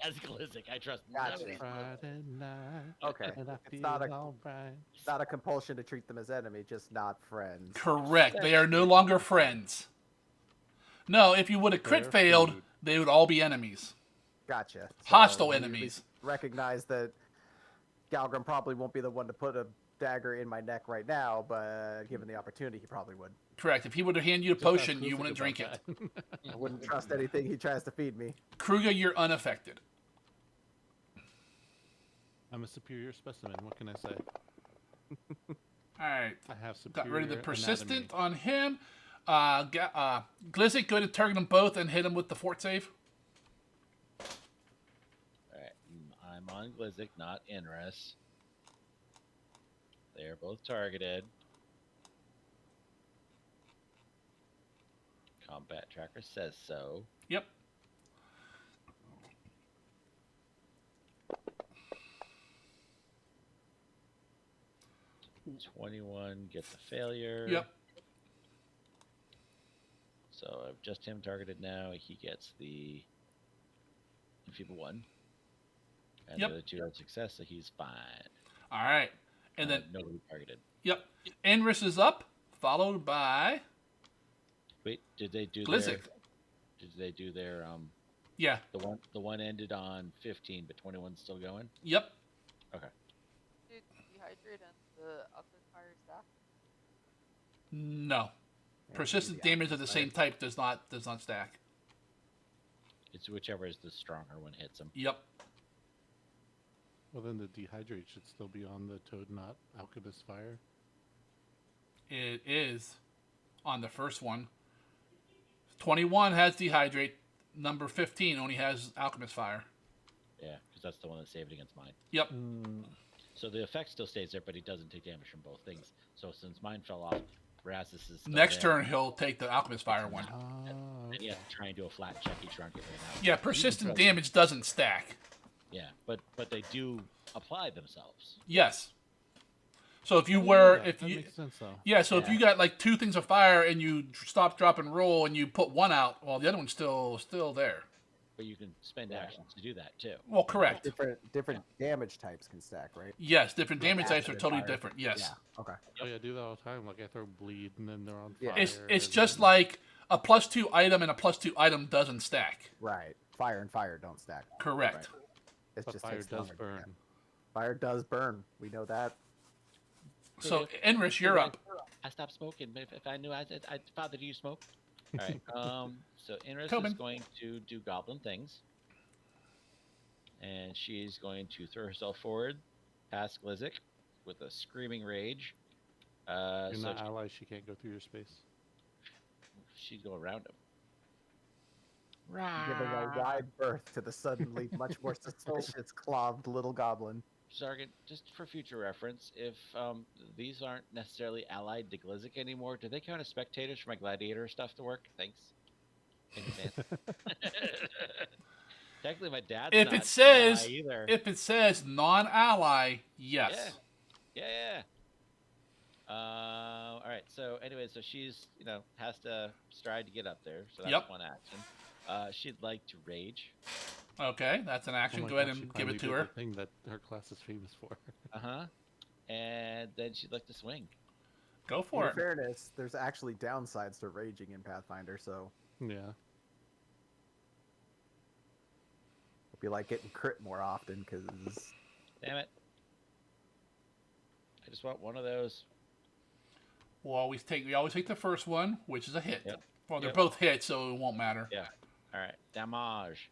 As Glizzic, I trust Gotcha. nobody. Friday night, Okay. and I It's feel not a alright. it's not a compulsion to treat them as enemy, just not friends. Correct. They are no longer friends. No, if you would have crit They're failed, food. they would all be enemies. Gotcha. Hostile you at enemies. least recognize that Galgrim probably won't be the one to put a dagger in my neck right now, but given the opportunity, he probably would. Correct. If he would have handed you a Just ask potion, you Kuzik wouldn't about drink it. that. I wouldn't trust anything he tries to feed me. Kruger, you're unaffected. I'm a superior specimen. What can I say? All right. I have superior Got rid of the persistent anatomy. on him. Glizzy, go to target them both and hit him with the fort save. Alright, I'm on Glizzik, not Inris. They are both targeted. Combat tracker says so. Yep. $21 gets a failure. Yep. So I've just him targeted now. He gets the enfeeble 1. And Yep. the other 2 are success, so he's fine. All right. And then, nobody targeted. yep. Enris is up, followed by Wait, did they do Glizzik. their? Did they do their Yeah. The one ended on 15, but 21's still going. Yep. Dude, dehydrate and the alchemist fire staff. No. Yeah, Persistent maybe damage of the opposite same type does not stack. It's whichever is the stronger one hits him. Yep. Well, then the dehydrate should still be on the Toad Knot Alchemist Fire. It is on the first one. 21 has dehydrate. Number 15 only has alchemist fire. Yeah, because that's the one that saved against mine. Yep. So the effect still stays there, but he doesn't take damage from both things. So since mine fell off, Rassus is still Next there. turn he'll take the alchemist fire one. Oh, And you have to try and do a flat check each round to get rid of that. Yeah, persistent damage doesn't stack. Yeah, but they do apply themselves. Yes. So if you yeah, were, that if you, makes sense though. yeah, so if Yeah. you got like 2 things of fire and you stop, drop, and roll, and you put one out, well, the other one's still there. But you can spend actions to do that too. Well, correct. Different damage types can stack, right? Yes, different damage acid types are and totally fire. different. Yes. Yeah. Okay. Oh yeah, I do that all the time. Like I throw bleed and then they're on Yeah. fire. It's and just then- like a +2 item and a +2 item doesn't stack. Right. Fire and fire don't stack. Correct. It but just fire takes does longer to burn. get. Fire does burn. We know that. So Enris, you're up. I stopped smoking, but if I knew I father, do you smoke? All right. So Inris Tobin. is going to do goblin things, and she's going to throw herself forward, past Glizzik, with a screaming rage. You're So not allies. She can't go through your space. she'd go around him. Giving a wide berth to the suddenly much more suspicious clogged little goblin. Sergeant, just for future reference, if these aren't necessarily allied to Glizzik anymore, do they count as spectators for my gladiator stuff to work? Thanks. In advance. Technically, my dad's If not it an says ally either. if it says non-ally, yes. Yeah. All right. So anyway, so she's has to stride to get up there. So that's Yep. one action. She'd like to rage. Okay, that's an action. Oh my Go ahead gosh, she and give finally it to did her. The thing that her class is famous for. And then she'd like to swing. Go for In it. fairness, there's actually downsides to raging in Pathfinder, so Yeah. hope you like getting crit more often, because Damn it. I just want one of those. We always take the first one, which is a hit. Yep. Well, they're Yep. both hits, so it won't matter. Yeah. All right. Damage.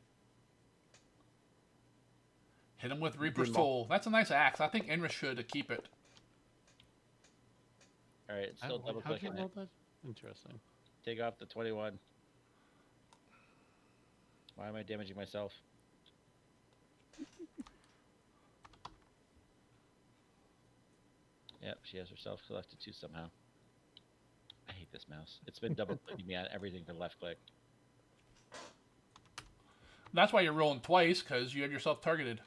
Hit him with Reaper's Good Tool. That's a nice axe. I think Enris should keep it. All right. It's still double How'd you clicking roll it. that? Interesting. Take off the 21. Why am I damaging myself? Yep, she has herself selected too somehow. I hate this mouse. It's been double clicking me on everything for left click. That's why you're rolling twice, because you have yourself targeted.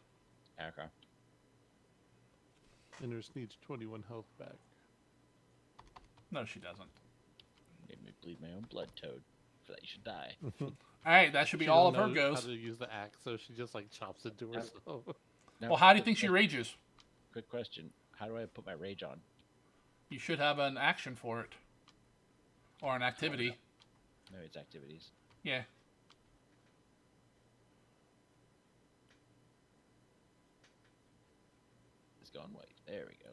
Okay. Iners needs 21 health back. No, she doesn't. Made me bleed my own blood, Toad. For that, you should die. All right, that should be She all of don't her know goes. How to use the axe, so she just like chops it to herself. Now, Well, how do you quick think she que- rages? Quick question. How do I put my rage on? You should have an action for it. Or an activity. Maybe it's activities. Yeah. It's gone white. There we go.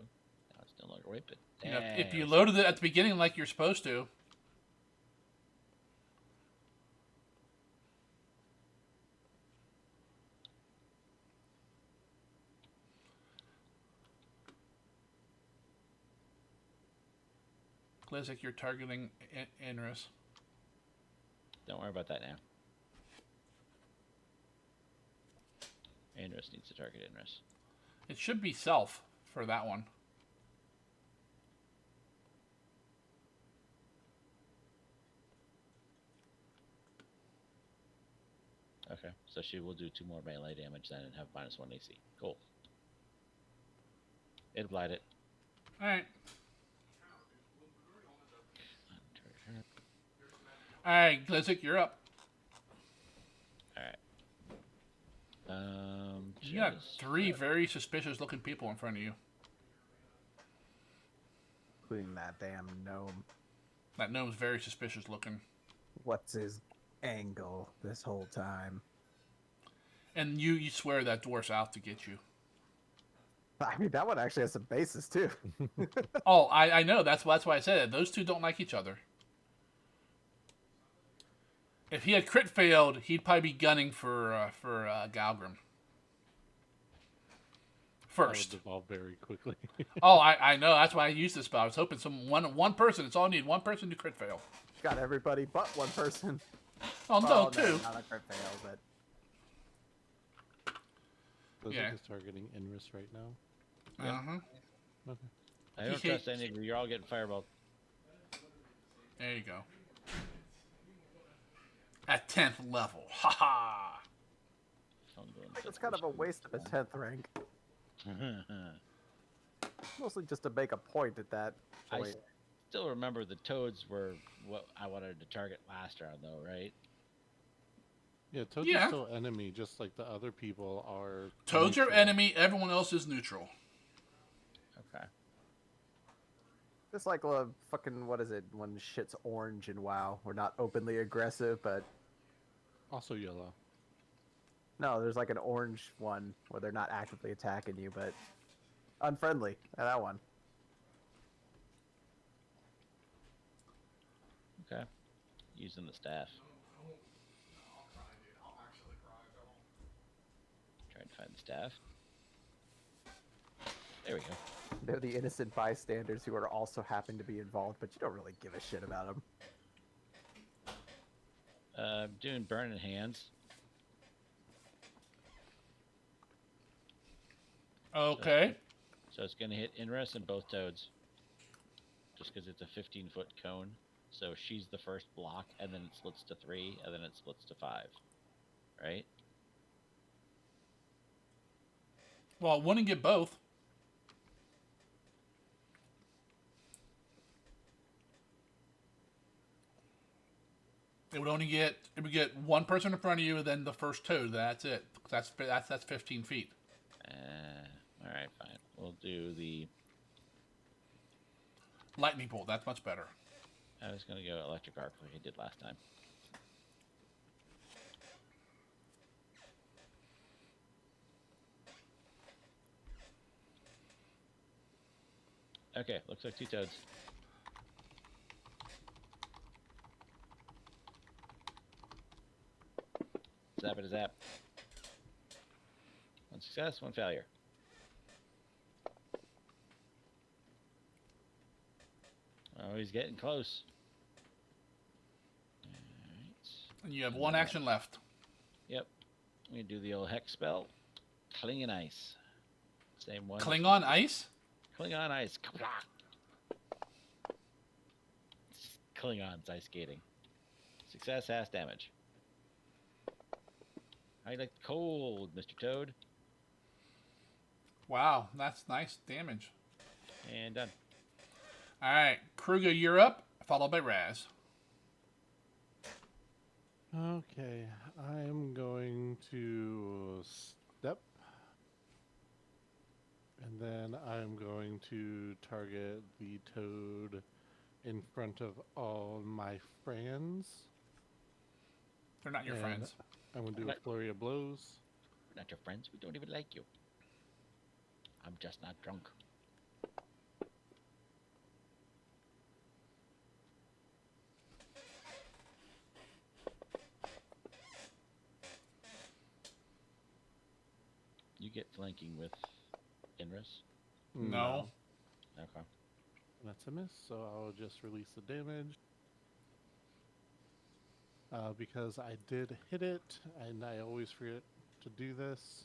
Now It's no longer weight, but You know, if you damn. loaded it at the beginning like you're supposed to. Glizzik, you're targeting Inris. Don't worry about that now. Inris needs to target Inris. It should be self for that one. Okay, so she will do 2 more melee damage then and have -1 AC. Cool. It applied it. Alright. Alright, Glizzik, you're up. Alright. You got just- 3 very suspicious looking people in front of you. Including that damn gnome. That gnome's very suspicious looking. What's his angle this whole time? And you swear that dwarf's out to get you. I mean, that one actually has some basis too. Oh, I know. That's why I said it. Those two don't like each other. If he had crit failed, he'd probably be gunning for Galgrim. That would First. devolve very quickly. Oh, I know. That's why I used this spell. I was hoping one person. It's all I need. One person to crit fail. Got everybody but one person. Oh, Well, no, two. not a crit fail, but Blizzard Yeah. is targeting Inris right now. Uh-huh. Okay. I don't He trust hates- any of you. You're all getting fireballed. There you go. At 10th level. Ha ha. it's kind of a waste of a 10th rank. Mostly just to make a point at that I point. still remember the toads were what I wanted to target last round, though, right? Yeah, Toads Yeah. are still enemy, just like the other people are. Toad's your neutral. enemy. Everyone else is neutral. Okay. Just like fucking, what is it, when shit's orange in WoW? We're not openly aggressive, but Also yellow. no, there's like an orange one where they're not actively attacking you, but unfriendly. Yeah, that one. Okay. Using the staff. Trying to find the staff. There we go. They're the innocent bystanders who are also happen to be involved, but you don't really give a shit about them. Doing burning hands. Okay. So it's going to hit Inris and both toads. Just because it's a 15-foot cone. So she's the first block, and then it splits to 3, and then it splits to 5. Right? Well, it wouldn't get both. It would get one person in front of you and then the first toad. That's it. That's 15 feet. Alright, fine. We'll do the... Lightning bolt. That's much better. I was going to go electric arc like I did last time. Okay, looks like 2 toads. Zap it a zap. 1 success, 1 failure. Oh, he's getting close. Alright. And you have one action left. Yep. We do the old hex spell. Klingon Ice. Same one. Klingon ice? Klingon Ice. Klingon's ice skating. Success, half damage. How you like the cold, Mr. Toad? Wow, that's nice damage. And done. All right, Kruger, you're up, followed by Raz. Okay, I'm going to step. And then I'm going to target the toad in front of all my friends. They're not your And friends. I'm going to do a flurry of blows. We're not your friends. We don't even like you. I'm just not drunk. You get flanking with Inris. No. Okay. That's a miss, so I'll just release the damage. Because I did hit it, and I always forget to do this.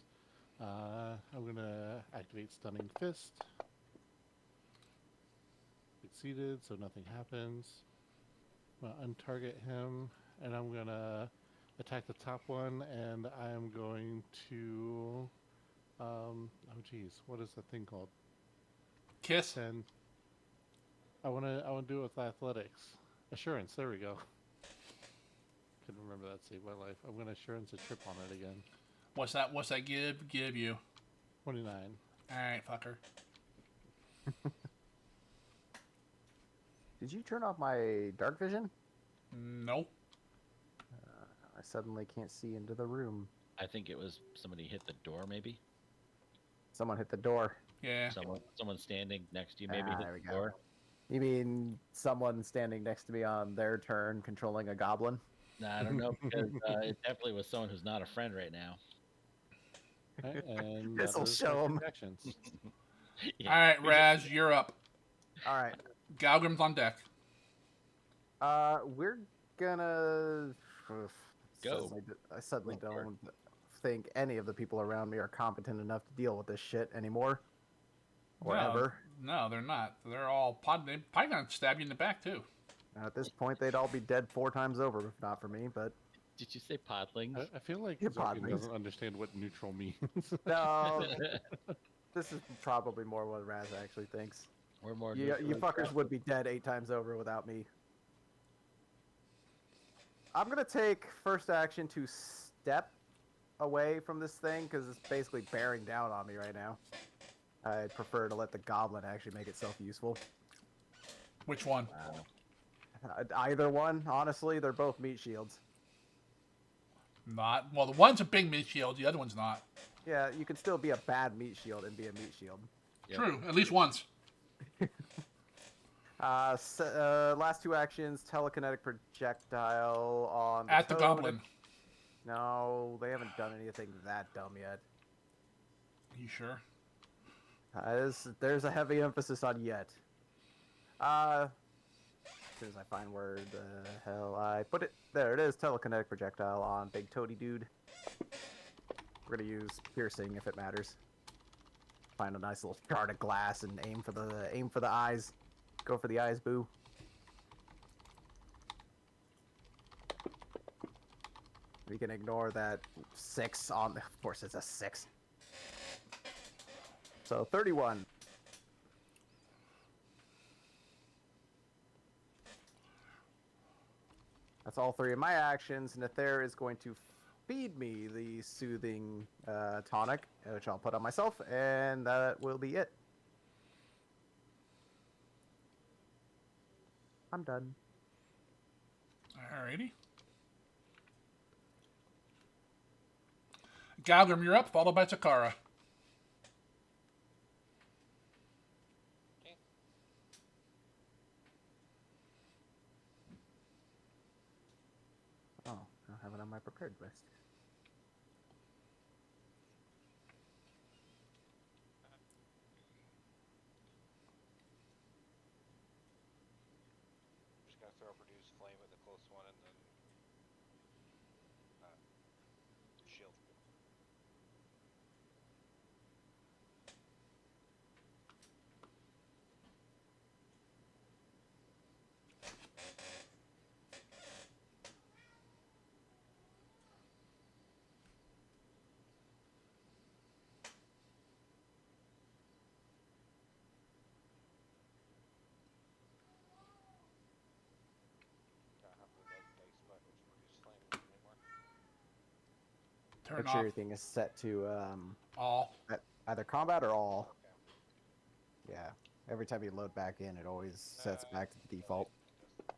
I'm gonna activate Stunning Fist. Succeeded, so nothing happens. I'm gonna untarget him, and I'm gonna attack the top one, and I'm going to, oh geez, what is that thing called? Kiss. 10. I wanna do it with athletics. Assurance, there we go. Couldn't remember that saved my life. I'm gonna assurance a trip on it again. What's that give you? 29. Alright, fucker. Did you turn off my dark vision? Nope. I suddenly can't see into the room. I think it was somebody hit the door, maybe. Someone hit the door. Yeah. Someone standing next to you, maybe There we hit the go. door. You mean someone standing next to me on their turn controlling a goblin? Nah, I don't know because it definitely was someone who's not a friend right now. Right, and This'll that is show my 'em. actions. Yeah, Alright, we just- Raz, you're up. All right. Galgrim's on deck. We're gonna Go. I suddenly Go for it. don't think any of the people around me are competent enough to deal with this shit anymore. Or No. ever. No, they're not. They're all they probably gonna stab you in the back too. At this point, they'd all be dead 4 times over if not for me. But Did you say podlings? I feel like You're Zarkin podlings. doesn't understand what neutral means. no, this is probably more what Raz actually thinks. We're more. You fuckers would be dead 8 times over without me. I'm gonna take first action to step away from this thing because it's basically bearing down on me right now. I'd prefer to let the goblin actually make itself useful. Which one? Wow. Either one, honestly, they're both meat shields. Not. Well, the one's a big meat shield. The other one's not. Yeah, you can still be a bad meat shield and be a meat shield. Yep. True. At least once. Last 2 actions: telekinetic projectile on At the toad. goblin. No, they haven't done anything that dumb yet. You sure? There's a heavy emphasis on yet. As soon as I find where the hell I put it, there it is. Telekinetic projectile on big toady dude. We're gonna use piercing if it matters. Find a nice little shard of glass and aim for the eyes. Go for the eyes, boo. We can ignore that 6 on. Of course, it's a 6. So 31. That's all 3 of my actions. Nether is going to feed me the soothing tonic, which I'll put on myself, and that will be it. I'm done. Alrighty. Galgrim, you're up, followed by Takara. Okay. Oh, I don't have it on my prepared list. I'm just gonna throw produce flame at the close one and then shield. Not have the red dice buttons produce flame anymore. Turn Make off sure everything is set to all. either combat or all. Okay. Yeah. Every time you load back in, it always sets back to the default. Okay.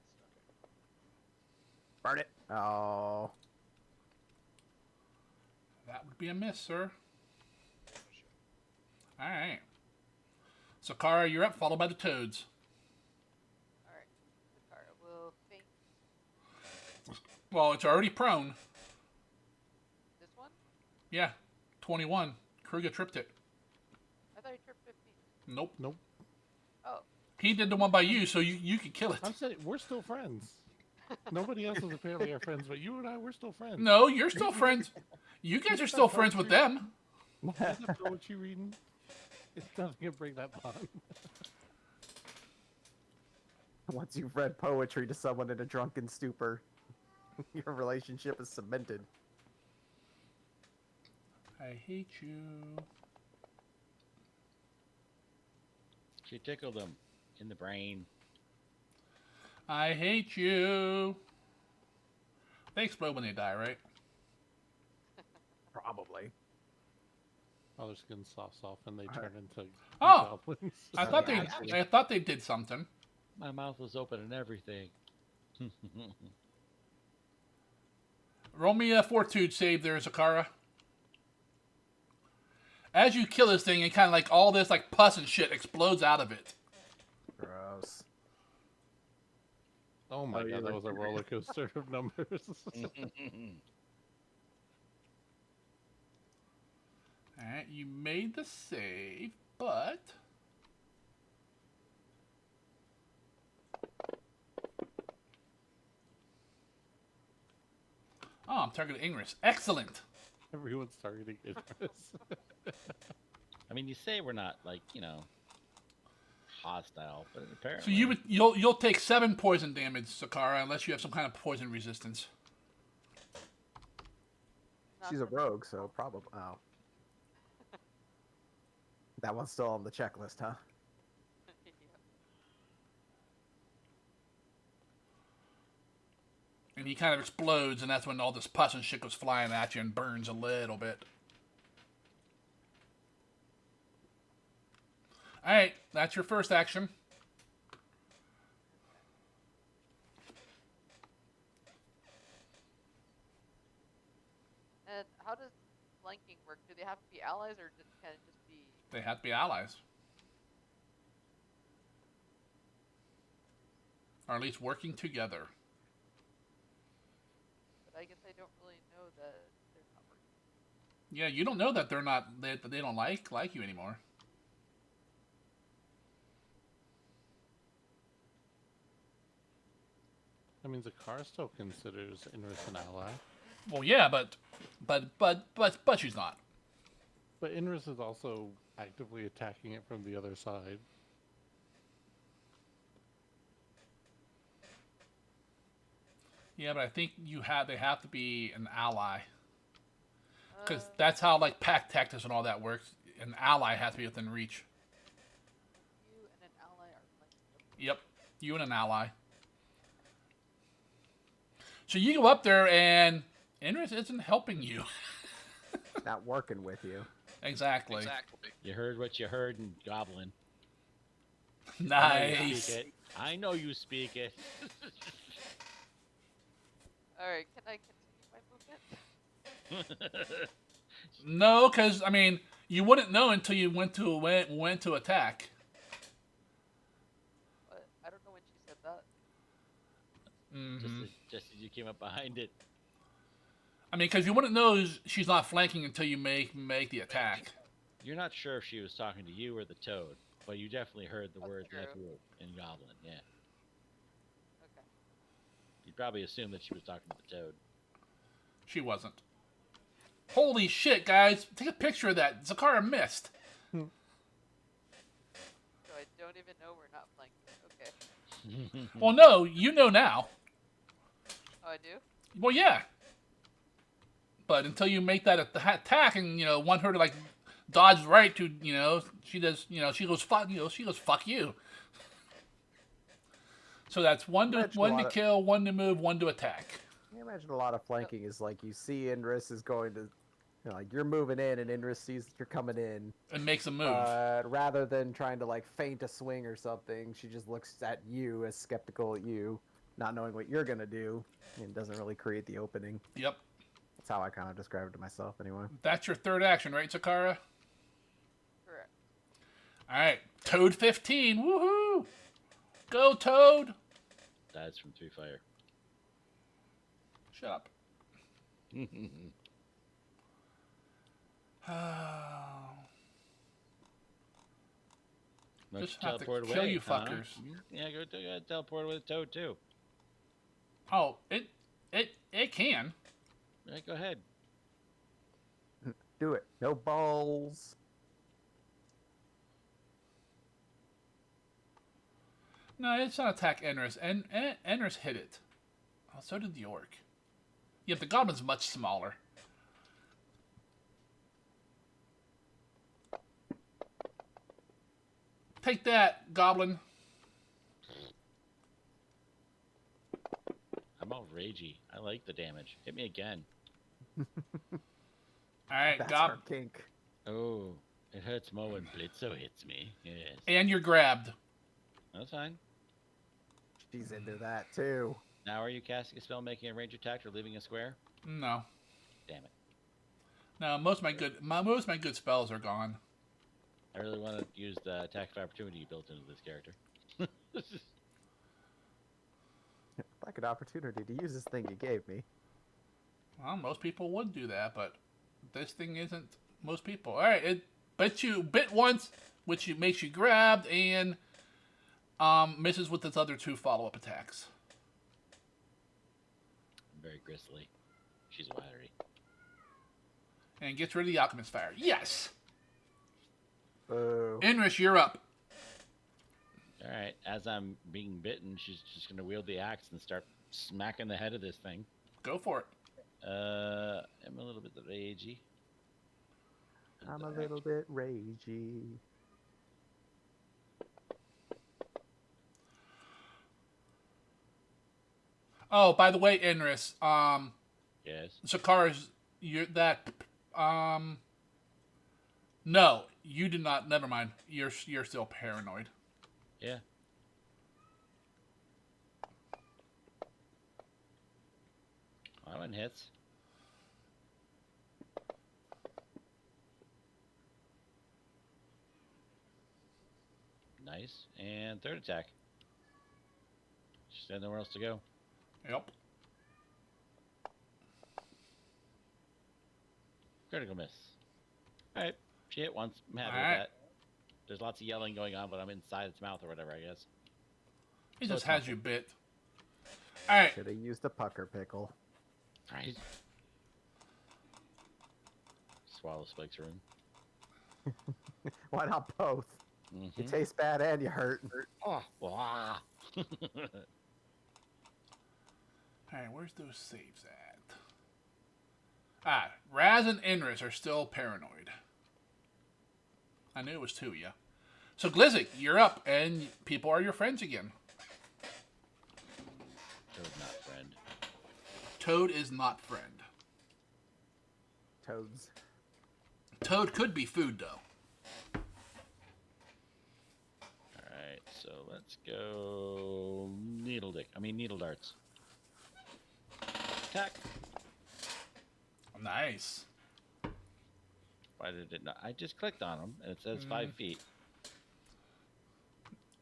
Burn it. Oh. That would be a miss, sir. Finish it. Alright. Sakara, you're up, followed by the toads. Alright. Takara will faint. Well, it's already prone. This one? Yeah. 21. Kruger tripped it. I thought you tripped 15. Nope. Nope. Oh. He did the one by you, so you could kill it. I'm saying we're still friends. Nobody else is apparently our friends, but you and I, we're still friends. No, you're still friends. You guys are still friends with them. Is that poetry reading? It doesn't bring that bond. Once you've read poetry to someone in a drunken stupor, your relationship is cemented. I hate you. She tickled him in the brain. I hate you. They explode when they die, right? Probably. Oh, their skin softs off and they turn into Oh! goblins. I thought they did something. My mouth was open and everything. Roll me a fortitude save there, Zakara. As you kill this thing, and kind of like all this like pus and shit explodes out of it. Gross. Oh my god, that was a roller coaster of numbers. Alright, you made the save, but... Oh, I'm targeting Ingris. Excellent! Everyone's targeting Idris. I mean, you say we're not like, you know, hostile, but So apparently you'll take 7 poison damage, Sakara, unless you have some kind of poison resistance. She's a rogue, so probably. Oh. That one's still on the checklist, huh? Yep. And he kind of explodes, and that's when all this pus and shit goes flying at you and burns a little bit. Alright, that's your first action. And how does flanking work? Do they have to be allies, or can it just be? They have to be allies. Or at least working together. But I guess I don't really know that they're not working. Yeah, you don't know that they're not they don't like you anymore. That means the car still considers Inris an ally. Well, yeah, but she's not. But Inris is also actively attacking it from the other side. Yeah, but I think they have to be an ally. Because that's how like pack tactics and all that works. An ally has to be within reach. You and an ally are flanking. Yep, you and an ally. So you go up there and Inris isn't helping you. Not working with you. Exactly. you heard what you heard in Goblin. Nice. I know you speak it. Alright, can I continue my movement? No, because I mean, you wouldn't know until you went to attack. But I don't know when she said that. Mm-hmm. Just as you came up behind it. I mean, because you wouldn't know she's not flanking until you make the attack. You're not sure if she was talking to you or the toad, but you definitely heard the That's words true. in Goblin, yeah. Okay. You'd probably assume that she was talking to the toad. She wasn't. Holy shit, guys! Take a picture of that. Zakara missed. So I don't even know we're not flanking. Okay. Well, no, you know now. Oh, I do? Well, yeah. But until you make that attack and, want her to, like, dodge right to, she does, she goes, fuck you. So that's one to kill, one to move, one to attack. I imagine a lot of flanking is like you see Inris is going to, like you're moving in and Inris sees that you're coming in. And makes a move. Rather than trying to like feint a swing or something, she just looks at you as skeptical at you, not knowing what you're gonna do, and doesn't really create the opening. Yep. That's how I kind of describe it to myself, anyway. That's your third action, right, Zakara? Correct. All right, Toad 15. Woohoo! Go, Toad! That's from Three Fire. Shut up. Why don't Just you have to teleport kill away, you huh? fuckers. Yeah, go teleport with Toad too. Oh, it can. Yeah, go ahead. Do it. No balls. No, it's not attack Enris. Enris hit it. Oh, so did the orc. Yet the goblin's much smaller. Take that, goblin. I'm all ragey. I like the damage. Hit me again. Alright, That's gob. our kink. Oh, it hurts more when Blitzo hits me. Yes. And you're grabbed. That's fine. She's into that too. Now are you casting a spell, making a range attack, or leaving a square? No. Damn it. No, most of my good spells are gone. I really want to use the attack of opportunity you built into this character. Like an opportunity to use this thing you gave me. Well, most people would do that, but this thing isn't most people. Alright, it bit you bit once, which makes you grabbed, and misses with its other 2 follow-up attacks. Very gristly. She's wiry. And gets rid of the Alchemist Fire. Yes! Boo. Enris, you're up. Alright, as I'm being bitten, she's just going to wield the axe and start smacking the head of this thing. Go for it. I'm a little bit ragey. I'm a little bit ragey. Oh, by the way, Enris, Yes. Zakara's, no, you did not, never mind. You're still paranoid. Yeah. That one hits. Nice. And third attack. She's got nowhere else to go. Yep. Critical miss. Alright. She hit once. I'm happy Alright. with that. There's lots of yelling going on, but I'm inside its mouth or whatever, I guess. He So just it's has nothing. you bit. Alright. Should have used a pucker pickle. Alright. Swallow Spike's rune. Why not both? You Mm-hmm. taste bad and you hurt. Oh, wow. Alright, where's those saves at? Ah, Raz and Enris are still paranoid. I knew it was 2 of you. So, Glizzy, you're up, and people are your friends again. Toad not friend. Toad is not friend. Toads. Toad could be food, though. Alright, so let's go needle darts. Attack. Nice. Why did it not? I just clicked on them and it says 5 feet.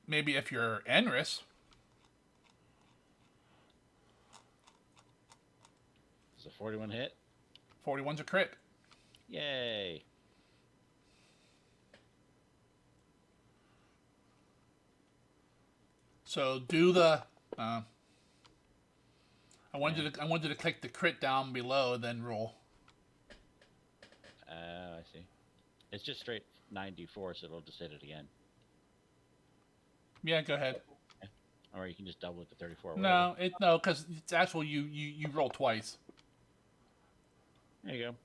Maybe if you're Enris. Does a 41 hit? 41's a crit. Yay. So do the. I wanted you to click the crit down below, then roll. I see. It's just straight 94, so it'll just hit it again. Yeah, go ahead. Or you can just double it to 34. No, because it's actual. You roll twice. There you go.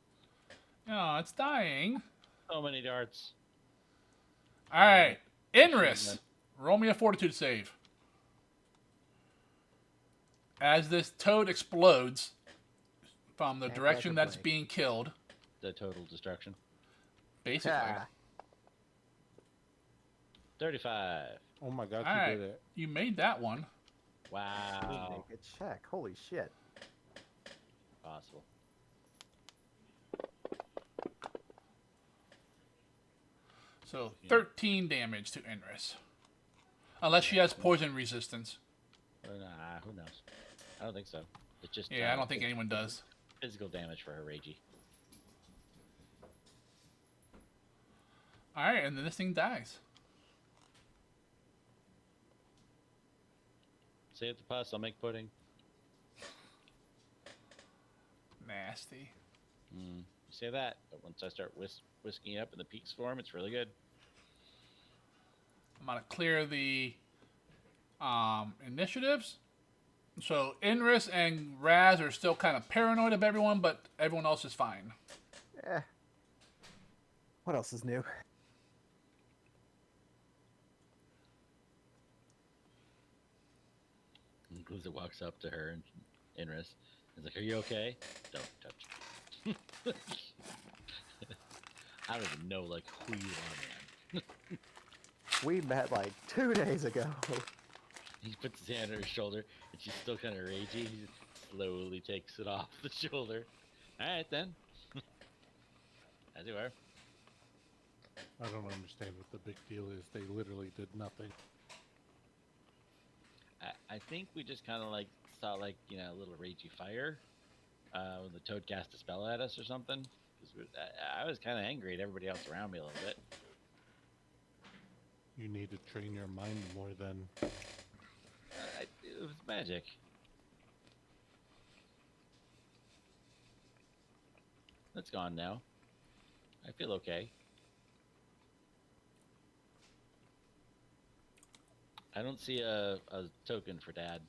Oh, it's dying. So many darts. All right, Enris, roll me a fortitude save. As this toad explodes from the Can't direction catch a that's break. being killed, The total destruction. basically. Ah, 35. Oh my god, All you right, did it. you made that one. Wow. make a check. Holy shit. Possible. So 13 damage to Enris. Unless she has poison resistance. Nah, who knows? I don't think so. It's just Yeah, I don't think anyone does. physical damage for her ragey. All right, and then this thing dies. save the pus. I'll make pudding. Nasty. You say that, but once I start whisking it up in the peaks form, it's really good. I'm gonna clear the initiatives. So Inris and Raz are still kind of paranoid of everyone, but everyone else is fine. Eh. What else is new? And Gluza walks up to her and Inris is like, "Are you okay? Don't touch me." I don't even know like who you are, man. We met like 2 days ago. He puts his hand on her shoulder, and she's still kind of ragey. He just slowly takes it off the shoulder. All right, then. As you are. I don't understand what the big deal is. They literally did nothing. I think we just kind of like saw like a little ragey fire when the toad cast a spell at us or something. Because I was kind of angry at everybody else around me a little bit. You need to train your mind more than... It was magic. That's gone now. I feel okay. I don't see a token for Dad.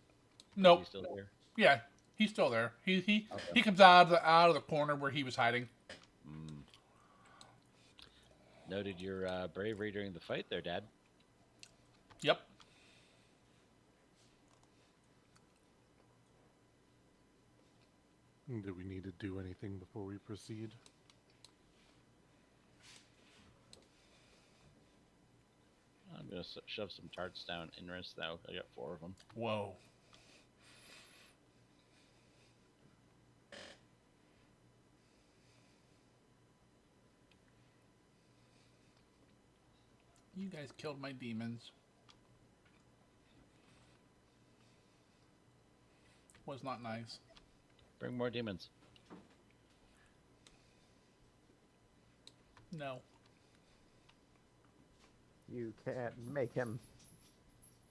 Nope. Is he still here? Yeah, he's still there. He Okay. comes out of the corner where he was hiding. Noted your bravery during the fight there, Dad. Yep. Do we need to do anything before we proceed? I'm gonna shove some tarts down Inris now. I got 4 of them. Whoa. You guys killed my demons. Was not nice. Bring more demons. No. You can't make him.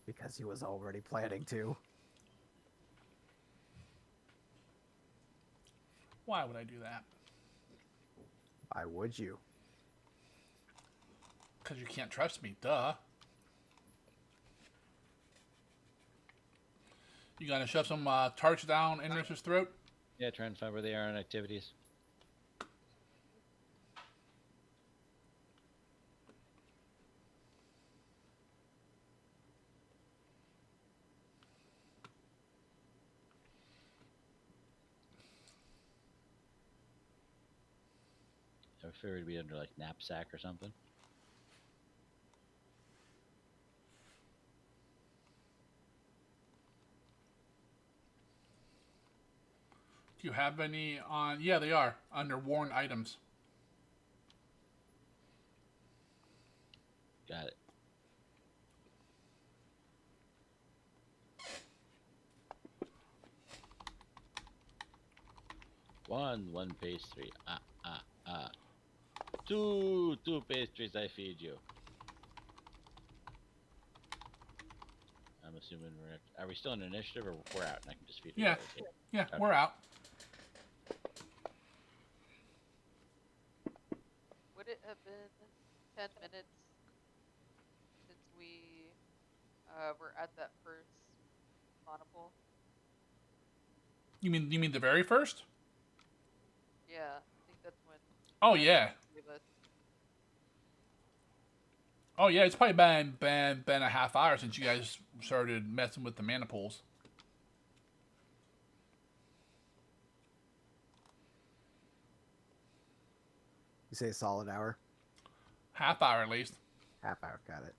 Because he was already planning to. Why would I do that? Why would you? Because you can't trust me, duh. You gonna shove some tarts down Inris's throat? Yeah, try and find where they are in activities. I figured it'd be under like knapsack or something. Do you have any on? Yeah, they are under worn items. Got it. One pastry. Two pastries I feed you. I'm assuming are we still in initiative or we're out and I can just feed you? Yeah. guys here? Yeah, Okay. we're out. Would it have been 10 minutes since we were at that first monopole? You mean the very first? Yeah, I think that's when. Oh yeah. Gave us. Oh yeah. It's probably been a half hour since you guys started messing with the mana pools. You say a solid hour? Half hour at least. Half hour, got it.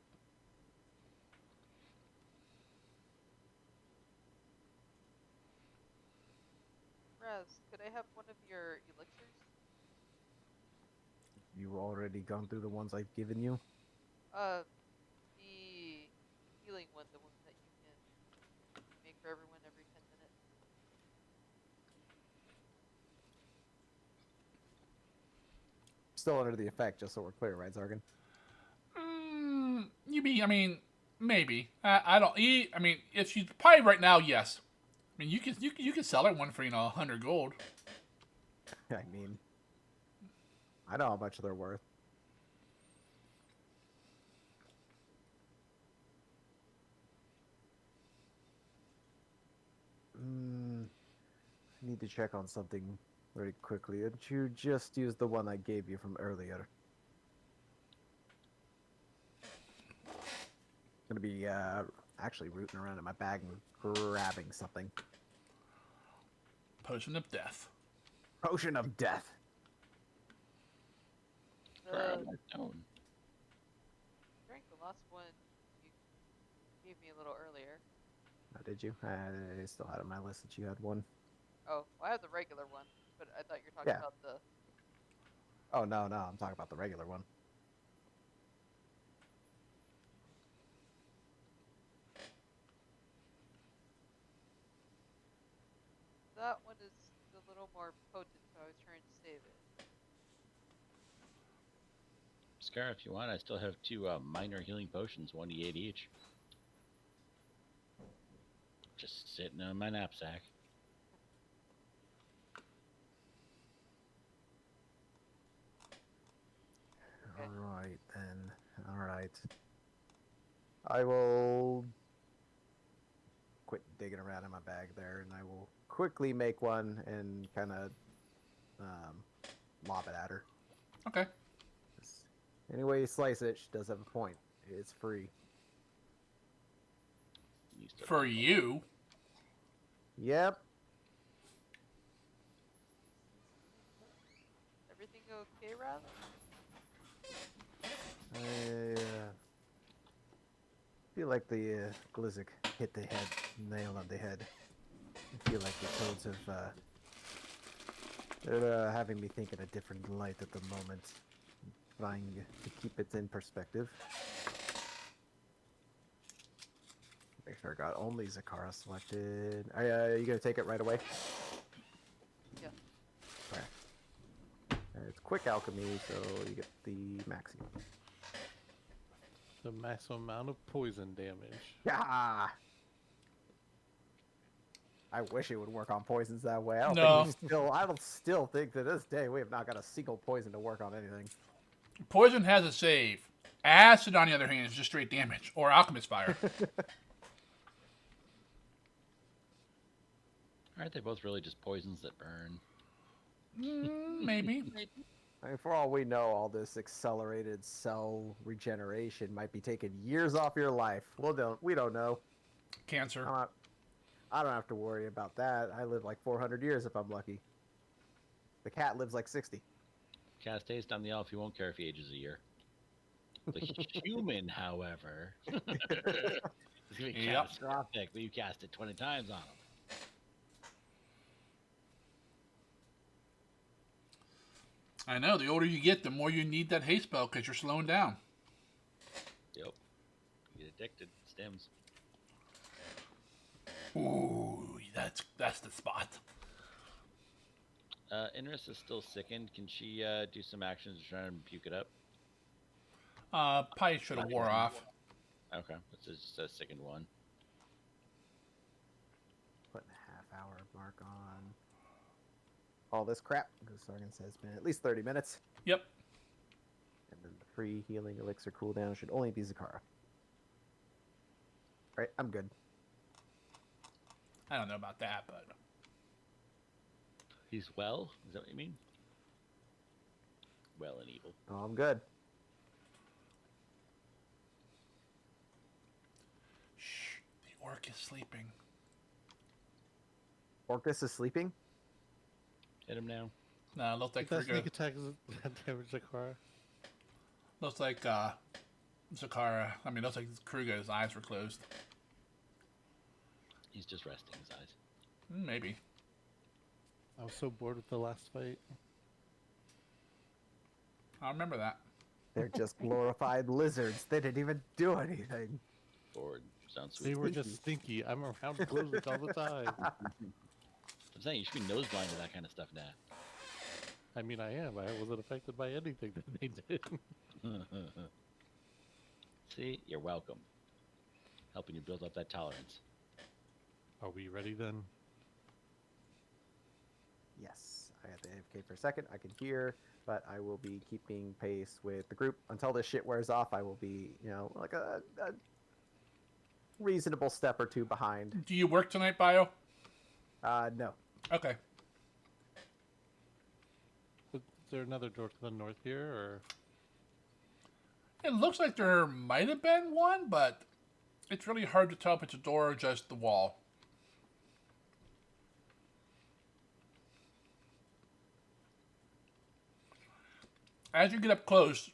Raz, could I have one of your elixirs? You already gone through the ones I've given you? The healing one, the one that you can make for everyone every 10 minutes. Still under the effect, just so we're clear, right, Zargan? I mean, Maybe. I don't. I mean, if she's probably right now, yes. I mean, you can sell her one for 100 gold. I mean, I know how much they're worth. I need to check on something very quickly. Did you just use the one I gave you from earlier? Gonna be actually rooting around in my bag and grabbing something. Potion of death. Potion of death. Crown of stone. Drank the last one you gave me a little earlier. Oh, did you? I still had on my list that you had one. Oh, well, I have the regular one, but I thought you were talking Yeah. about the. Oh no, I'm talking about the regular one. That one is a little more potent, so I was trying to save it. Scar, if you want, I still have 2 minor healing potions, 1d8 each. Just sitting on my knapsack. Okay. Alright then. Alright. I will quit digging around in my bag there, and I will quickly make one and kind of lob it at her. Okay. Any way you slice it, she does have a point. It's free. You still For got- you. Yep. Everything okay, Raz? I feel like the Glizzic hit the nail on the head. I feel like the toads have they're having me think in a different light at the moment. Trying to keep it in perspective. Make sure I got only Zakara selected. Are you gonna take it right away? Yeah. Okay. It's quick alchemy, so you get the maximum. The maximum amount of poison damage. Yeah. I wish it would work on poisons that way. I don't still think to this day we have not got a single poison to work on anything. Poison has a save. Acid, on the other hand, is just straight damage. Or Alchemist Fire. Aren't they both really just poisons that burn? Maybe. I mean, for all we know, all this accelerated cell regeneration might be taking years off your life. We don't know. Cancer. I don't have to worry about that. I live like 400 years if I'm lucky. The cat lives like 60. Cast haste on the elf, he won't care if he ages a year. The human, however, is going to be Yep. catastrophic, but you cast it 20 times on him. I know. The older you get, the more you need that haste spell because you're slowing down. Yep. You get addicted. Stems. Ooh, that's the spot. Inris is still sickened. Can she do some actions to try and puke it up? Probably should have wore off. Okay. This is just a sickened one. Putting a half-hour mark on all this crap because Sargon says it's been at least 30 minutes. Yep. And then the free healing elixir cooldown should only be Zakara. Right, I'm good. I don't know about that, but He's well? Is that what you mean? Well and evil. Oh, I'm good. shh, the orc is sleeping. Orcus is sleeping? Hit him now. No, it looks like That sneak Kruger. attack is that damage Zakara. Looks like Zakara. I mean, looks like Kruger's eyes were closed. He's just resting his eyes. Maybe. I was so bored with the last fight. I remember that. They're just glorified lizards. They didn't even do anything. Forward. Sounds They sweet. were just stinky. I'm around Glizzic all the time. I'm saying you should be nose blind to that kind of stuff now. I mean, I am. I wasn't affected by anything that they did. See, you're welcome. helping you build up that tolerance. Are we ready then? Yes, I had to AFK for a second. I can hear, but I will be keeping pace with the group until this shit wears off. I will be, like a reasonable step or two behind. Do you work tonight, Bio? No. Okay. Is there another door to the north here, or? It looks like there might have been one, but it's really hard to tell if it's a door or just the wall. As you get up close,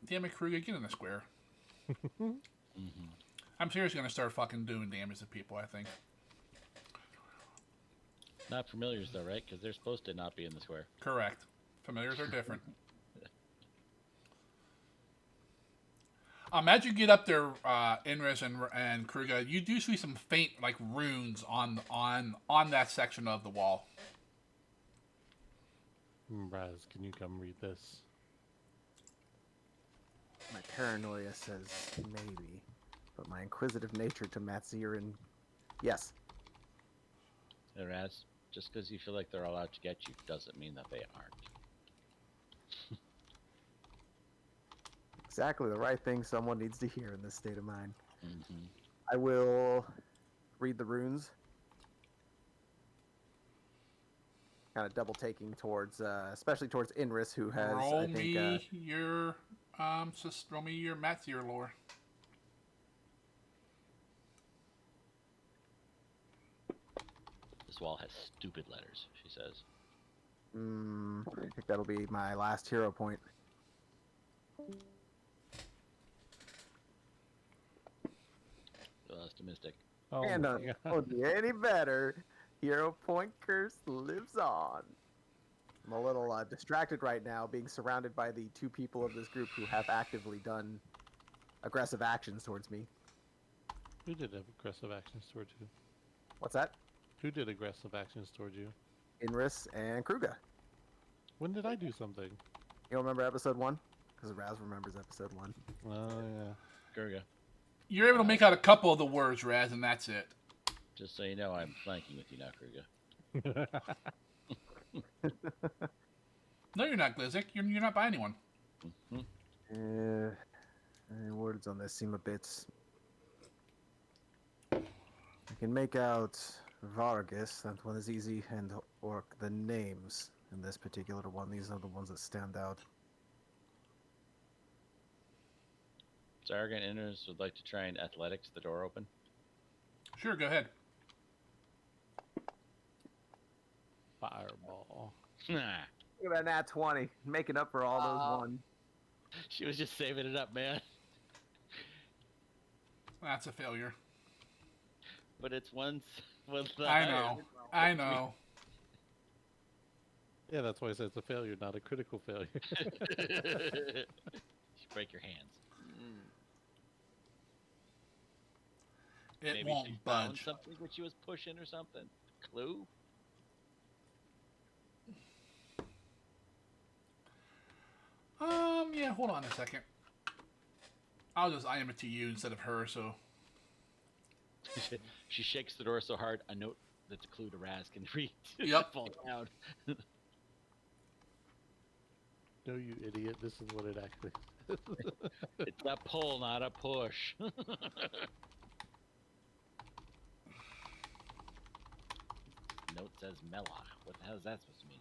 damn it, Kruger, get in the square. I'm seriously going to start fucking doing damage to people, I think. Not familiars though, right? Because they're supposed to not be in the square. Correct. Familiars are different. As you get up there, Inris and Kruger, you do see some faint like runes on that section of the wall. Raz, can you come read this? My paranoia says maybe, but my inquisitive nature to Matzirin, yes. And Raz, just because you feel like they're all out to get you doesn't mean that they aren't. Exactly the right thing someone needs to hear in this state of mind. I will read the runes. Kind of double taking towards, especially towards Inris, who has, Roll I think, me your Matsier lore. This wall has stupid letters, she says. I think that'll be my last hero point. Still optimistic. Oh, And my God. won't be any better. Hero point curse lives on. I'm a little distracted right now, being surrounded by the two people of this group who have actively done aggressive actions towards me. Who did aggressive actions towards you? What's that? Who did aggressive actions towards you? Inris and Kruga. When did I do something? You don't remember episode 1? Because Raz remembers episode 1. Oh, yeah. Gurga, You're able to make out a couple of the words, Raz, and that's it. just so you know, I'm flanking with you now, Kruga. No, you're not, Glizzik. You're not by anyone. Words on this seem a bit... I can make out Vargas, that one is easy, and or the names in this particular one. These are the ones that stand out. Zarga and Inners would like to try and athletics the door open. Sure, go ahead. Fireball. Nah. Look at that nat 20, making up for all those ones. She was just saving it up, man. That's a failure. But it's once with the I know. Yeah, that's why I said it's a failure, not a critical failure. You break your hands. It Maybe won't she found budge. something that she was pushing or something. Clue? Yeah, hold on a second. I'll just IM it to you instead of her, so... She shakes the door so hard, a note that's a clue to Raz can read. Yep. Falls down. No, you idiot. This is what it actually says. It's a pull, not a push. Note says Melach. What the hell is that supposed to mean?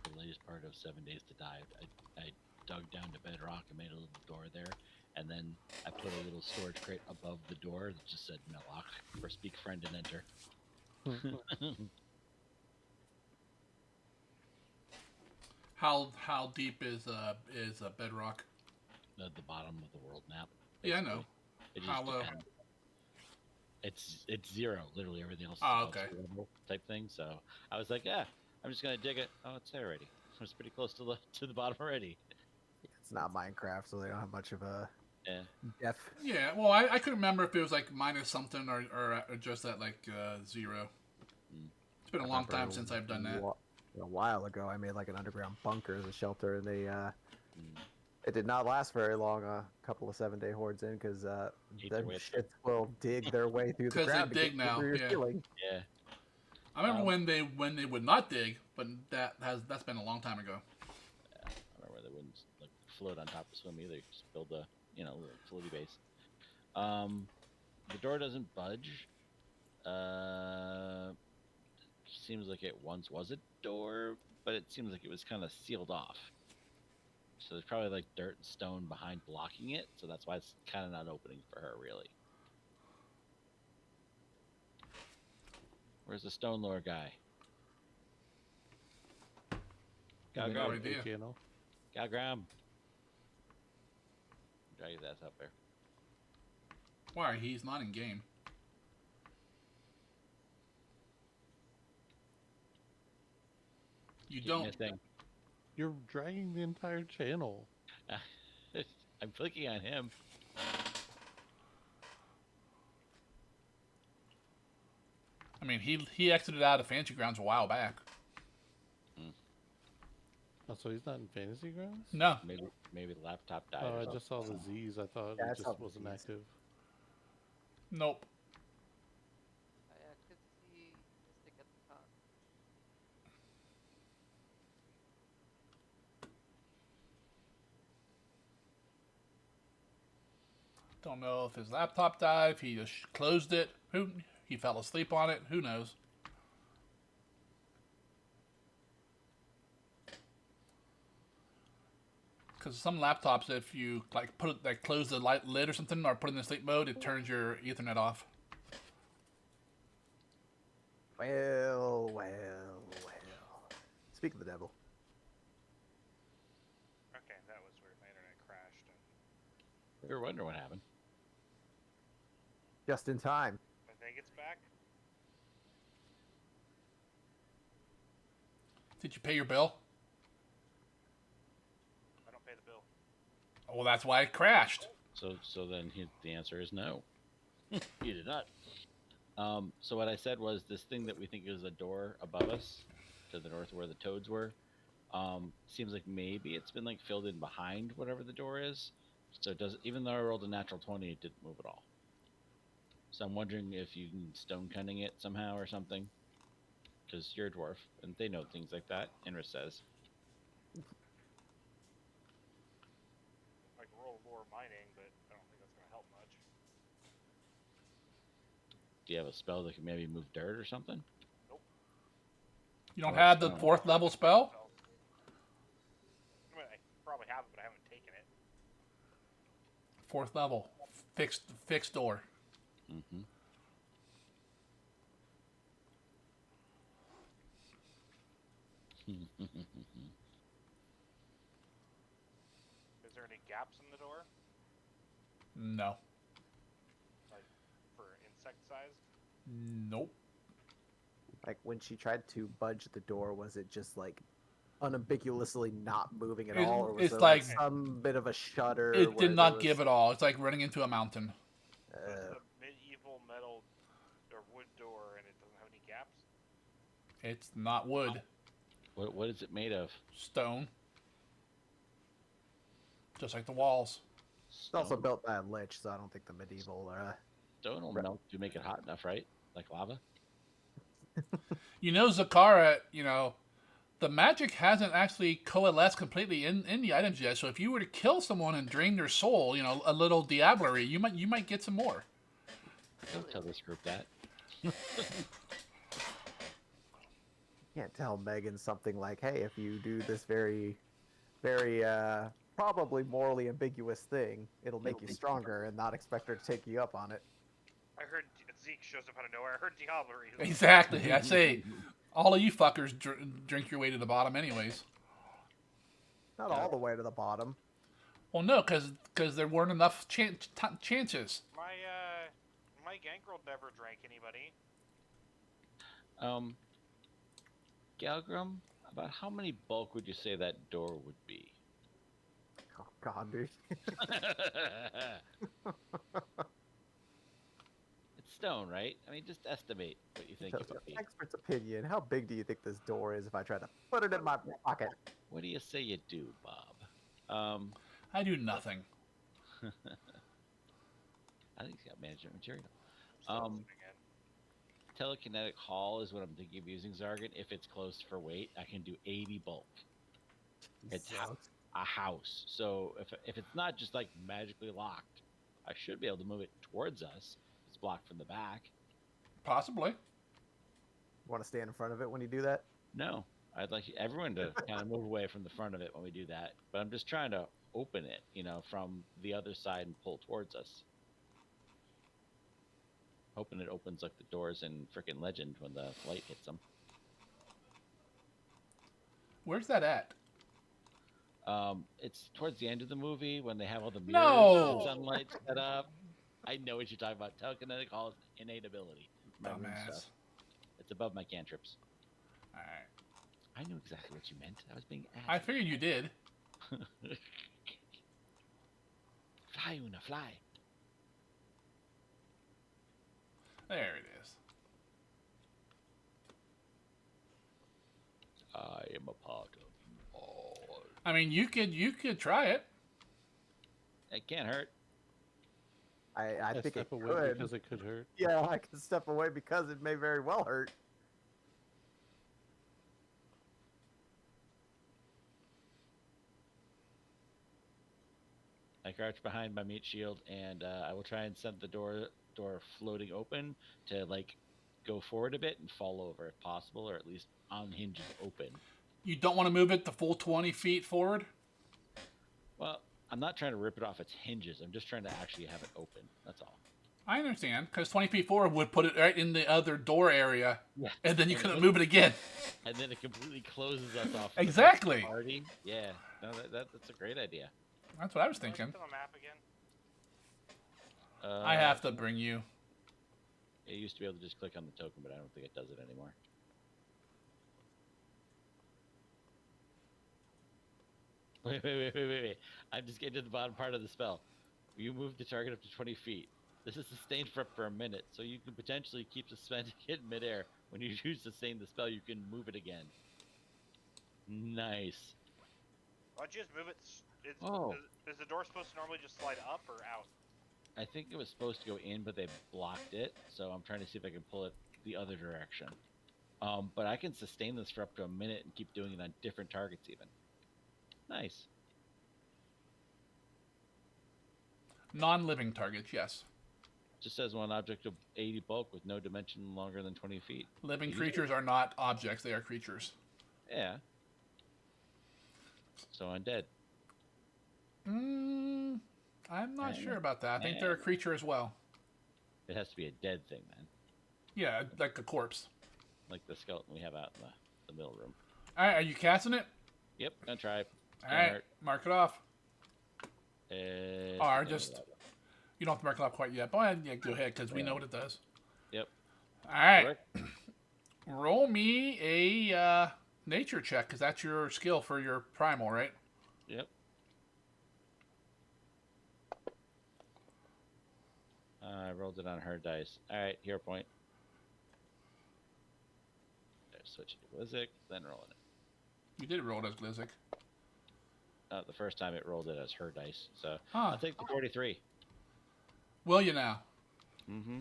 The latest part of 7 Days to Die, I dug down to bedrock and made a little door there, and then I put a little storage crate above the door that just said Melach for speak friend and enter. How deep is bedrock? The bottom of the world map. Yeah, I know. It How just low? depends. It's zero. Literally everything else is Oh, above okay. sea level type thing. So I was like, yeah, I'm just gonna dig it. Oh, it's there already. was pretty close to the bottom already. It's not Minecraft, so they don't have much of a Yeah. depth. Yeah, well, I couldn't remember if it was like minus something or just at like 0. Mm. It's been a long time since I've done that. A while ago, I made like an underground bunker as a shelter, and Mm. it did not last very long. A couple of 7-day hordes in, because Eat their them way through. shits will dig their way through the 'Cause they ground to dig get now, through your yeah. ceiling. Yeah. I remember when they would not dig, but that's been a long time ago. I remember they wouldn't like float on top of swim either. Just build a little floaty base. The door doesn't budge. Seems like it once was a door, but it seems like it was kind of sealed off. So there's probably like dirt and stone behind blocking it, so that's why it's kind of not opening for her really. Where's the stone lore guy? No Galgram. idea. Channel. Galgram. Drag his ass up there. Why? He's not in game. You Keep don't. missing. You're dragging the entire channel. I'm clicking on him. I mean, he exited out of Fantasy Grounds a while back. Oh, so he's not in Fantasy Grounds? No, Maybe the laptop died. Oh, or I something. just saw the Z's. I thought Yeah, I it saw just the wasn't Zs. active. nope. I could see Mystic at the top. Don't know if his laptop died. If he just closed it. He fell asleep on it. Who knows? Because some laptops, if you like close the lid or something, or put it in sleep mode, it turns your Ethernet off. Well. Speak of the devil. Okay, that was weird. My internet crashed. And We were wondering what happened. Just in time. I think it's back. Did you pay your bill? I don't pay the bill. Well, that's why it crashed. So then the answer is no. You did not. So what I said was this thing that we think is a door above us, to the north where the toads were. Seems like maybe it's been like filled in behind whatever the door is. So it does. Even though I rolled a natural 20, it didn't move at all. So I'm wondering if you can stone cutting it somehow or something. Because you're a dwarf, and they know things like that. Inra says. I can roll more mining, but I don't think that's going to help much. Do you have a spell that can maybe move dirt or something? You don't Oh, have the stone. 4th level spell? I mean, I probably have it, but I haven't taken it. 4th level. Fixed door. Mm-hmm. Is there any gaps in the door? No. Like, for insect size? Nope. Like when she tried to budge the door, was it just like unambiguously not moving at all, or was It's there like- some bit of a shudder? It where did not there give was- it all. It's like running into a mountain. So it's a medieval metal or wood door, and it doesn't have any gaps? It's not wood. What is it made of? Stone. Just like the walls. It's also built by a lich, so I don't think the medieval. Stone will melt to make it hot enough, right? Like lava. You know, Zakara, the magic hasn't actually coalesced completely in the items yet. So if you were to kill someone and drain their soul, a little diablerie, you might get some more. Don't tell this group that. Can't tell Megan something like, "Hey, if you do this very, very probably morally ambiguous thing, it'll make you stronger," and not expect her to take you up on it. I heard Zeke shows up out of nowhere. I heard Diablerie. Exactly. I say, all of you fuckers drink your way to the bottom anyways. Not all the way to the bottom. Well, no, because there weren't enough chances. My gangrel never drank anybody. Galgrim, About how many bulk would you say that door would be? Oh God, dude. It's stone, right? I mean, just estimate what you think it would be. Expert's opinion. How big do you think this door is if I try to put it in my pocket? What do you say you do, Bob? I do nothing. I think he's got management material. Still Um, listening in. Telekinetic haul is what I'm thinking of using, Zargan. If it's close for weight, I can do 80 bulk. It's Jesus. a house. So if it's not just like magically locked, I should be able to move it towards us. It's blocked from the back. Possibly. Want to stand in front of it when you do that? No, I'd like everyone to kind of move away from the front of it when we do that. But I'm just trying to open it, from the other side and pull towards us. Hoping it opens like the doors in frickin' Legend when the light hits them. Where's that at? It's towards the end of the movie when they have all the mirrors No! and sunlight set up. I know what you're talking about. Telekinetic haul is innate ability. My room Dumbass. stuff. It's above my cantrips. All right. I knew exactly what you meant. I was being I asked. figured you did. Fly, Una, fly. There it is. I am a part of you all. I mean, you could try it. It can't hurt. I think it step away could. because it could hurt. Yeah, I can step away because it may very well hurt. I crouch behind my meat shield, and I will try and send the door floating open to go forward a bit and fall over if possible, or at least on hinges open. You don't want to move it the full 20 feet forward? Well, I'm not trying to rip it off its hinges. I'm just trying to actually have it open. That's all. I understand, because 20 feet forward would put it right in the other door area, Yeah. and then you couldn't move it again. And then it completely closes us off. Exactly. The party. Yeah. No, that's a great idea. That's what I was Can I thinking. get to the map again? I have to bring you. It used to be able to just click on the token, but I don't think it does it anymore. Wait. I'm just getting to the bottom part of the spell. You move the target up to 20 feet. This is sustained for up for a minute, so you can potentially keep suspending it in midair. When you use sustain the spell, you can move it again. Nice. Why don't you just move it? Oh. Is the door supposed to normally just slide up or out? I think it was supposed to go in, but they blocked it, so I'm trying to see if I can pull it the other direction. But I can sustain this for up to a minute and keep doing it on different targets even. Nice. Non-living targets, yes. Just says one object of 80 bulk with no dimension longer than 20 feet. Living creatures are not objects, they are creatures. Yeah. So undead. I'm not sure about that. I think they're a creature as well. It has to be a dead thing, then. Yeah, like a corpse. Like the skeleton we have out in the middle room. All right, are you casting it? Yep, gonna try. All right, mark it off. Or just... You don't have to mark it off quite yet. But yeah, go ahead, because we know what it does. Yep. All right. Roll me a nature check, because that's your skill for your primal, right? Yep. I rolled it on her dice. All right, hero point. There, switch it to Glizik, then rolling it. You did roll it as Glizik. The first time it rolled it as her dice, so Huh. I'll take the 43. Will you now? Mm-hmm.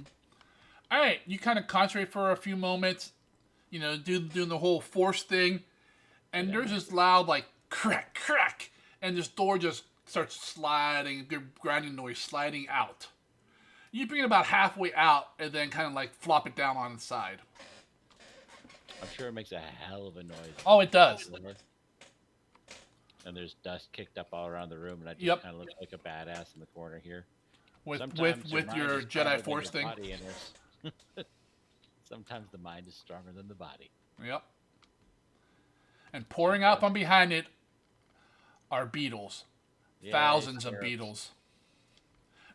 All right, you kind of concentrate for a few moments, doing the whole force thing, and there's this loud, crack, crack, and this door just starts sliding, good grinding noise sliding out. You bring it about halfway out, and then kind of flop it down on its side. I'm sure it makes a hell of a noise. Oh, it does. And there's dust kicked up all around the room, and I just Yep. kind of look like a badass in the corner here. With Sometimes your mind is Jedi stronger than Force your thing. body, and sometimes the mind is stronger than the body. Yep. And pouring out from behind it are beetles. Yeah, Thousands of it's beetles.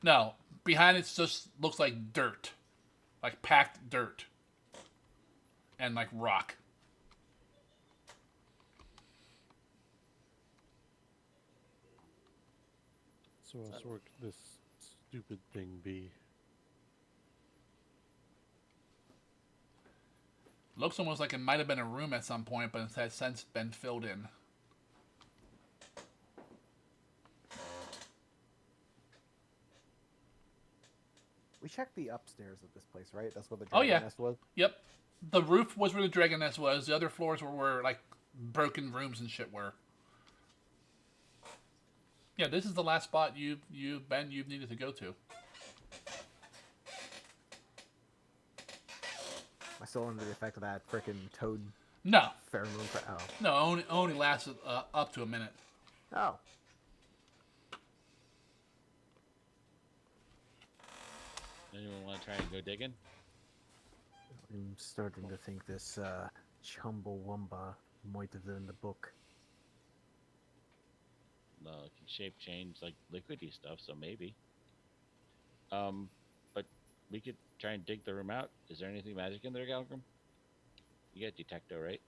No, behind it just looks like dirt. Like packed dirt. And rock. So else would this stupid thing be? Looks almost like it might have been a room at some point, but it has since been filled in. We checked the upstairs of this place, right? That's where the Oh, dragon yeah. nest was. Yep. The roof was where the dragon nest was. The other floors were where, like, broken rooms and shit were. Yeah, this is the last spot you've needed to go to. I still under the effect of that frickin' toad No. pheromone. Oh. No, only lasted up to a minute. Oh. Anyone want to try and go digging? I'm starting to think this Chumbawamba might have been in the book. It can shape change like liquidy stuff, so maybe. But we could try and dig the room out. Is there anything magic in there, Galgrim? You got detecto, right?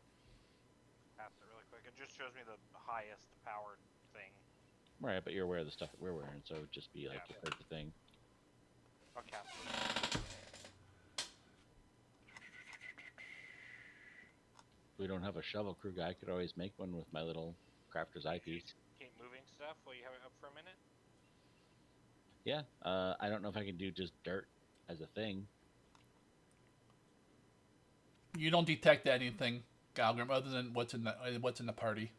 Pass it really quick. It just shows me the highest powered thing. Right, but you're aware of the stuff that we're wearing, so it'd just be like Yeah. you heard the thing. I'll cast it. If we don't have a shovel crew guy, I could always make one with my little crafter's eyepiece. Keep moving stuff while you have it up for a minute. Yeah, I don't know if I can do just dirt as a thing. You don't detect anything, Galgrim, other than what's in the party.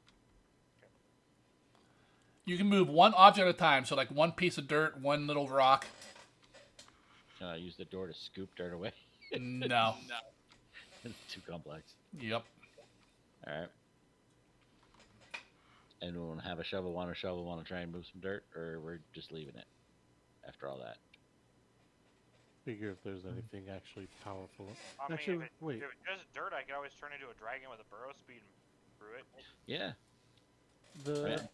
You can move one object at a time, so like one piece of dirt, one little rock. Can I use the door to scoop dirt away? No. It's too complex. Yep. Alright. Anyone have a shovel, want to try and move some dirt, or we're just leaving it after all that? Figure if there's anything actually powerful. I mean, Actually, wait. if it's just dirt, I could always turn into a dragon with a burrow speed and through it. Yeah. The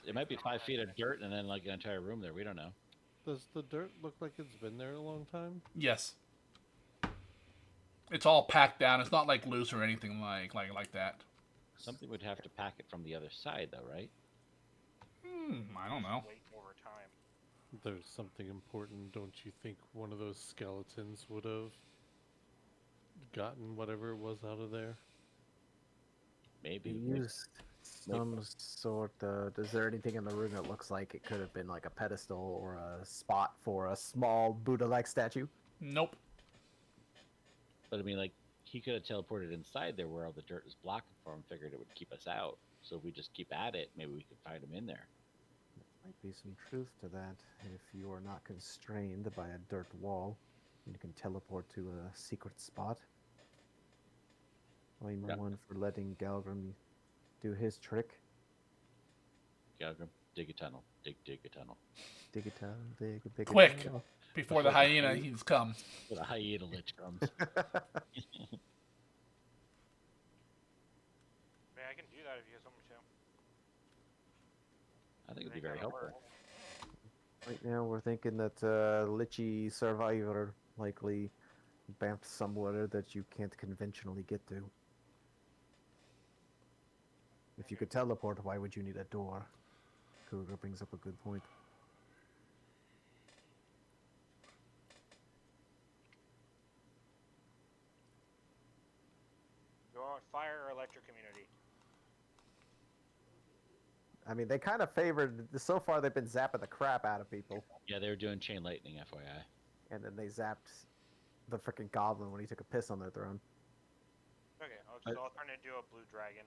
It might be 5 feet of dirt and then like an entire room there. We don't know. Does the dirt look like it's been there a long time? Yes. It's all packed down. It's not like loose or anything like that. Something would have to pack it from the other side, though, right? I don't know. Wait over time. There's something important. Don't you think one of those skeletons would have gotten whatever it was out of there? Maybe. He used some sort of... Is there anything in the room that looks like it could have been like a pedestal or a spot for a small Buddha-like statue? Nope. But I mean, like, he could have teleported inside there where all the dirt was blocking for him, figured it would keep us out. So if we just keep at it, maybe we could find him in there. Might be some truth to that. If you are not constrained by a dirt wall, you can teleport to a secret spot. I'm Yeah. one for letting Galgrim do his trick. Galgrim, dig a tunnel. Dig a tunnel. Dig it down, dig a big Quick. tunnel. Before the hyena he's come. Where the hyena lich comes. I mean, I can do that if you guys want me to. I think it'd be Make very it helpful. work. Right now we're thinking that Lichy Survivor likely bamfed somewhere that you can't conventionally get to. If you could teleport, why would you need a door? Cougar brings up a good point. You want fire or electric community? I mean, they kind of favored. So far, they've been zapping the crap out of people, Yeah, they were doing chain lightning, FYI. and then they zapped the freaking goblin when he took a piss on their throne. Okay, so I'll turn into a blue dragon.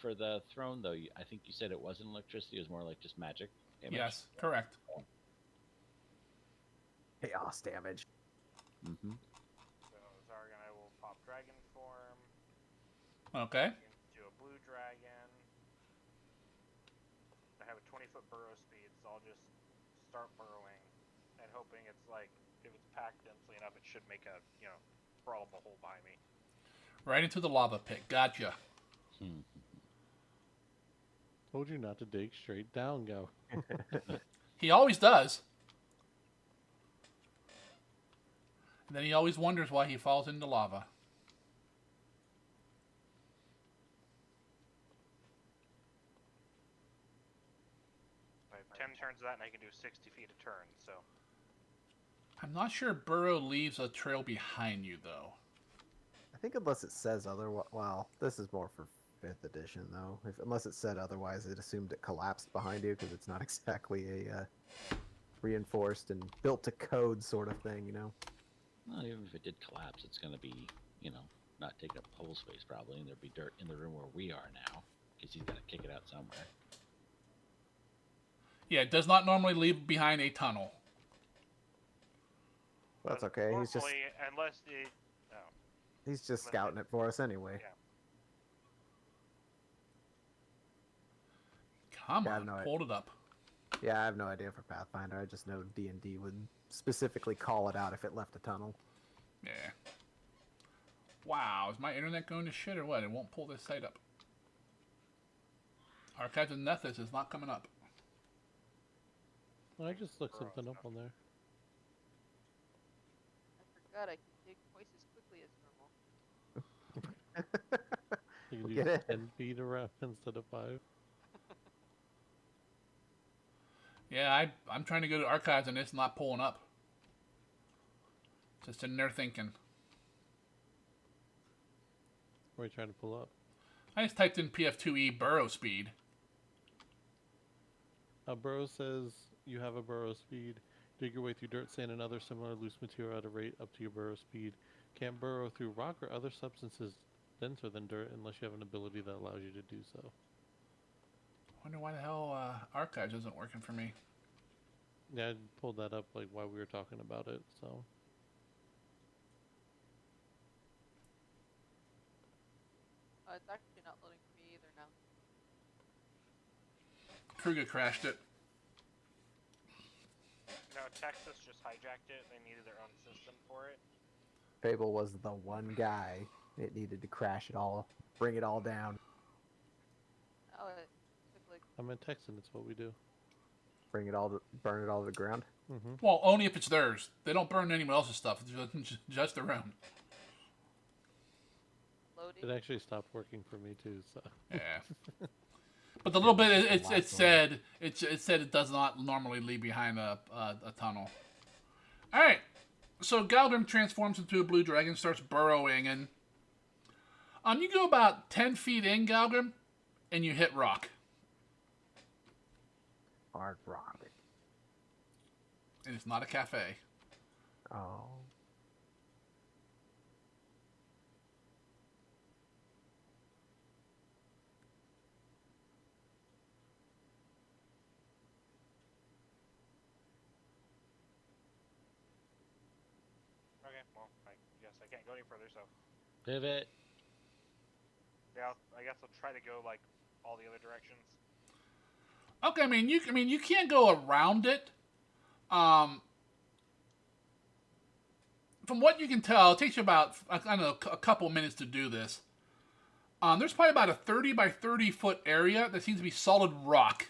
For the throne, though, I think you said it wasn't electricity, it was more like just magic damage. Yes, correct. Chaos damage. Mm-hmm. So Zargan, I will pop dragon form Okay. into a blue dragon. I have a 20-foot burrow speed, so I'll just start burrowing and hoping it's like, if it's packed densely enough, it should make a, crawlable hole by me. Right into the lava pit. Gotcha. Told you not to dig straight down, go. He always does. And then he always wonders why he falls into lava. I have 10 turns of that, and I can do 60 feet a turn. So I'm not sure Burrow leaves a trail behind you, though. I think unless it says otherwise. Well, this is more for 5th edition, though. Unless it said otherwise, it assumed it collapsed behind you because it's not exactly a reinforced and built to code sort of thing, you know? Well, even if it did collapse, it's going to be, not take up whole space probably, and there'd be dirt in the room where we are now, because he's got to kick it out somewhere. Yeah, it does not normally leave behind a tunnel. Well, that's okay. Normally, He's unless the just scouting it for us anyway. Yeah. Come Yeah, I on, have no pulled it up. Yeah, I have no idea for Pathfinder. I just know D&D would specifically call it out if it left a tunnel. Yeah. Wow, is my internet going to shit or what? It won't pull this site up. Archives of Nethys is not coming up. I just looked something up on there. I forgot I can dig twice as quickly as normal. You can Get use it? 10 feet around instead of 5. Yeah, I'm trying to go to archives and it's not pulling up. Just sitting there thinking. What are you trying to pull up? I just typed in PF2E burrow speed. Burrow says you have a burrow speed. Dig your way through dirt, sand, and other similar loose material at a rate up to your burrow speed. Can't burrow through rock or other substances denser than dirt unless you have an ability that allows you to do so. Wonder why the hell archives isn't working for me. Yeah, I pulled that up like while we were talking about it, so. It's actually not loading for me either now. Kruger crashed it. no, Texas just hijacked it. They needed their own system for it. Fable was the one guy it needed to crash it all, bring it all down, Oh, it took like I'm in Texan, it's what we do. burn it all to the ground. Mm-hmm. Well, only if it's theirs. They don't burn anyone else's stuff. It's just their own. loading. It actually stopped working for me too, so. Yeah. But the little bit it said it does not normally leave behind a tunnel. All right. So Galgrim transforms into a blue dragon, starts burrowing, and you go about 10 feet in, Galgrim, and you hit rock. Hard rock. And it's not a cafe. Oh. Okay, well, I guess I can't go any further, so Pivot. yeah, I guess I'll try to go like all the other directions. Okay, you can't go around it. From what you can tell, it takes you about a couple minutes to do this. There's probably about a 30 by 30 foot area that seems to be solid rock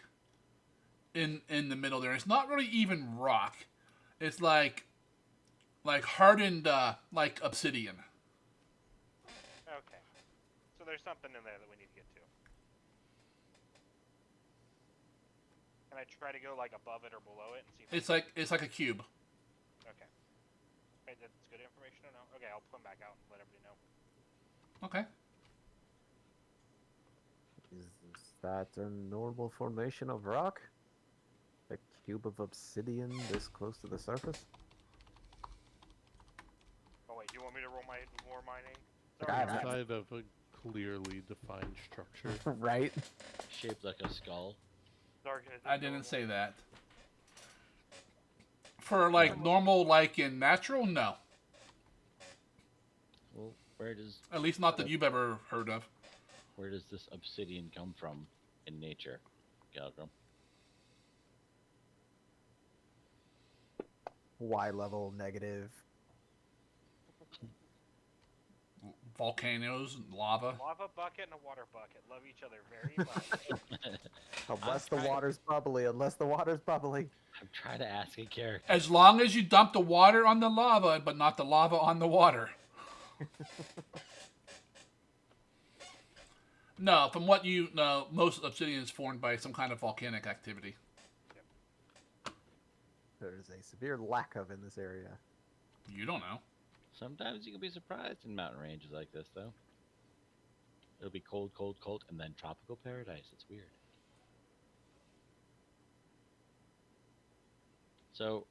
in the middle there. It's not really even rock. It's like hardened like obsidian. Okay, so there's something in there that we need to get to. Can I try to go like above it or below it and see if It's like a cube. Okay. Okay, that's good information to know. Okay, I'll come back out and let everybody know. Okay. Is that a normal formation of rock? A cube of obsidian this close to the surface? Oh wait, do you want me to roll more mining? Like, I have Outside of a clearly defined structure. Right? Shaped like a skull. I didn't say that. For like normal, like in natural, no. Well, where does At least not that you've ever heard of. this obsidian come from in nature, Galgrim? Y level negative. Volcanoes, lava. Lava bucket and a water bucket love each other very much. Unless the trying to- water's bubbly. Unless the water's bubbly. I'm trying to ask a character. As long as you dump the water on the lava, but not the lava on the water. No, from what you know, most obsidian is formed by some kind of volcanic activity. there is a severe lack of in this area. You don't know. Sometimes you can be surprised in mountain ranges like this, though. It'll be cold, cold, cold, and then tropical paradise. It's weird. So,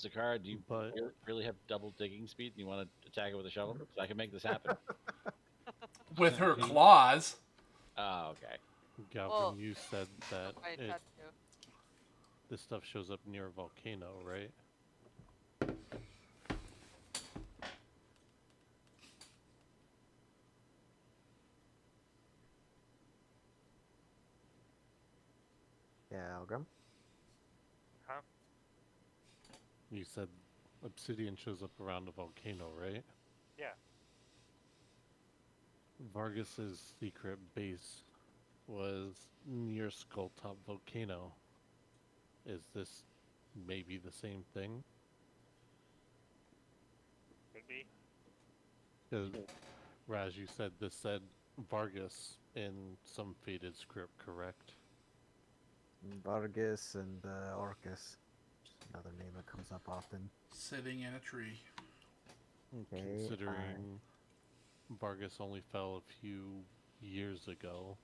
Zakara, do you But really have double digging speed and you want to attack it with a shovel? Because I can make this happen. With her He- claws. Oh, okay. Well, Galvin, you said that I it, had to. this stuff shows up near a volcano, right? Yeah, Algrim. Huh? You said Obsidian shows up around a volcano, right? Yeah. Vargas's secret base was near Skulltop Volcano. Is this maybe the same thing? Could be. 'Cause, Raz, you said this said Vargas in some faded script, correct? Vargas and Orcus. Another name that comes up often. Sitting in a tree. Okay, Considering Vargas only fell a few years ago,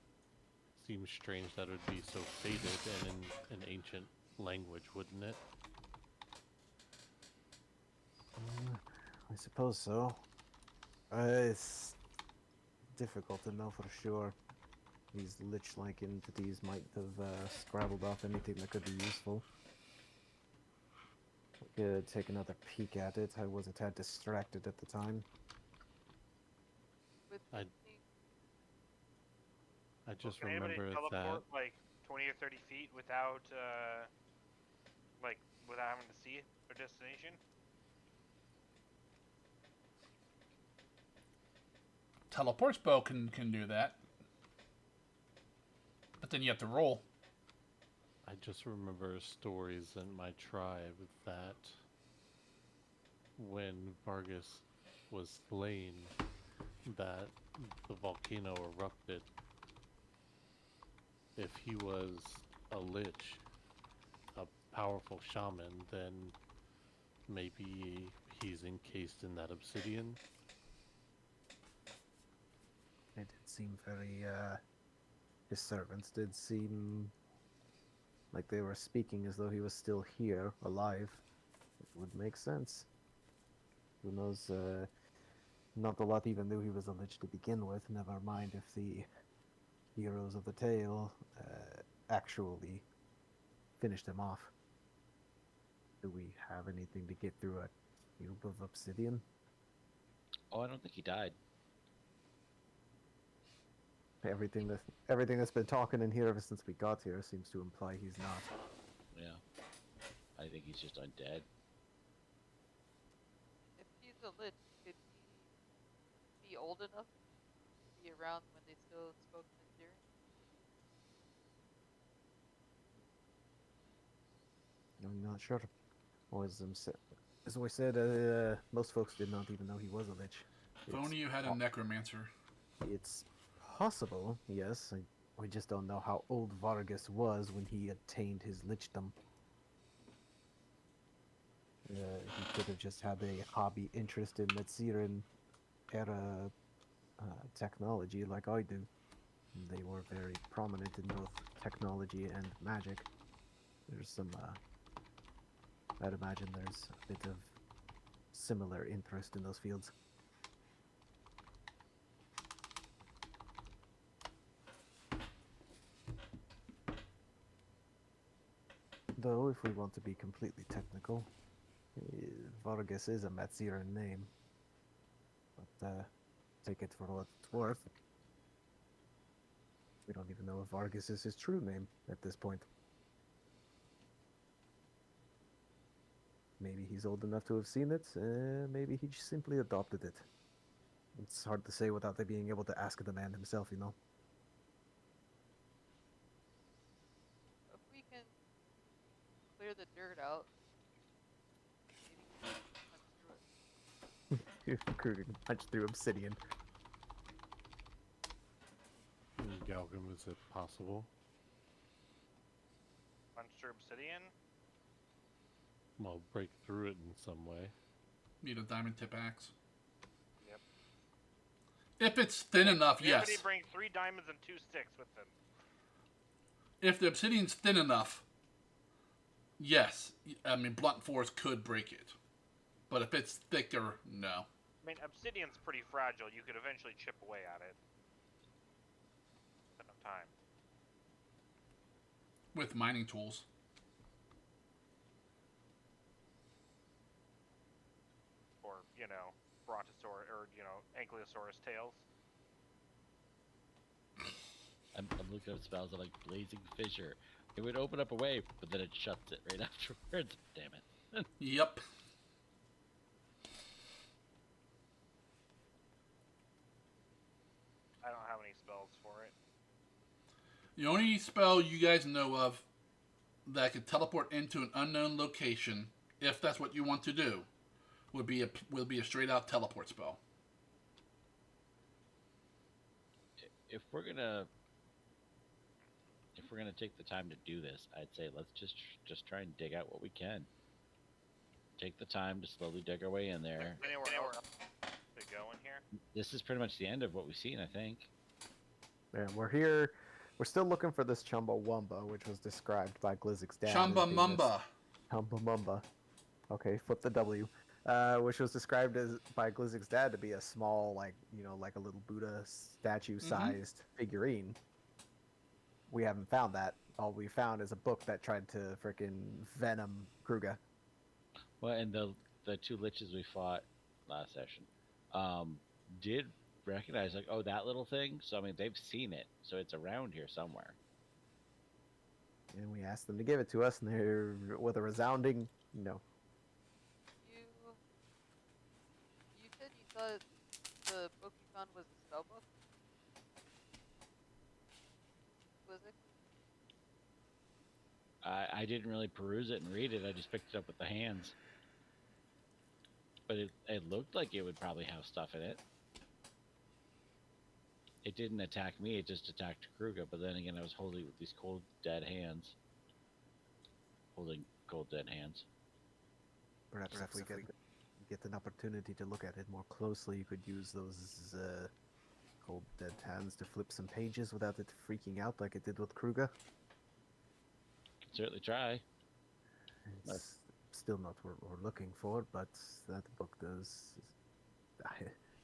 seems strange that it would be so faded and in an ancient language, wouldn't it? I suppose so. It's difficult to know for sure. These lich-like entities might have scrabbled off anything that could be useful. I could take another peek at it. I was a tad distracted at the time. With I- thinking, I just Can anybody remember that teleport like 20 or 30 feet without, like, without having to see their destination? Teleport spell can do that. But then you have to roll. I just remember stories in my tribe that when Vargas was slain, that the volcano erupted. If he was a lich, a powerful shaman, then maybe he's encased in that obsidian. It did seem very, his servants did seem like they were speaking as though he was still here, alive. It would make sense. Who knows, not a lot even knew he was a lich to begin with, never mind if the heroes of the tale actually finished him off. Do we have anything to get through a cube of obsidian? Oh, I don't think he died. Everything that's been talking in here ever since we got here seems to imply he's not. Yeah. I think he's just undead. if he's a lich, could he be old enough to be around when they still spoke Mandarin? I'm not sure. As we said, most folks did not even know he was a lich. If only you had a necromancer. It's possible, yes. We just don't know how old Vargas was when he attained his lichdom. He could have just had a hobby interest in Metsiran era technology like I do. They were very prominent in both technology and magic. There's some, I'd imagine there's a bit of similar interest in those fields. Though, if we want to be completely technical, Vargas is a Metsiran name. But, take it for what it's worth. We don't even know if Vargas is his true name at this point. Maybe he's old enough to have seen it, maybe he just simply adopted it. It's hard to say without being able to ask the man himself, you know? If we can clear the dirt out, maybe we can punch through it. Kruger can punch through obsidian. Galgrim, is it possible? Punch through obsidian? Well, break through it in some way. Need a diamond tip axe. Yep. If it's thin enough, Everybody yes. bring 3 diamonds and 2 sticks with them. If the obsidian's thin enough, yes. I mean, blunt force could break it. But if it's thicker, no. I mean, obsidian's pretty fragile. You could eventually chip away at it. Enough time. With mining tools. Or, brontosaurus, or, ankylosaurus tails. I'm looking up spells. I'm like blazing fissure. It would open up a way, but then it shuts it right afterwards. Damn it. Yep. I don't have any spells for it. The only spell you guys know of that could teleport into an unknown location, if that's what you want to do, would be a straight out teleport spell. If we're gonna take the time to do this, I'd say let's just try and dig out what we can. Take the time to slowly dig our way in there. Anywhere else to go in here? This is pretty much the end of what we've seen, I think. Yeah, we're here. We're still looking for this Chumbawamba, which was described by Glizzik's dad. Chumba Mumba. Chumbawamba. Okay, flip the W. Which was described by Glizzik's dad to be a small, like a little Buddha statue-sized figurine. We haven't found that. All we found is a book that tried to frickin' venom Kruga. Well, and the 2 liches we fought last session did recognize, like, oh, that little thing. So I mean, they've seen it, so it's around here somewhere. And we asked them to give it to us, and they're with a resounding no. You said you thought the book you found was a spell book? Was it? I didn't really peruse it and read it. I just picked it up with the hands. But it looked like it would probably have stuff in it. It didn't attack me, it just attacked Kruga, but then again I was holding it with these cold dead hands. Holding cold dead hands. Perhaps if we get an opportunity to look at it more closely, you could use those cold dead hands to flip some pages without it freaking out like it did with Kruga. Can certainly try. It's still not what we're looking for, but that book does.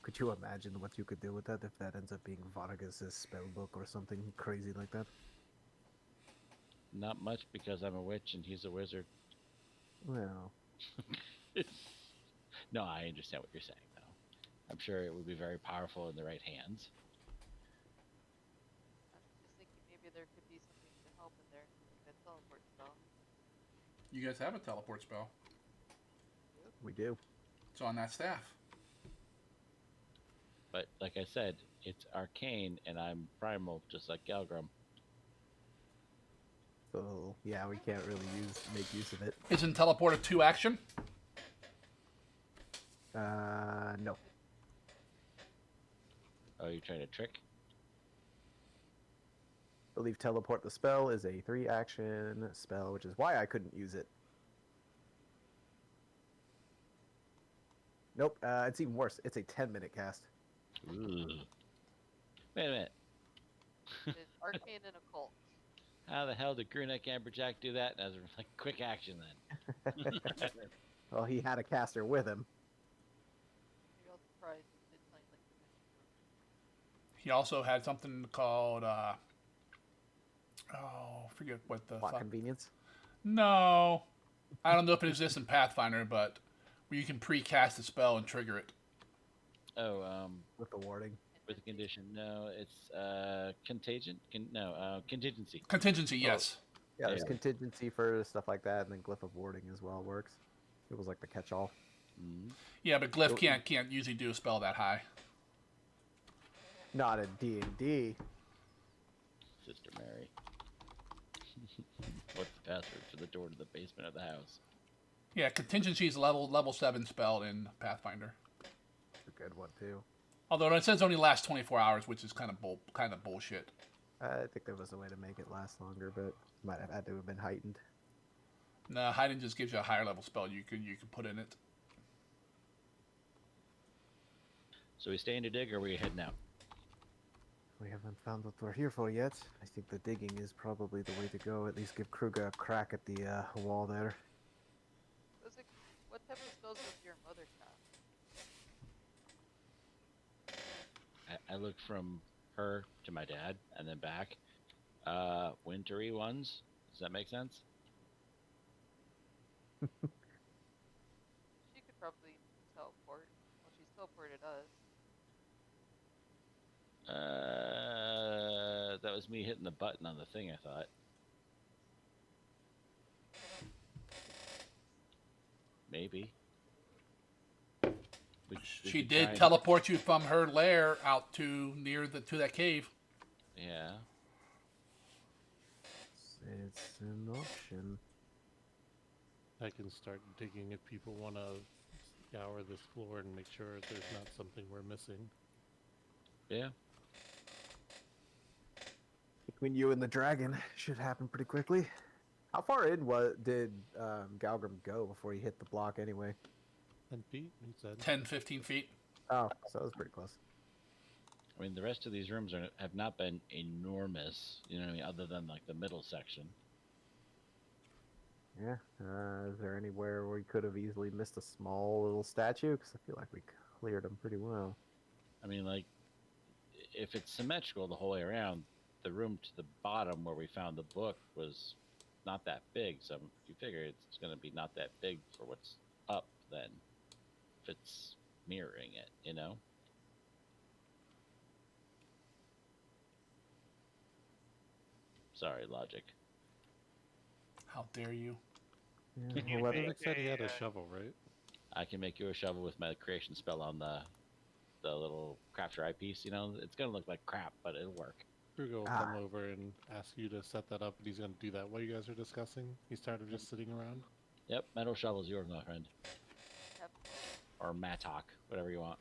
Could you imagine what you could do with that if that ends up being Vargas' spell book or something crazy like that? Not much, because I'm a witch and he's a wizard. Well, No, I understand what you're saying, though. I'm sure it would be very powerful in the right hands. I'm just thinking maybe there could be something to help in there, like a teleport spell. You guys have a teleport spell. we do. It's on that staff. But like I said, it's arcane and I'm primal, just like Galgrim. So yeah, we can't really make use of it. Isn't teleport a 2 action? No. Oh, you're trying to trick? I believe teleport the spell is a 3 action spell, which is why I couldn't use it. Nope, it's even worse. It's a 10-minute cast. Ooh. Wait a minute. It's arcane and occult. How the hell did Grunek Amberjack do that? As like quick action then. Well, he had a caster with him. Maybe I'll surprise it did something like you mentioned. He also had something called I forget what the Plot fuck. convenience. No, I don't know if it exists in Pathfinder, but where you can pre-cast a spell and trigger it. Oh, With the warding. with a condition. No, it's contagion. Contingency. Contingency, yes. Yeah, there's Yeah. contingency for stuff like that, and then glyph of warding as well works. It was like the catch-all. Mm-hmm. Yeah, but Glyph can't usually do a spell that high. Not in D&D. Sister Mary. What's the password for the door to the basement of the house? Yeah, contingency is a level 7 spell in Pathfinder. It's a good one too. Although it says only lasts 24 hours, which is kind of bullshit. I think there was a way to make it last longer, but might have had to have been heightened. No, hiding just gives you a higher level spell you could put in it. So we staying to dig, or are we heading out? We haven't found what we're here for yet. I think the digging is probably the way to go. At least give Kruger a crack at the wall there. What type of spells does your mother cast? I look from her to my dad and then back. Wintry ones. Does that make sense? She could probably teleport. Well, she's teleported us. That was me hitting the button on the thing, I thought. Maybe. She did teleport you from her lair out to to that cave. Yeah. It's an option. I can start digging if people want to scour this floor and make sure there's not something we're missing. Yeah. Between you and the dragon, should happen pretty quickly. How far in did Galgrim go before he hit the block anyway? 10 feet, he said. 10, 15 feet. Oh, so that was pretty close. I mean, the rest of these rooms have not been enormous, you know what I mean, other than like the middle section. Yeah. Is there anywhere where we could have easily missed a small little statue? Because I feel like we cleared them pretty well. I mean, like, if it's symmetrical the whole way around, the room to the bottom where we found the book was not that big. So you figure it's going to be not that big for what's up then, if it's mirroring it, you know? Sorry, logic. How dare you? Yeah, Can you well, make said he had a a, shovel, right? I can make you a shovel with my creation spell on the little crafter eyepiece. You know, it's gonna look like crap, but it'll work. Kruger will come over and ask you to set that up, and he's going to do that while you guys are discussing. He's tired of just sitting around. Yep, metal shovel's yours, my friend. Yep. Or mattock, whatever you want.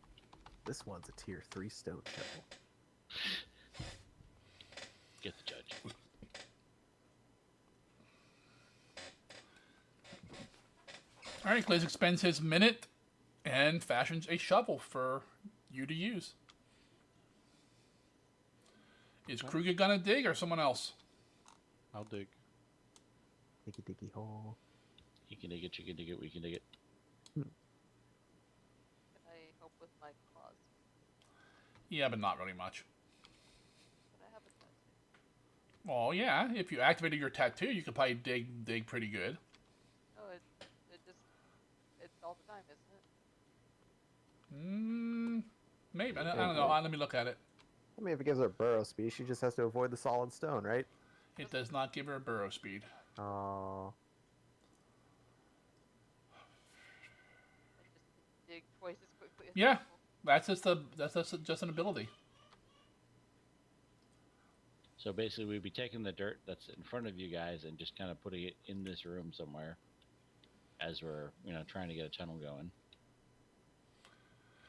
this one's a tier 3 stone shovel. Get the judge. All right, Glaze expends his minute and fashions a shovel for you to use. Is Kruger gonna dig or someone else? I'll dig. Diggy diggy hole. He can dig it, you can dig it, we can dig it. Can I help with my claws? Yeah, but not really much. But I have a tattoo. Well, yeah, if you activated your tattoo, you could probably dig pretty good. No, it's all the time, isn't it? Maybe. I don't know. Let me look at it. I mean, if it gives her burrow speed, she just has to avoid the solid stone, right? It does not give her a burrow speed. Oh. I just dig twice as quickly as Yeah. possible. That's just an ability. So basically, we'd be taking the dirt that's in front of you guys and just kind of putting it in this room somewhere, as we're trying to get a tunnel going.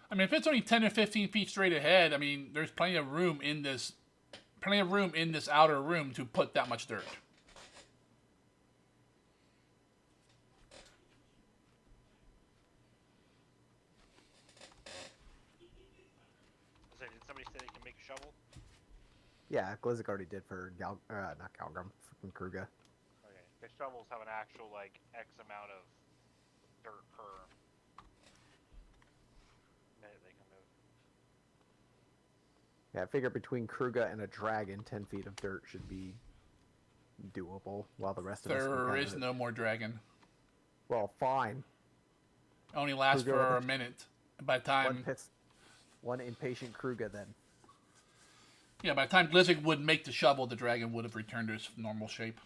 I mean, if it's only 10 or 15 feet straight ahead, I mean, there's plenty of room in this outer room to put that much dirt. So did somebody say they can make a shovel? Yeah, Glizzic already did for not Galgrim, freaking Kruger. Okay. Because shovels have an actual, like, X amount of dirt per minute they can move. Yeah, I figure between Kruger and a dragon, 10 feet of dirt should be doable, while the rest of us... There is no more dragon. Well, fine. Only lasts Kruger- for a minute. By the time, One impatient Kruger, then. yeah, by the time Glizzic would make the shovel, the dragon would have returned to its normal shape.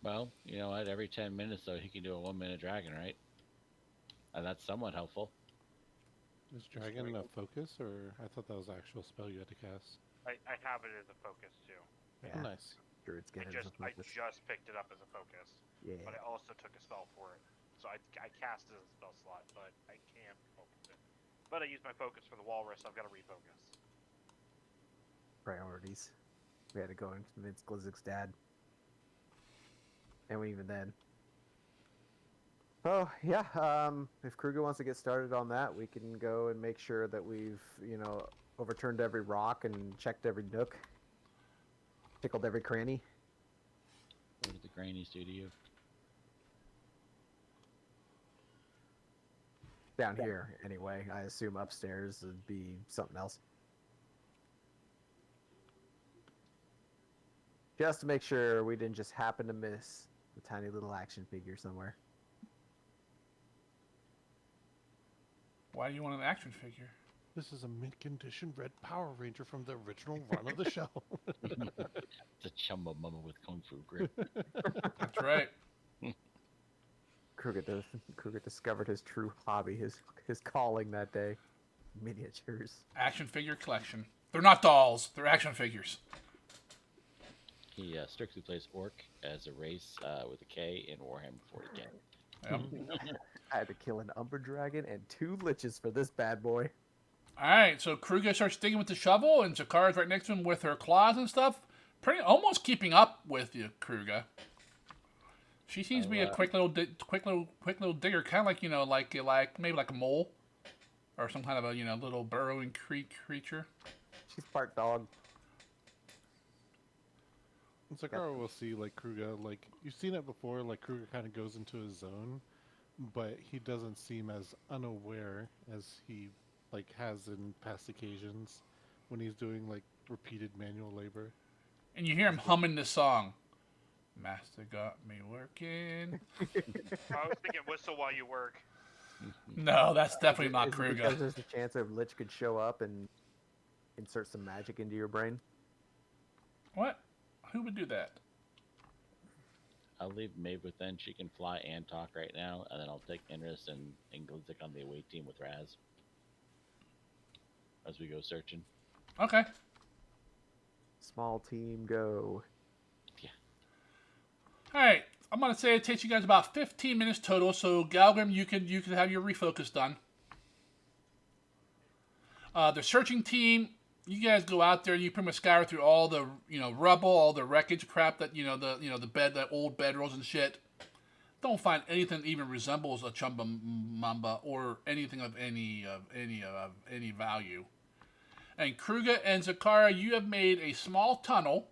Well, you know what? Every 10 minutes, though, he can do a 1-minute dragon, right? And that's somewhat helpful. Is dragon a focus, or I thought that was an actual spell you had to cast? I have it as a focus, too. Yeah, Oh, nice. Druids I get it as a just focus. picked it up as a focus. Yeah. But I also took a spell for it. So I cast it as a spell slot, but I can't focus it. But I used my focus for the walrus, so I've got to refocus. Priorities. We had to go and convince Glizzic's dad. And even then. Oh yeah. If Kruger wants to get started on that, we can go and make sure that we've overturned every rock and checked every nook, tickled every cranny. What did the grannies do to you? Down here, anyway. I assume upstairs would be something else. Just to make sure we didn't just happen to miss a tiny little action figure somewhere. Why do you want an action figure? This is a mint-condition red Power Ranger from the original run of the show. It's a Chumbawamba with kung fu grip. That's right. Kruger discovered his true hobby, his calling that day. Miniatures. Action figure collection. They're not dolls. They're action figures. He strictly plays Orc as a race with a K in Warhammer 40K. Yep. I had to kill an Umber Dragon and 2 Liches for this bad boy. Alright, so Kruger starts digging with the shovel, and Zakara's right next to him with her claws and stuff. Almost keeping up with you, Kruger. She seems to be a quick little digger, kind of like maybe like a mole, or some kind of a little burrowing creature. She's part dog. Zakara will see like Kruger, like you've seen it before. Like Kruger kind of goes into his zone, but he doesn't seem as unaware as he like has in past occasions when he's doing like repeated manual labor. And you hear him humming this song. Master got me working. I was thinking whistle while you work. No, that's definitely not Is it Kruger. because there's a chance that Lich could show up and insert some magic into your brain. What? Who would do that? I'll leave Maeve with then. She can fly and talk right now, and then I'll take Inris and Glitzik on the away team with Raz as we go searching. Okay. Small team go. Alright, I'm gonna say it takes you guys about 15 minutes total, so Galgrim, you can have your refocus done. The searching team, you guys go out there, you pretty much scour through all the rubble, all the wreckage crap that the old bedrolls and shit. Don't find anything that even resembles a Chumbawamba or anything of any value. And Kruger and Zakara, you have made a small tunnel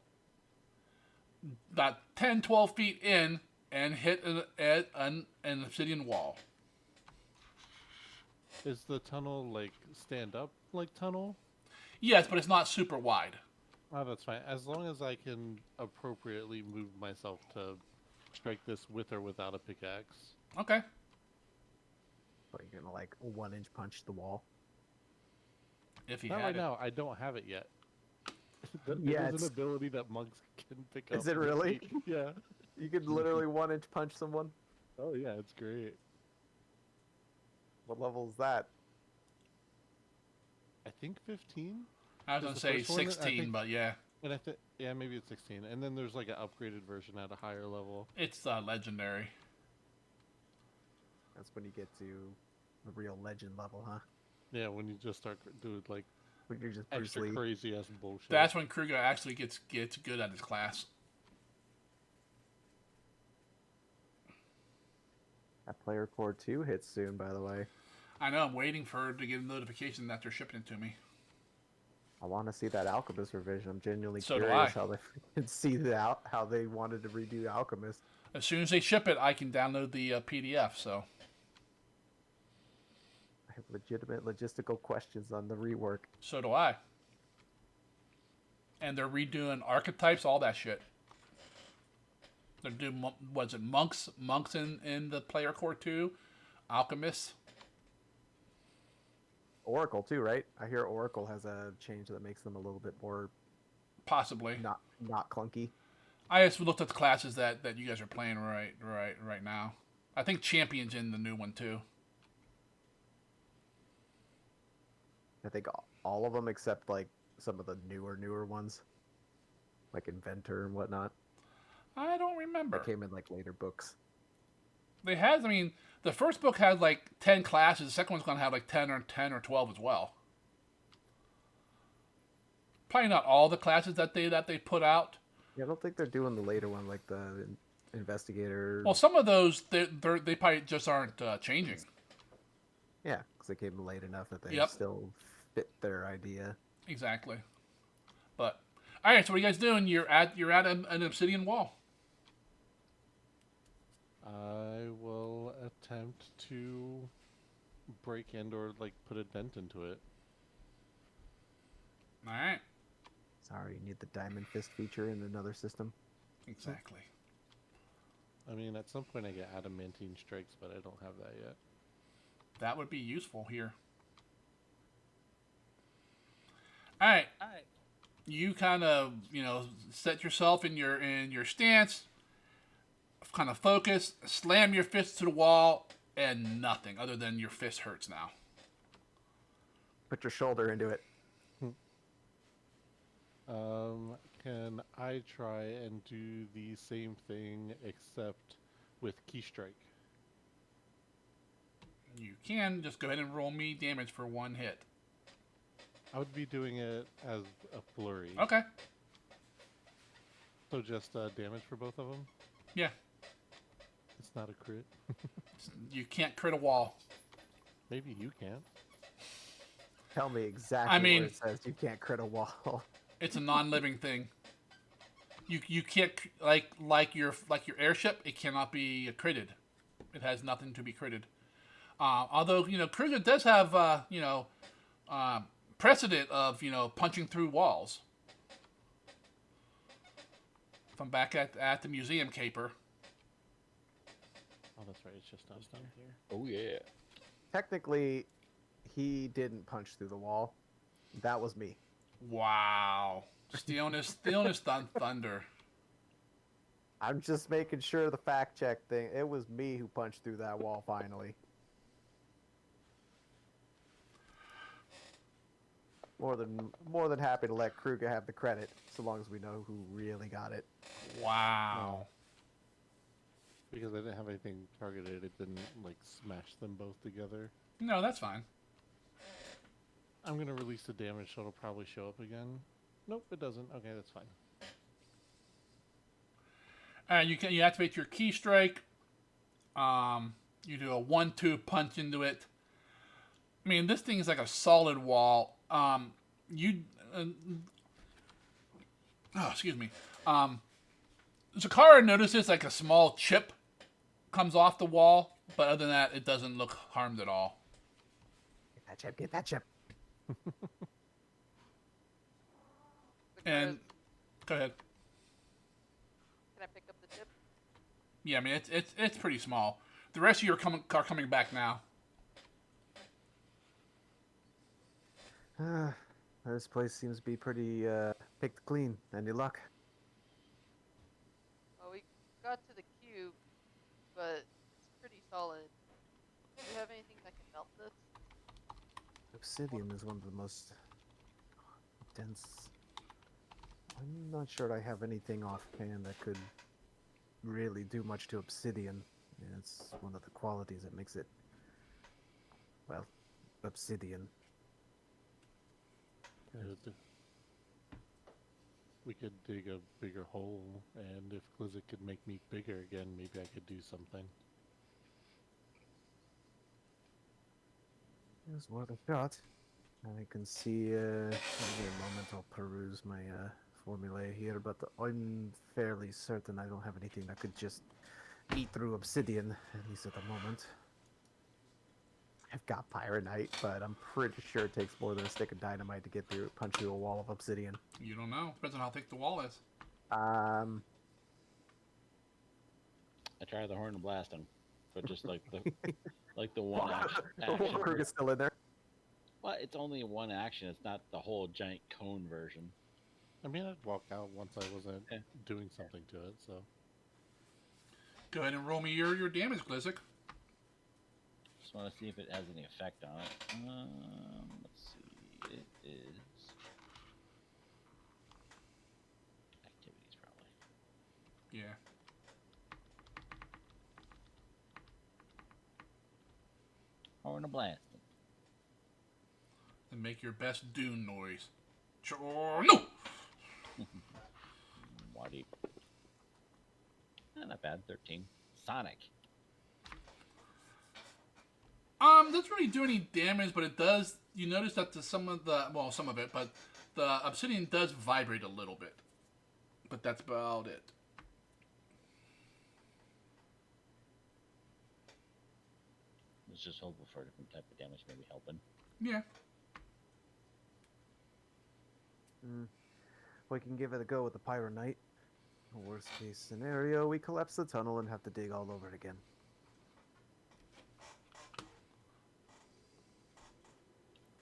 about 10, 12 feet in and hit an obsidian wall. Is the tunnel like stand up like tunnel? Yes, but it's not super wide. Oh, that's fine. As long as I can appropriately move myself to strike this with or without a pickaxe. Okay. But you're gonna like 1-inch punch the wall. If he Not had right it. now. I don't have it yet. Yeah, It is it's- an ability that monks can pick up. Is it really? Yeah. You could literally 1-inch punch someone. Oh yeah, it's great. What level is that? I think 15. I was Is gonna the say first one, I 16, think- but yeah, And I think yeah, maybe it's 16. And then there's like an upgraded version at a higher level. it's legendary. That's when you get to the real legend level, huh? Yeah, when you just start doing like When you're just Bruce extra Lee. crazy ass bullshit. That's when Kruger actually gets good at his class. That player core 2 hits soon, by the way. I know. I'm waiting for her to get a notification that they're shipping it to me. I want to see that Alchemist revision. I'm genuinely So do curious I. how they can see that how they wanted to redo Alchemist. As soon as they ship it, I can download the PDF. So I have legitimate logistical questions on the rework. so do I. And they're redoing archetypes, all that shit. They're doing was it monks in the player core 2, alchemists. Oracle too, right? I hear Oracle has a change that makes them a little bit more Possibly. not clunky. I just looked at the classes that you guys are playing right now. I think Champion's in the new one too. I think all of them except like some of the newer ones, like Inventor and whatnot. I don't remember. That came in like later books. They had, I mean, the first book had like 10 classes. The second one's gonna have like 10 or 12 as well. Probably not all the classes that they put out. Yeah, I don't think they're doing the later one like the investigator. Well, some of those they probably just aren't changing. Yeah, because they came late enough that they Yep. still fit their idea. Exactly. But all right, so what are you guys doing? You're at an obsidian wall. I will attempt to break and or like put a dent into it. All right. Sorry, you need the diamond fist feature in another system. Exactly. I mean, at some point I get adamantine strikes, but I don't have that yet. That would be useful here. All right. You kind of, set yourself in your stance, kind of focus, slam your fist to the wall, and nothing other than your fist hurts now. Put your shoulder into it. Can I try and do the same thing except with key strike? You can just go ahead and roll me damage for one hit. I would be doing it as a flurry. Okay. So just damage for both of them? Yeah. It's not a crit. You can't crit a wall. Maybe you can't. Tell me exactly mean- where it says you can't crit a wall. It's a non-living thing. You can't like your airship. It cannot be critted. It has nothing to be critted. Although Kruger does have precedent of punching through walls. From back at the museum caper. Oh, that's right. It's just us down here. Oh yeah. Technically, he didn't punch through the wall. That was me. Wow. Stealing his thunder. I'm just making sure the fact check thing. It was me who punched through that wall finally. More than happy to let Kruger have the credit, so long as we know who really got it. Wow. Because I didn't have anything targeted, it didn't like smash them both together. No, that's fine. I'm gonna release the damage, so it'll probably show up again. Nope, it doesn't. Okay, that's fine. You activate your key strike. You do a 1-2 punch into it. I mean, this thing is like a solid wall. Excuse me. Zakara notices like a small chip comes off the wall, but other than that, it doesn't look harmed at all. Get that chip, get that chip. And go ahead. Can I pick up the chip? Yeah, I mean it's pretty small. The rest of you are coming back now. This place seems to be pretty picked clean. Any luck? Well, we got to the cube, but it's pretty solid. Do you have anything that can melt this? Obsidian is one of the most dense. I'm not sure I have anything offhand that could really do much to obsidian. It's one of the qualities that makes it, well, obsidian. We could dig a bigger hole, and if Glizzy could make me bigger again, maybe I could do something. It's worth a shot. I can see, give me a moment, I'll peruse my formulae here, but I'm fairly certain I don't have anything that could just eat through obsidian, at least at the moment. I've got pyronite, but I'm pretty sure it takes more than a stick of dynamite to punch through a wall of obsidian. You don't know. Depends on how thick the wall is. I try the horn and blast him, but just like the one action. Kruger's still in there. Well, it's only one action. It's not the whole giant cone version. I mean, I'd walk out once I wasn't doing something to it, so. Go ahead and roll me your damage, Glizzy. Just want to see if it has any effect on it. Let's see. It is activities, probably. Yeah. Horn and blast. And make your best Dune noise. No! Waddy. Not bad. 13. Sonic. Doesn't really do any damage, but it does. You notice that some of it, but the obsidian does vibrate a little bit. But that's about it. Let's just hope for a different type of damage, maybe helping. Yeah. We can give it a go with the Pyro Knight. Worst case scenario, we collapse the tunnel and have to dig all over it again.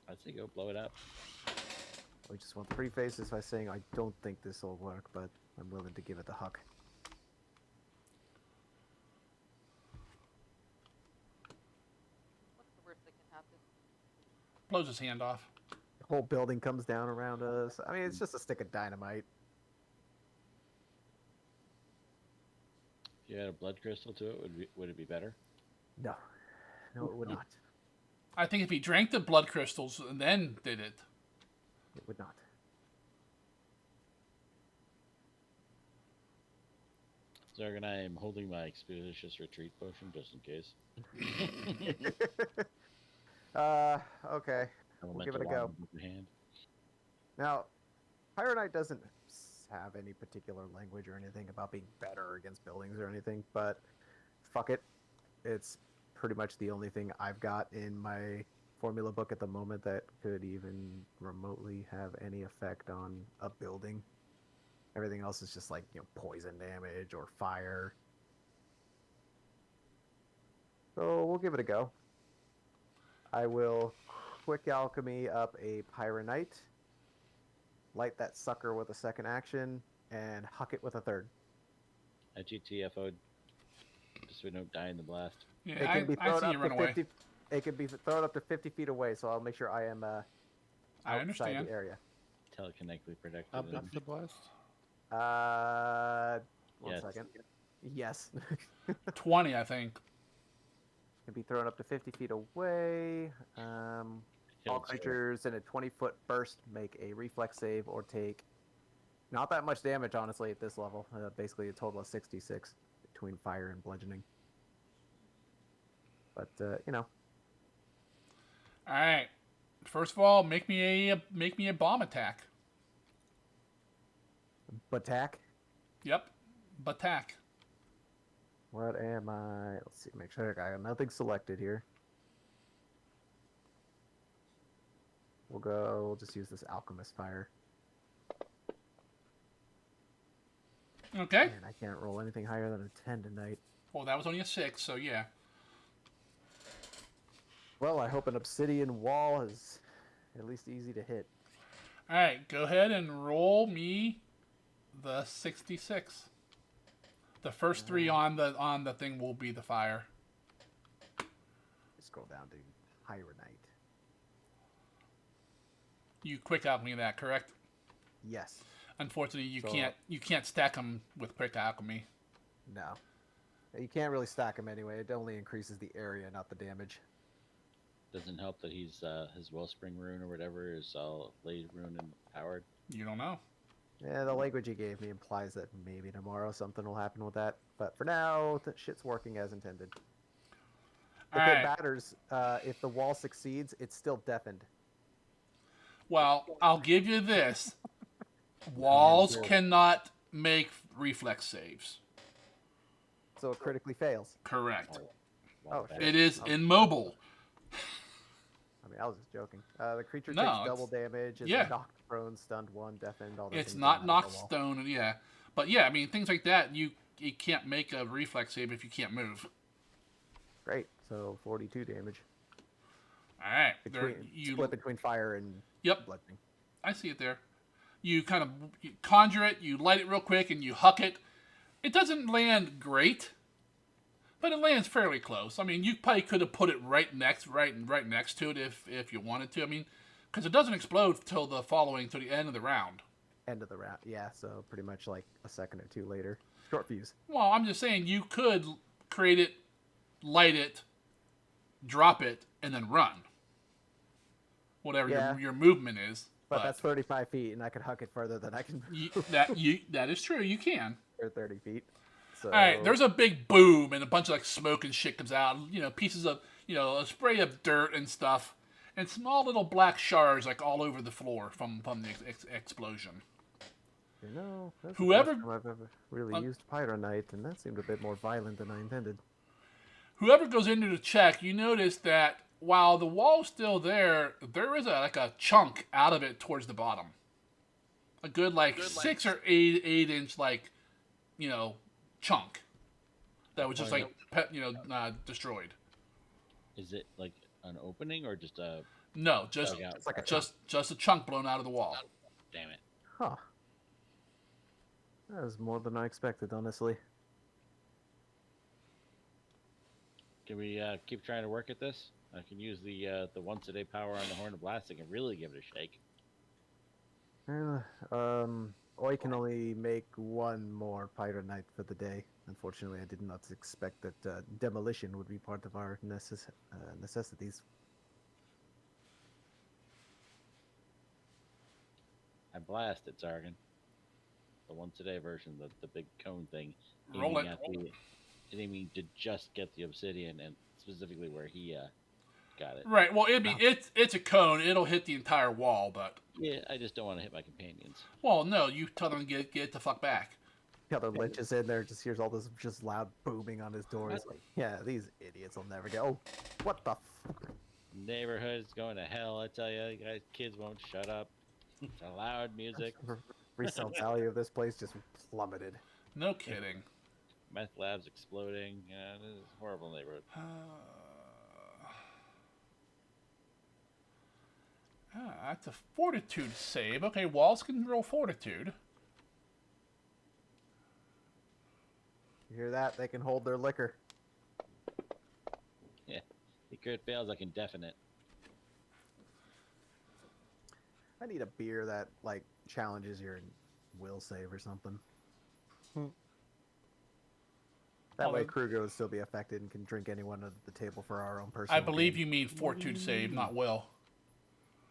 I'd say go blow it up. We just want three faces by saying I don't think this will work, but I'm willing to give it the huck. What's the worst that can happen? Blows his hand off. The whole building comes down around us. I mean, it's just a stick of dynamite. If you had a blood crystal to it, would it be better? No. No, it would not. I think if he drank the blood crystals and then did it. It would not. Zargan, I am holding my expeditious retreat potion just in case. Okay. We'll give it a go. Hand. Now, Pyro Knight doesn't have any particular language or anything about being better against buildings or anything, but fuck it. It's pretty much the only thing I've got in my formula book at the moment that could even remotely have any effect on a building. Everything else is just like, poison damage or fire. So we'll give it a go. I will quick alchemy up a Pyro Knight, light that sucker with a second action, and huck it with a third. I GTFO'd just so we don't die in the blast. Yeah, It can be I thrown see you up run to away. 50. It can be thrown up to 50 feet away, so I'll make sure I am I outside understand. the area. Telekinetically protected. Up into the blast. One second. Yes. 20, I think. Can be thrown up to 50 feet away. All Killed creatures in a 20-foot burst make a reflex save or take not that much damage, honestly, at this level. Basically a total of 66 between fire and bludgeoning. But, All right. First of all, make me a bomb attack. attack. Yep. Attack. What am I? Let's see, make sure I got nothing selected here. We'll just use this alchemist fire. Okay. And I can't roll anything higher than a 10 tonight. Well, that was only a 6, so yeah. Well, I hope an obsidian wall is at least easy to hit. All right, go ahead and roll me the 66. The first 3 on the thing will be the fire. Scroll down to Pyronite. You quick alchemy that, correct? Yes. Unfortunately, you can't stack them with quick alchemy. No. You can't really stack them anyway. It only increases the area, not the damage. Doesn't help that he's his wellspring rune or whatever is all blade rune and powered. You don't know. Yeah, the language he gave me implies that maybe tomorrow something will happen with that. But for now, the shit's working as intended. If All it right. matters, if the wall succeeds, it's still deafened. Well, I'll give you this. Walls Yeah. cannot make reflex saves. So it critically fails. Correct. Oh, shit. It is Oh. immobile. I mean, I was just joking. The creature No, takes it's- double damage, is yeah. knocked prone, stunned 1, deafened, all that. It's not knocked stone, yeah. But yeah, I mean, things like that, you can't make a reflex save if you can't move. Great. So 42 damage. All right. There, Split between fire and Yep. bludgeoning. I see it there. You kind of conjure it, you light it real quick, and you huck it. It doesn't land great, but it lands fairly close. I mean, you probably could have put it right next to it if you wanted to. I mean, because it doesn't explode till the end of the round. End of the round. Yeah, so pretty much like a second or two later. Short fuse. Well, I'm just saying you could create it, light it, drop it, and then run. Whatever Yeah. your movement is. But that's 35 feet, and I could huck it further than I can that is true. You can. or 30 feet. So, All right, there's a big boom and a bunch of like smoke and shit comes out. Pieces of a spray of dirt and stuff, and small little black shards like all over the floor from the explosion. that's the Whoever first time I've ever really used Pyronite, and that seemed a bit more violent than I intended. whoever goes into the check, you notice that while the wall's still there, there is a chunk out of it towards the bottom. A good 6 or 8 inch chunk that was just destroyed. Is it like an opening or just a? No, just It's like a just a chunk blown out of the wall. Damn it! Huh. That was more than I expected, honestly. Can we keep trying to work at this? I can use the once a day power on the Horn of Blasting and really give it a shake. I can only make one more Pyronite for the day. Unfortunately, I did not expect that demolition would be part of our necessities. I blasted Zargan. The once a day version, the big cone thing. Roll it. Aiming to just get the obsidian and specifically where he got it. Right. Well, it's a cone. It'll hit the entire wall, but Yeah, I just don't want to hit my companions. well, no. You tell them to get the fuck back. The other Lich is in there, just hears all this just loud booming on his door. He's like, yeah, these idiots will never get. Oh, what the? Neighborhood's going to hell. I tell you guys, kids won't shut up. It's loud music. Resale value of this place just plummeted. No kidding. Meth labs exploding. Yeah, this is a horrible neighborhood. That's a fortitude save. Okay, walls can roll fortitude. You hear that? They can hold their liquor. Yeah, the crit fails. I can deafen it. I need a beer that challenges your will save or something. That way Kruger would still be affected and can drink anyone at the table for our own personal I believe gain. you mean fortitude save, not will.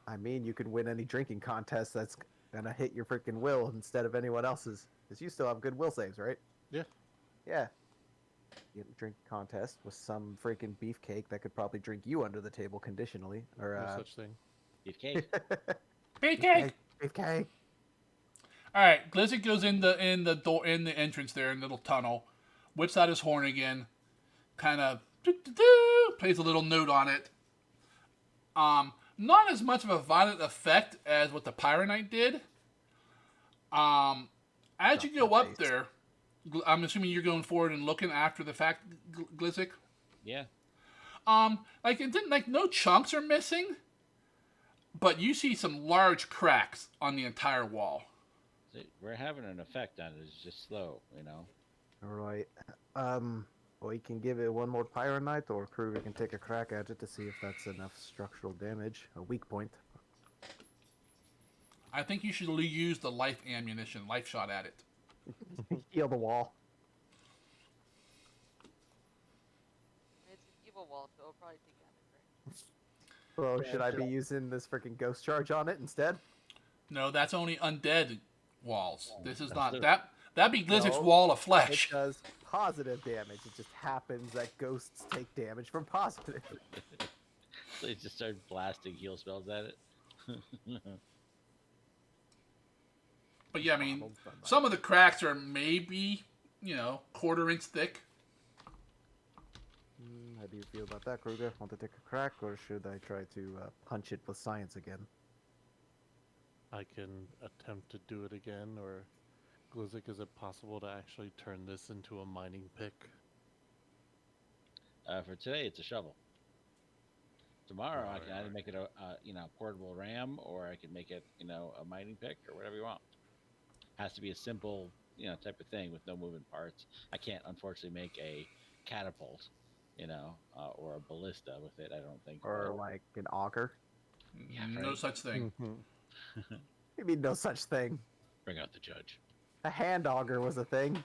I mean, you can win any drinking contest that's gonna hit your freaking will instead of anyone else's. Because you still have good will saves, right? Yeah. Yeah. You get a drinking contest with some freaking beefcake that could probably drink you under the table conditionally. Or, No such thing. Beefcake. Beefcake! Beefcake! Alright, Glizzy goes in the door in the entrance there in the little tunnel, whips out his horn again, kind of plays a little note on it. Not as much of a violent effect as what the Pyronite did. As you go up there, I'm assuming you're going forward and looking after the fact, Glizzy. Yeah. It didn't no chunks are missing, but you see some large cracks on the entire wall. See, we're having an effect on it. It's just slow, you know. Alright. We can give it one more Pyronite, or Kruger can take a crack at it to see if that's enough structural damage. A weak point. I think you should use the life shot at it. Heal the wall. It's an evil wall, so it'll probably take damage, right? Oh, should I be using this freaking ghost charge on it instead? No, that's only undead walls. This is not that. That'd be Glizzy's No, wall of It flesh. does positive damage. It just happens that ghosts take damage from positive. So they just start blasting heal spells at it. But yeah, I mean, some of the cracks are maybe, quarter-inch thick. How do you feel about that, Kruger? Want to take a crack, or should I try to punch it with science again? I can attempt to do it again, or Glizzy, is it possible to actually turn this into a mining pick? For today, it's a shovel. Tomorrow, I can either make it a portable ram, or I can make it a mining pick, or whatever you want. Has to be a simple type of thing with no moving parts. I can't unfortunately make a catapult, or a ballista with it. I don't think. Or like an auger? Yeah, No right. such thing. You mean no such thing? Bring out the judge. A hand auger was a thing.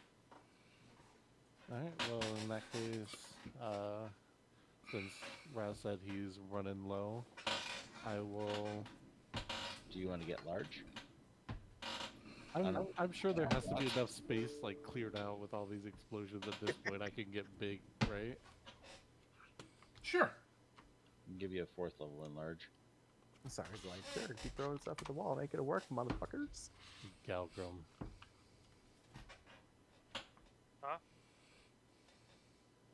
Alright, well, in that case, since Raz said he's running low, I will... Do you want to get large? I'm sure there has to be enough space like cleared out with all these explosions at this point. I can get big, right? Sure. Give you a 4th level enlarge. Sorry, like, sure, keep throwing stuff at the wall, make it work, motherfuckers. Galgrum. Huh?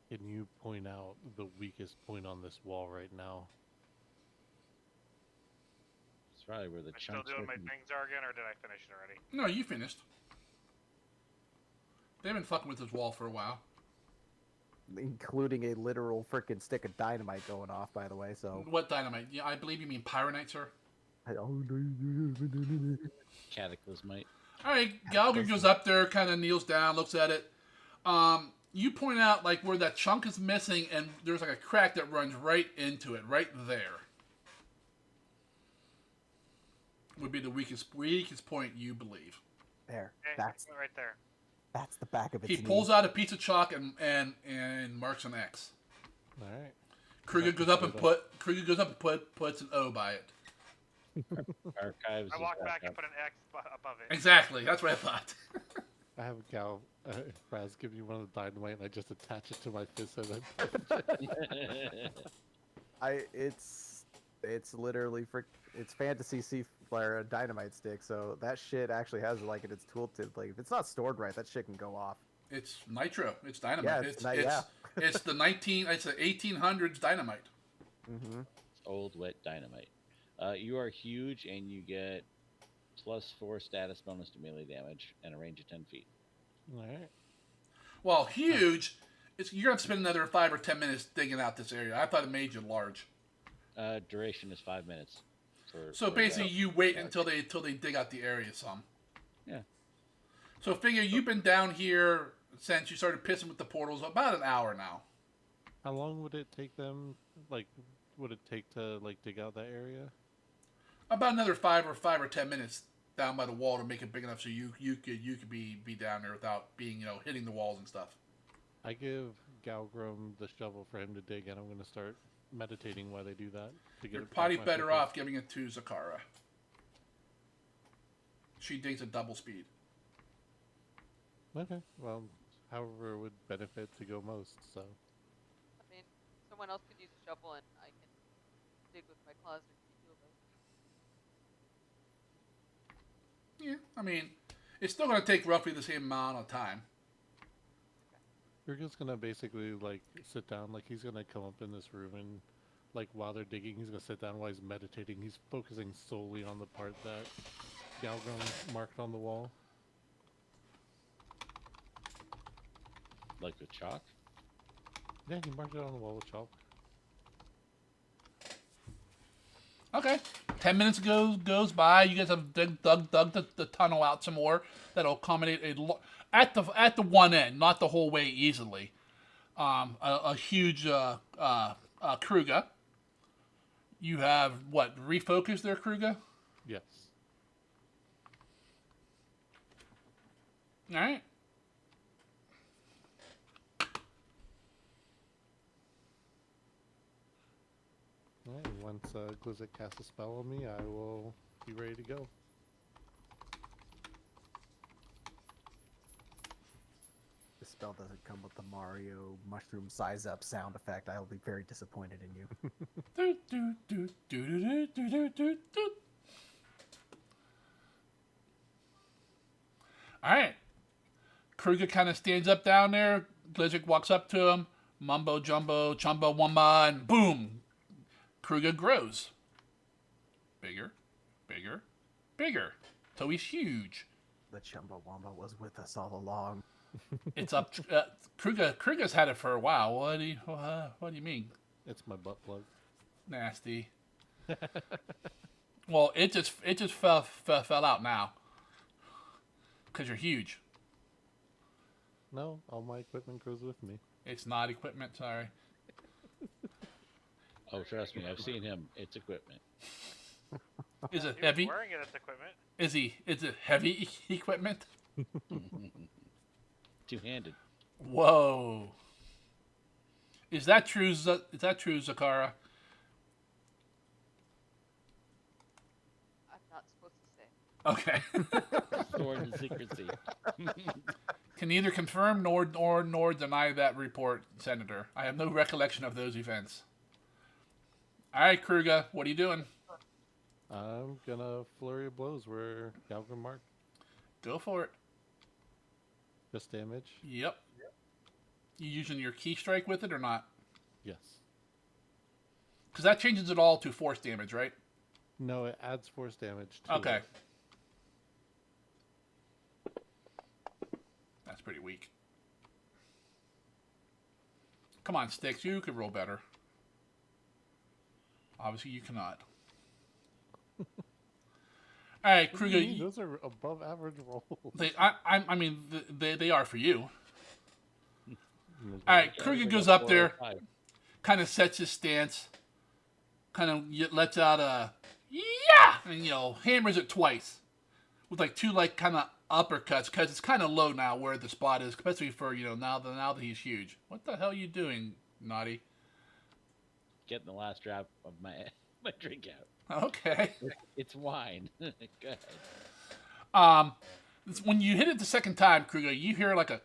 Can you point out the weakest point on this wall right now? It's probably where the Am I still chunks doing are. my things are again, or did I finish it already? No, you finished. They've been fucking with this wall for a while. Including a literal freaking stick of dynamite going off, by the way, so. What dynamite? Yeah, I believe you mean pyronite, sir. Cataclysmite. All right, Gallagher goes up there, kind of kneels down, looks at it. You point out like where that chunk is missing, and there's like a crack that runs right into it, right there. Would be the weakest point you believe. There, Okay, that's right there. the back of its He knee. pulls out a piece of chalk and marks an X. All right. Kruger goes up and puts an O by it. Archives. I is walk back and up. put an X above it. Exactly, that's what I thought. I have Raz give me one of the dynamite and I just attach it to my fist and I It's literally it's fantasy sea flare dynamite stick, so that shit actually has like in its tooltip. Like if it's not stored right, that shit can go off. It's nitro. It's dynamite. Yeah, it's yeah. it's the 1800s dynamite. Mm-hmm. Old wet dynamite. You are huge, and you get +4 status bonus to melee damage and a range of 10 feet. All right. Well, huge. You're gonna have to spend another 5 or 10 minutes digging out this area. I thought it made you large. Duration is 5 minutes. So basically, you wait until they dig out the area some. Yeah. So figure you've been down here since you started pissing with the portals about an hour now. How long would it take them? Like, would it take to like dig out that area? About another 5 or 10 minutes down by the wall to make it big enough so you could be down there without being hitting the walls and stuff. I give Galgrum the shovel for him to dig, and I'm going to start meditating while they do that. To get You're it past probably my better focus. off giving it to Zakara. She digs at double speed. Okay. Well, however would benefit to go most. So. I mean, someone else can use a shovel, and I can dig with my claws. There can be two of us. Yeah, I mean, it's still going to take roughly the same amount of time. You're just gonna basically like sit down, like he's gonna come up in this room and like while they're digging, he's gonna sit down while he's meditating. He's focusing solely on the part that Galgrum marked on the wall. Like with chalk? Yeah, he marked it on the wall with chalk. Okay. 10 minutes goes by. You guys have dug the tunnel out some more. That'll accommodate at the one end, not the whole way easily. A huge Kruger. You have what? Refocus there, Kruger? Yes. All right. Alright, once Glizzit casts a spell on me, I will be ready to go. This spell doesn't come with the Mario mushroom size up sound effect. I'll be very disappointed in you. Do, do, do, do, do, do, do, do, do. All right. Kruger kind of stands up down there. Glizzard walks up to him. Mumbo jumbo, chumbo wumba, and boom. Kruger grows. Bigger, bigger, bigger. So he's huge. The Chumbawamba was with us all along. It's up. Kruger's had it for a while. What do you mean? It's my butt plug. Nasty. Well, it just fell out now. Because you're huge. No, all my equipment goes with me. It's not equipment, sorry. Oh, trust me, I've seen him. It's equipment. Is it He heavy? was wearing it as equipment. Is it heavy equipment? Two-handed. Whoa. Is that true, Zakara? I'm not supposed to say. Okay. sworn to secrecy. Can neither confirm nor deny that report, Senator. I have no recollection of those events. All right, Kruger, what are you doing? I'm gonna flurry of blows where Galvin marked. Go for it. Just damage. Yep. You using your key strike with it or not? Yes. Because that changes it all to force damage, right? No, it adds force damage to Okay. it. That's pretty weak. Come on, Sticks. You could roll better. Obviously, you cannot. All right, What do you Kruger. mean? Those are above average rolls. I mean, they are for you. Mm, All right, Yeah, Kruger it's goes like a up there, 405. kind of sets his stance, kind of lets out a yeah, and hammers it twice with like two like kind of uppercuts because it's kind of low now where the spot is, especially for now that he's huge. What the hell are you doing, Naughty? Getting the last drop of my my drink out. Okay. It's wine. Go ahead. When you hit it the second time, Kruger, you hear like a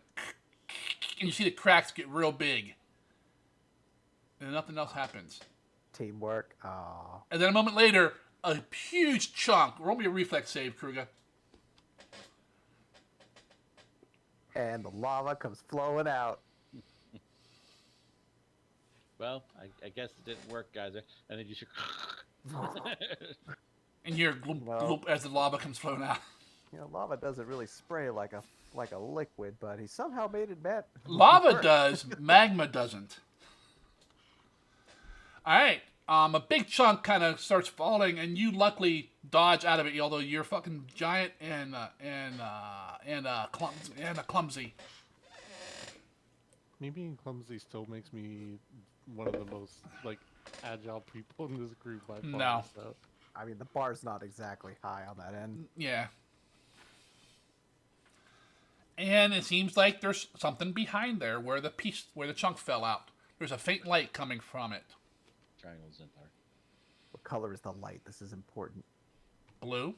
and you see the cracks get real big, and nothing else happens. Teamwork. Aw. And then a moment later, a huge chunk. Roll me a reflex save, Kruger. And the lava comes flowing out. Well, I guess it didn't work, guys. And then you should. And you hear gloop, Well. gloop as the lava comes flowing out. Lava doesn't really spray like a liquid, but he somehow made it bad. Lava does, magma doesn't. All right. A big chunk kind of starts falling, and you luckily dodge out of it, although you're fucking giant and clumsy. Me being clumsy still makes me one of the most agile people in this group by far. No. So. I mean, the bar's not exactly high on that end. Yeah. And it seems like there's something behind there where the chunk fell out. There's a faint light coming from it. Triangles in there. What color is the light? This is important. Blue.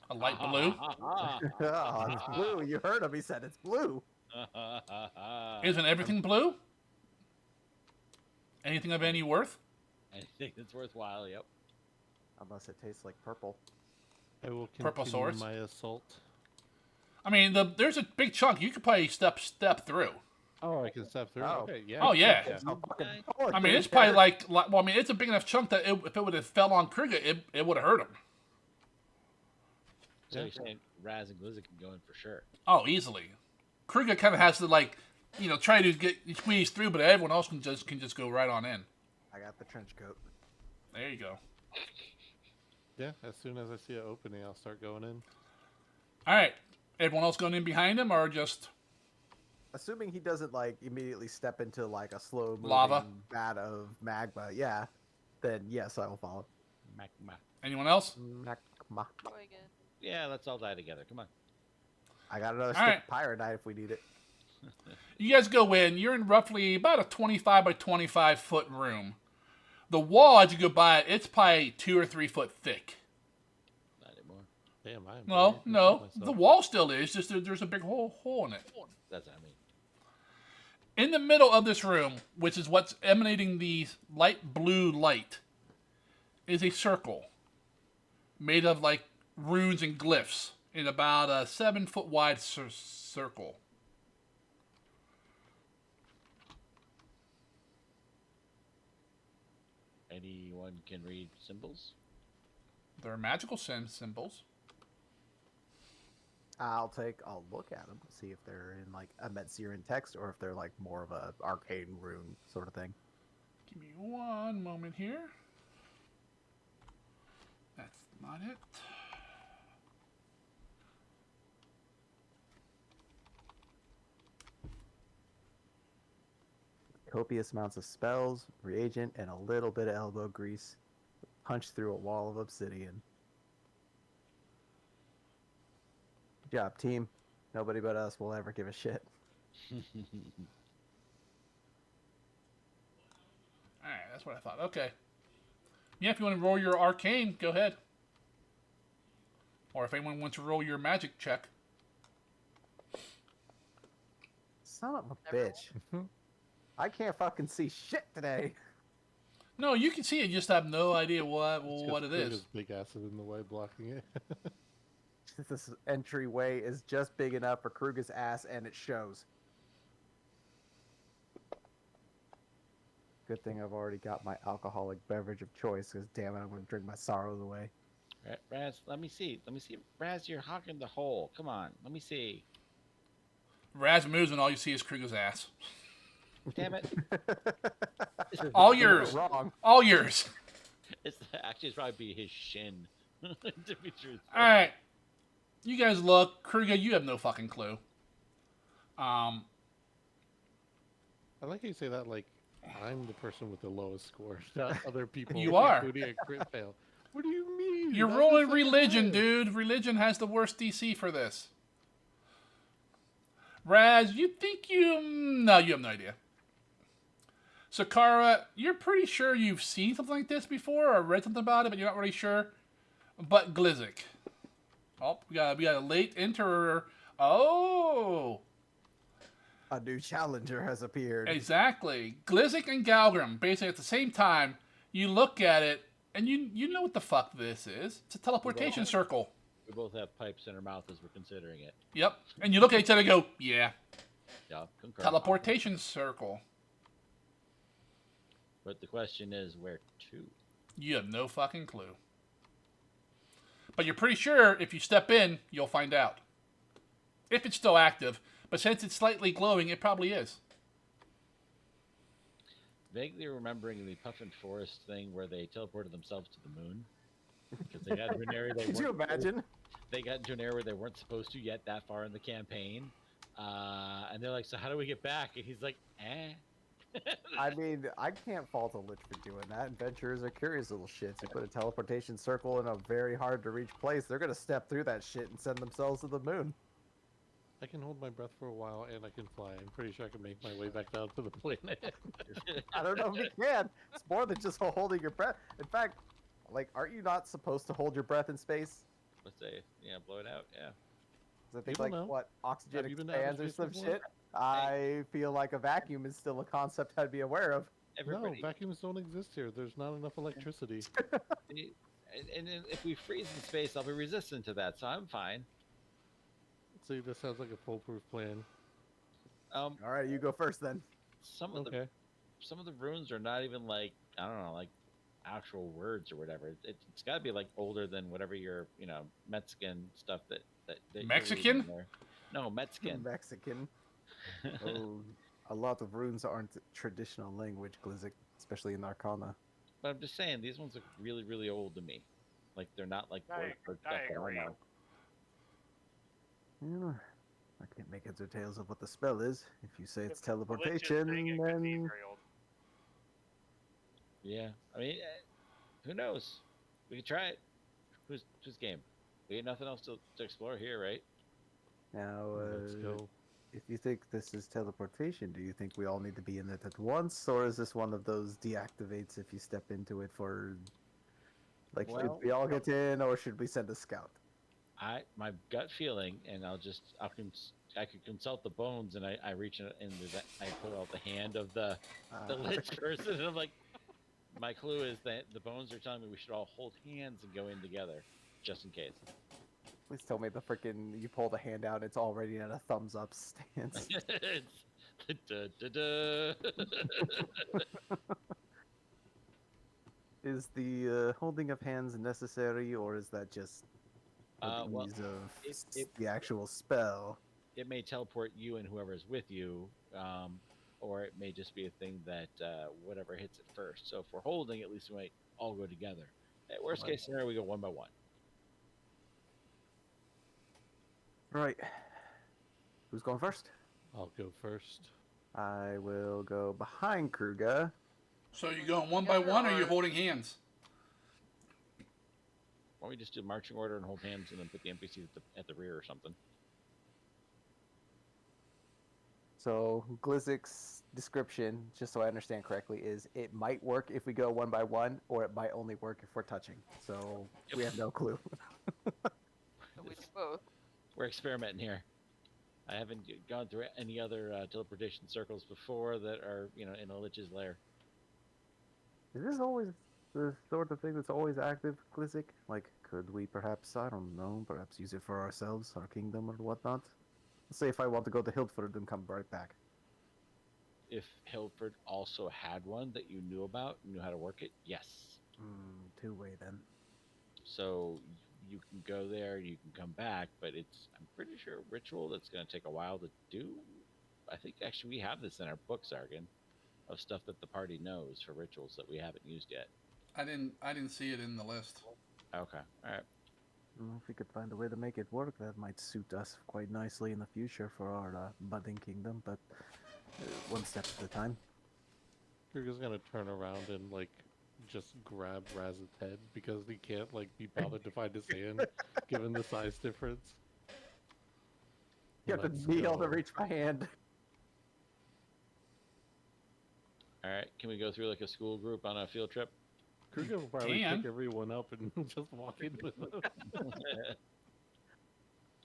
A light blue. Oh, it's blue. You heard him. He said it's blue. Isn't everything blue? Anything of any worth? Anything that's worthwhile, yep. Unless it tastes like purple. I will Purple continue swords? my assault. I mean, there's a big chunk. You could probably step through. Oh, I can step through. Oh. Okay, yeah. Oh, yeah. It's a fucking Okay. door I mean, through it's probably there. well, I mean, it's a big enough chunk that if it would have fell on Kruger, it would have hurt him. So Yeah. you're saying Raz and Glizzy can go in for sure. Oh, easily. Kruger kind of has to try to get squeeze through, but everyone else can just go right on in. I got the trench coat. There you go. Yeah, as soon as I see an opening, I'll start going in. All right. Everyone else going in behind him, or just Assuming he doesn't immediately step into a slow moving Lava? vat of magma, yeah. Then yes, I will follow. Magma. anyone else? Magma. Go again. Yeah, let's all die together. Come on. I got another All stick right. of pyronite if we need it. You guys go in. You're in roughly about a 25 by 25 foot room. The wall, as you go by it, it's probably 2 or 3 foot thick. Not anymore. Damn, I am. No, very no, impressed with the myself. wall still is. Just there's a big hole in it. That's what I mean. In the middle of this room, which is what's emanating the light blue light, is a circle made of runes and glyphs in about a 7 foot wide circle. Anyone can read symbols? They're magical symbols. I'll look at them, see if they're in a Metsiran text or if they're more of a arcane rune sort of thing. Give me one moment here. That's not it. Copious amounts of spells, reagent, and a little bit of elbow grease. Punch through a wall of obsidian. Good job, team. Nobody but us will ever give a shit. Alright, that's what I thought. Okay. Yeah, if you want to roll your arcane, go ahead. Or if anyone wants to roll your magic check. Son of a Everyone? bitch. I can't fucking see shit today. No, you can see it. You just have no idea what It's what it is. Kruger's big ass is in the way, blocking it. This entryway is just big enough for Kruger's ass, and it shows. Good thing I've already got my alcoholic beverage of choice, because damn it, I'm going to drink my sorrows away. Raz, let me see. Raz, you're hogging the hole. Come on, let me see. Raz moves and all you see is Kruger's ass. Damn it. All You're yours. wrong. All yours. It's probably be his shin. To be truthful. All right. You guys look. Kruger, you have no fucking clue. I like how you say that like I'm the person with the lowest score, not other people. You are. Including a crit fail. What do you mean? You're I rolling just said the religion, highest. dude. Religion has the worst DC for this. Raz, you think you... No, you have no idea. Sakara, you're pretty sure you've seen something like this before or read something about it, but you're not really sure. But Glizzik. Oh, we got a late enterer. Oh, A new challenger has appeared. exactly. Glizzik and Galgrim, basically at the same time, you look at it, and you know what the fuck this is. It's a teleportation circle. We both have pipes in our mouth as we're considering it. Yep. And you look at each other and go, yeah, Yeah, concur. teleportation circle. But the question is, where to? You have no fucking clue. But you're pretty sure if you step in, you'll find out. If it's still active. But since it's slightly glowing, it probably is. Vaguely remembering the Puffin Forest thing where they teleported themselves to the moon. Because they got into an area they Could you weren't- imagine? They got into an area where they weren't supposed to yet that far in the campaign. And they're like, so how do we get back? And he's like, I mean, I can't fault a lich for doing that. Adventurers are curious little shits. You put a teleportation circle in a very hard to reach place, they're gonna step through that shit and send themselves to the moon. I can hold my breath for a while and I can fly. I'm pretty sure I can make my way back down to the planet. I don't know if you can. It's more than just holding your breath. In fact, like, aren't you not supposed to hold your breath in space? let's say, blow it out, yeah. 'Cause I think, People like, know. what, oxygen Have you been to outer expands or space some before? shit? I feel like a vacuum is still a concept I'd be aware of. Everybody, No, vacuums don't exist here. There's not enough electricity. and then if we freeze in space, I'll be resistant to that, so I'm fine. See, this sounds like a foolproof plan. All right, you go first then. Some of Okay. the runes are not even like, I don't know, like actual words or whatever. It's got to be like older than whatever your Mexican stuff that you're Mexican? reading there. No, Mexican. Mexican. Oh, a lot of runes aren't traditional language, Glizzik, especially in Arcana. But I'm just saying, these ones look really, really old to me. Like they're not like I word for stuff that I agree. know. Yeah, I can't make heads or tails of what the spell is. If you say it's If religious teleportation, thing, it could be then very old. Yeah, I mean, who knows? We could try it. Who's game? We got nothing else to explore here, right? now, Let's go. if you think this is teleportation, do you think we all need to be in it at once, or is this one of those deactivates if you step into it for, like, should Well- we all get in, or should we send a scout? My gut feeling, and I could consult the bones, and I reach in and I pull out the hand of the lich person, and I'm like, my clue is that the bones are telling me we should all hold hands and go in together, just in case. Please tell me the freaking you pull the hand out, it's already at a thumbs up stance. It's da-da-da. Is the holding of hands necessary, or is that just for the Well, ease of it- the actual spell? It may teleport you and whoever's with you, or it may just be a thing that whatever hits it first. So if we're holding, at least we might all go together. At worst case scenario, we go one by one. Right. Who's going first? I'll go first. I will go behind Kruger. So you going one by one, or are you holding hands? Why don't we just do marching order and hold hands, and then put the NPCs at the rear or something? So Glizzik's description, just so I understand correctly, is it might work if we go one by one, or it might only work if we're touching. So we have no clue. We do both. We're experimenting here. I haven't gone through any other teleportation circles before that are, in a lich's lair. Is this always the sort of thing that's always active, Glizzic? Like, could we perhaps, I don't know, perhaps use it for ourselves, our kingdom, or whatnot? Let's say if I want to go to Hildford and come right back. If Hilford also had one that you knew about, knew how to work it, yes. Two-way then. So you can go there, you can come back, but I'm pretty sure a ritual that's going to take a while to do. I think actually we have this in our book, Zargan, of stuff that the party knows for rituals that we haven't used yet. I didn't see it in the list. Okay, all right. Well, if we could find a way to make it work, that might suit us quite nicely in the future for our budding kingdom, but one step at a time. You're just gonna turn around and like just grab Raz's head because he can't like be bothered to find his hand, given the size difference. You have Let's to kneel to go. reach my hand. All right, can we go through like a school group on a field trip? Kruger will probably can. pick everyone up and just walk in with them.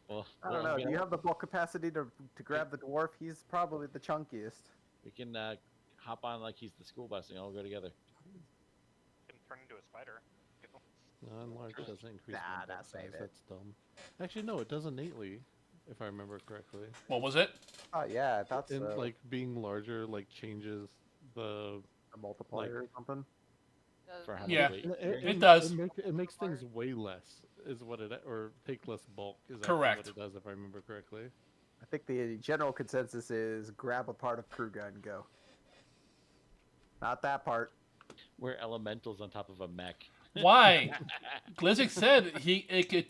Well, I don't know. Do you have the bulk capacity to grab the dwarf? He's probably the chunkiest. We can hop on like he's the school bus and all go together. Can turn into a spider. Non-large doesn't increase Nah, my nah, box save size. it. That's dumb. Actually, no, it does innately, if I remember correctly. What was it? Oh yeah, I thought And so. like being larger, like changes the a multiplier or something. Does For how Yeah. much weight? It does. It makes things way less, is what it, or take less bulk is Correct. actually what it does, if I remember correctly. I think the general consensus is grab a part of Kruger and go. Not that part. We're elementals on top of a mech. Why? Glizzic said it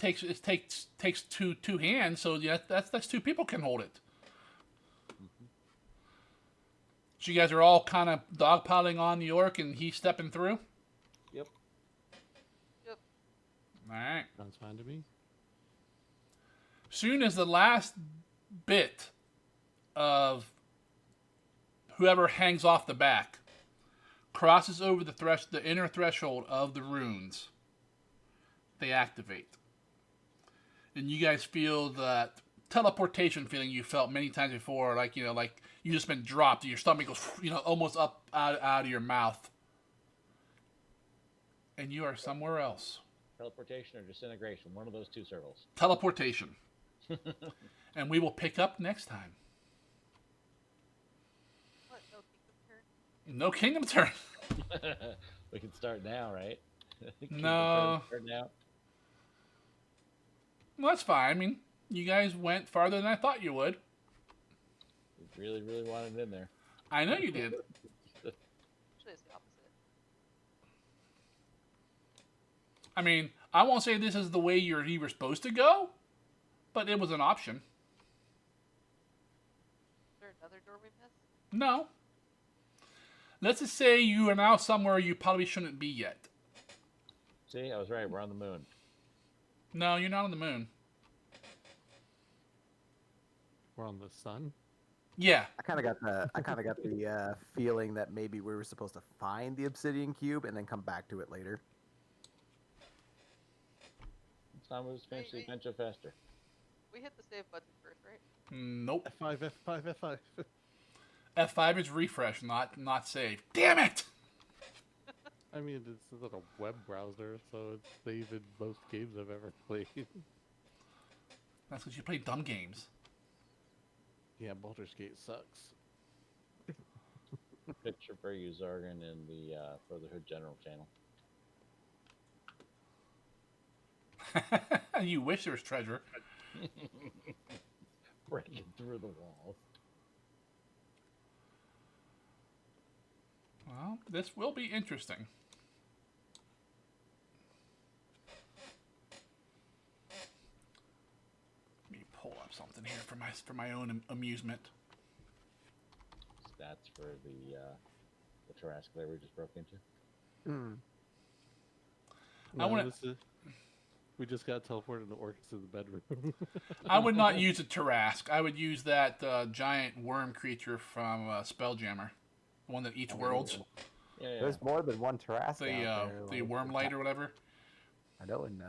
takes two hands, so yeah, that's two people can hold it. So you guys are all kind of dogpiling on the orc, and he's stepping through. Yep. Yep. All right. Sounds fine to me. Soon as the last bit of whoever hangs off the back crosses over the inner threshold of the runes, they activate. And you guys feel that teleportation feeling you felt many times before, like you just been dropped, and your stomach goes, almost up out of your mouth, and you are somewhere else. Teleportation or disintegration, one of those two circles. Teleportation. And we will pick up next time. What? No No kingdom kingdom turn? turn. We can start now, right? No. Start now. Well, that's fine. I mean, you guys went farther than I thought you would. We really, really wanted it in there. I know you did. Actually, it's the opposite. I mean, I won't say this is the way you were supposed to go, but it was an option. Is there another door we missed? No. Let's just say you are now somewhere you probably shouldn't be yet. See, I was right. We're on the moon. No, you're not on the moon. We're on the sun. Yeah. I kind of got the feeling that maybe we were supposed to find the obsidian cube and then come back to it later. Time was finish the adventure faster. We hit the save button first, right? Nope. F5, F5, F5. F5 is refresh, not save. Damn it! I mean, it's a little web browser, so it's saved in most games I've ever played. That's because you play dumb games. Yeah, Baldur's Gate sucks. Picture for you, Zargan, in the Brotherhood General channel. You wish there was treasure. Breaking through the walls. Well, this will be interesting. Let me pull up something here for my own amusement. Stats for the Tarrasque lair we just broke into. I wanna- We just got teleported to orcs to the bedroom. I would not use a Tarrasque. I would use that giant worm creature from Spelljammer, the one that eats worlds. Yeah. There's more than one Tarrasque out there. The like, Wormlight or whatever. I know in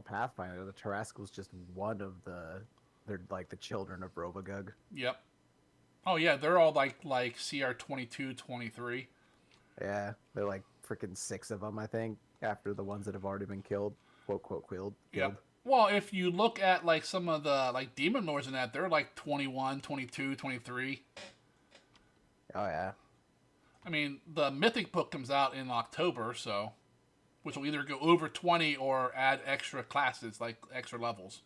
Pathfinder, the Tarrasque was just one of the they're like the children of Robogug. Yep. Oh yeah, they're all like CR 22, 23. Yeah, they're like freaking 6 of them, I think, after the ones that have already been killed. Quote, quote, killed. Yep. Well, if you look at like some of the like demon lords in that, they're like 21, 22, 23. Oh, yeah. I mean, the mythic book comes out in October, so which will either go over 20 or add extra classes, like extra levels.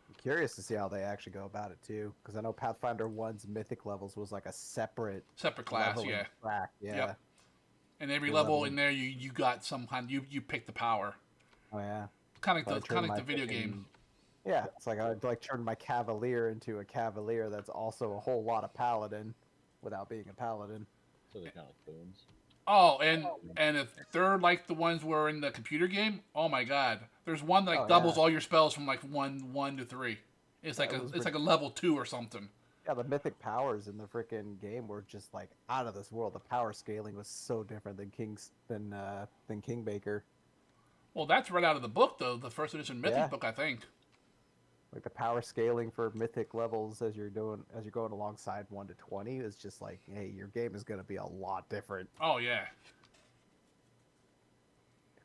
I'm curious to see how they actually go about it, too. Because I know Pathfinder 1's mythic levels was like a separate class, leveling yeah. track. Yeah. Yep. And every You're level leveling. in there, you got some kind. You pick the power. Oh, yeah. Kind So I of turned like my the video freaking- game. Yeah, it's like I'd like turn my Cavalier into a Cavalier that's also a whole lot of Paladin without being a Paladin. So they're kind of like boons. Oh, and if they're like the ones were in the computer game, oh my god, there's one that like Oh, doubles yeah. all your spells from like one to 3. It's like That was it's like a level 2 or something. Yeah, the mythic powers in the freaking game were just like out of this world. The power scaling was so different than Kingmaker. Well, that's right out of the book though, the first edition mythic Yeah. book, I think. Like the power scaling for mythic levels as you're going alongside 1 to 20 is just like, hey, your game is gonna be a lot different. Oh yeah.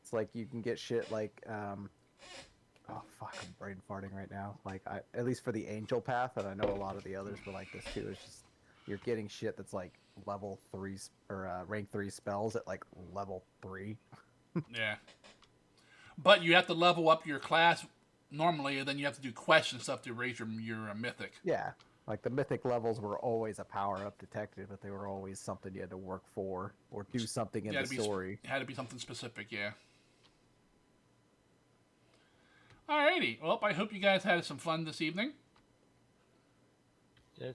It's like you can get shit like oh fuck, I'm brain farting right now. Like at least for the angel path, and I know a lot of the others were like this too. It's just you're getting shit that's like level 3 or rank 3 spells at like level 3. Yeah. But you have to level up your class normally, and then you have to do quests and stuff to raise your mythic. Yeah, like the mythic levels were always a power up detected, but they were always something you had to work for or do something in the story. It had to be something specific, yeah. Alrighty. Well, I hope you guys had some fun this evening.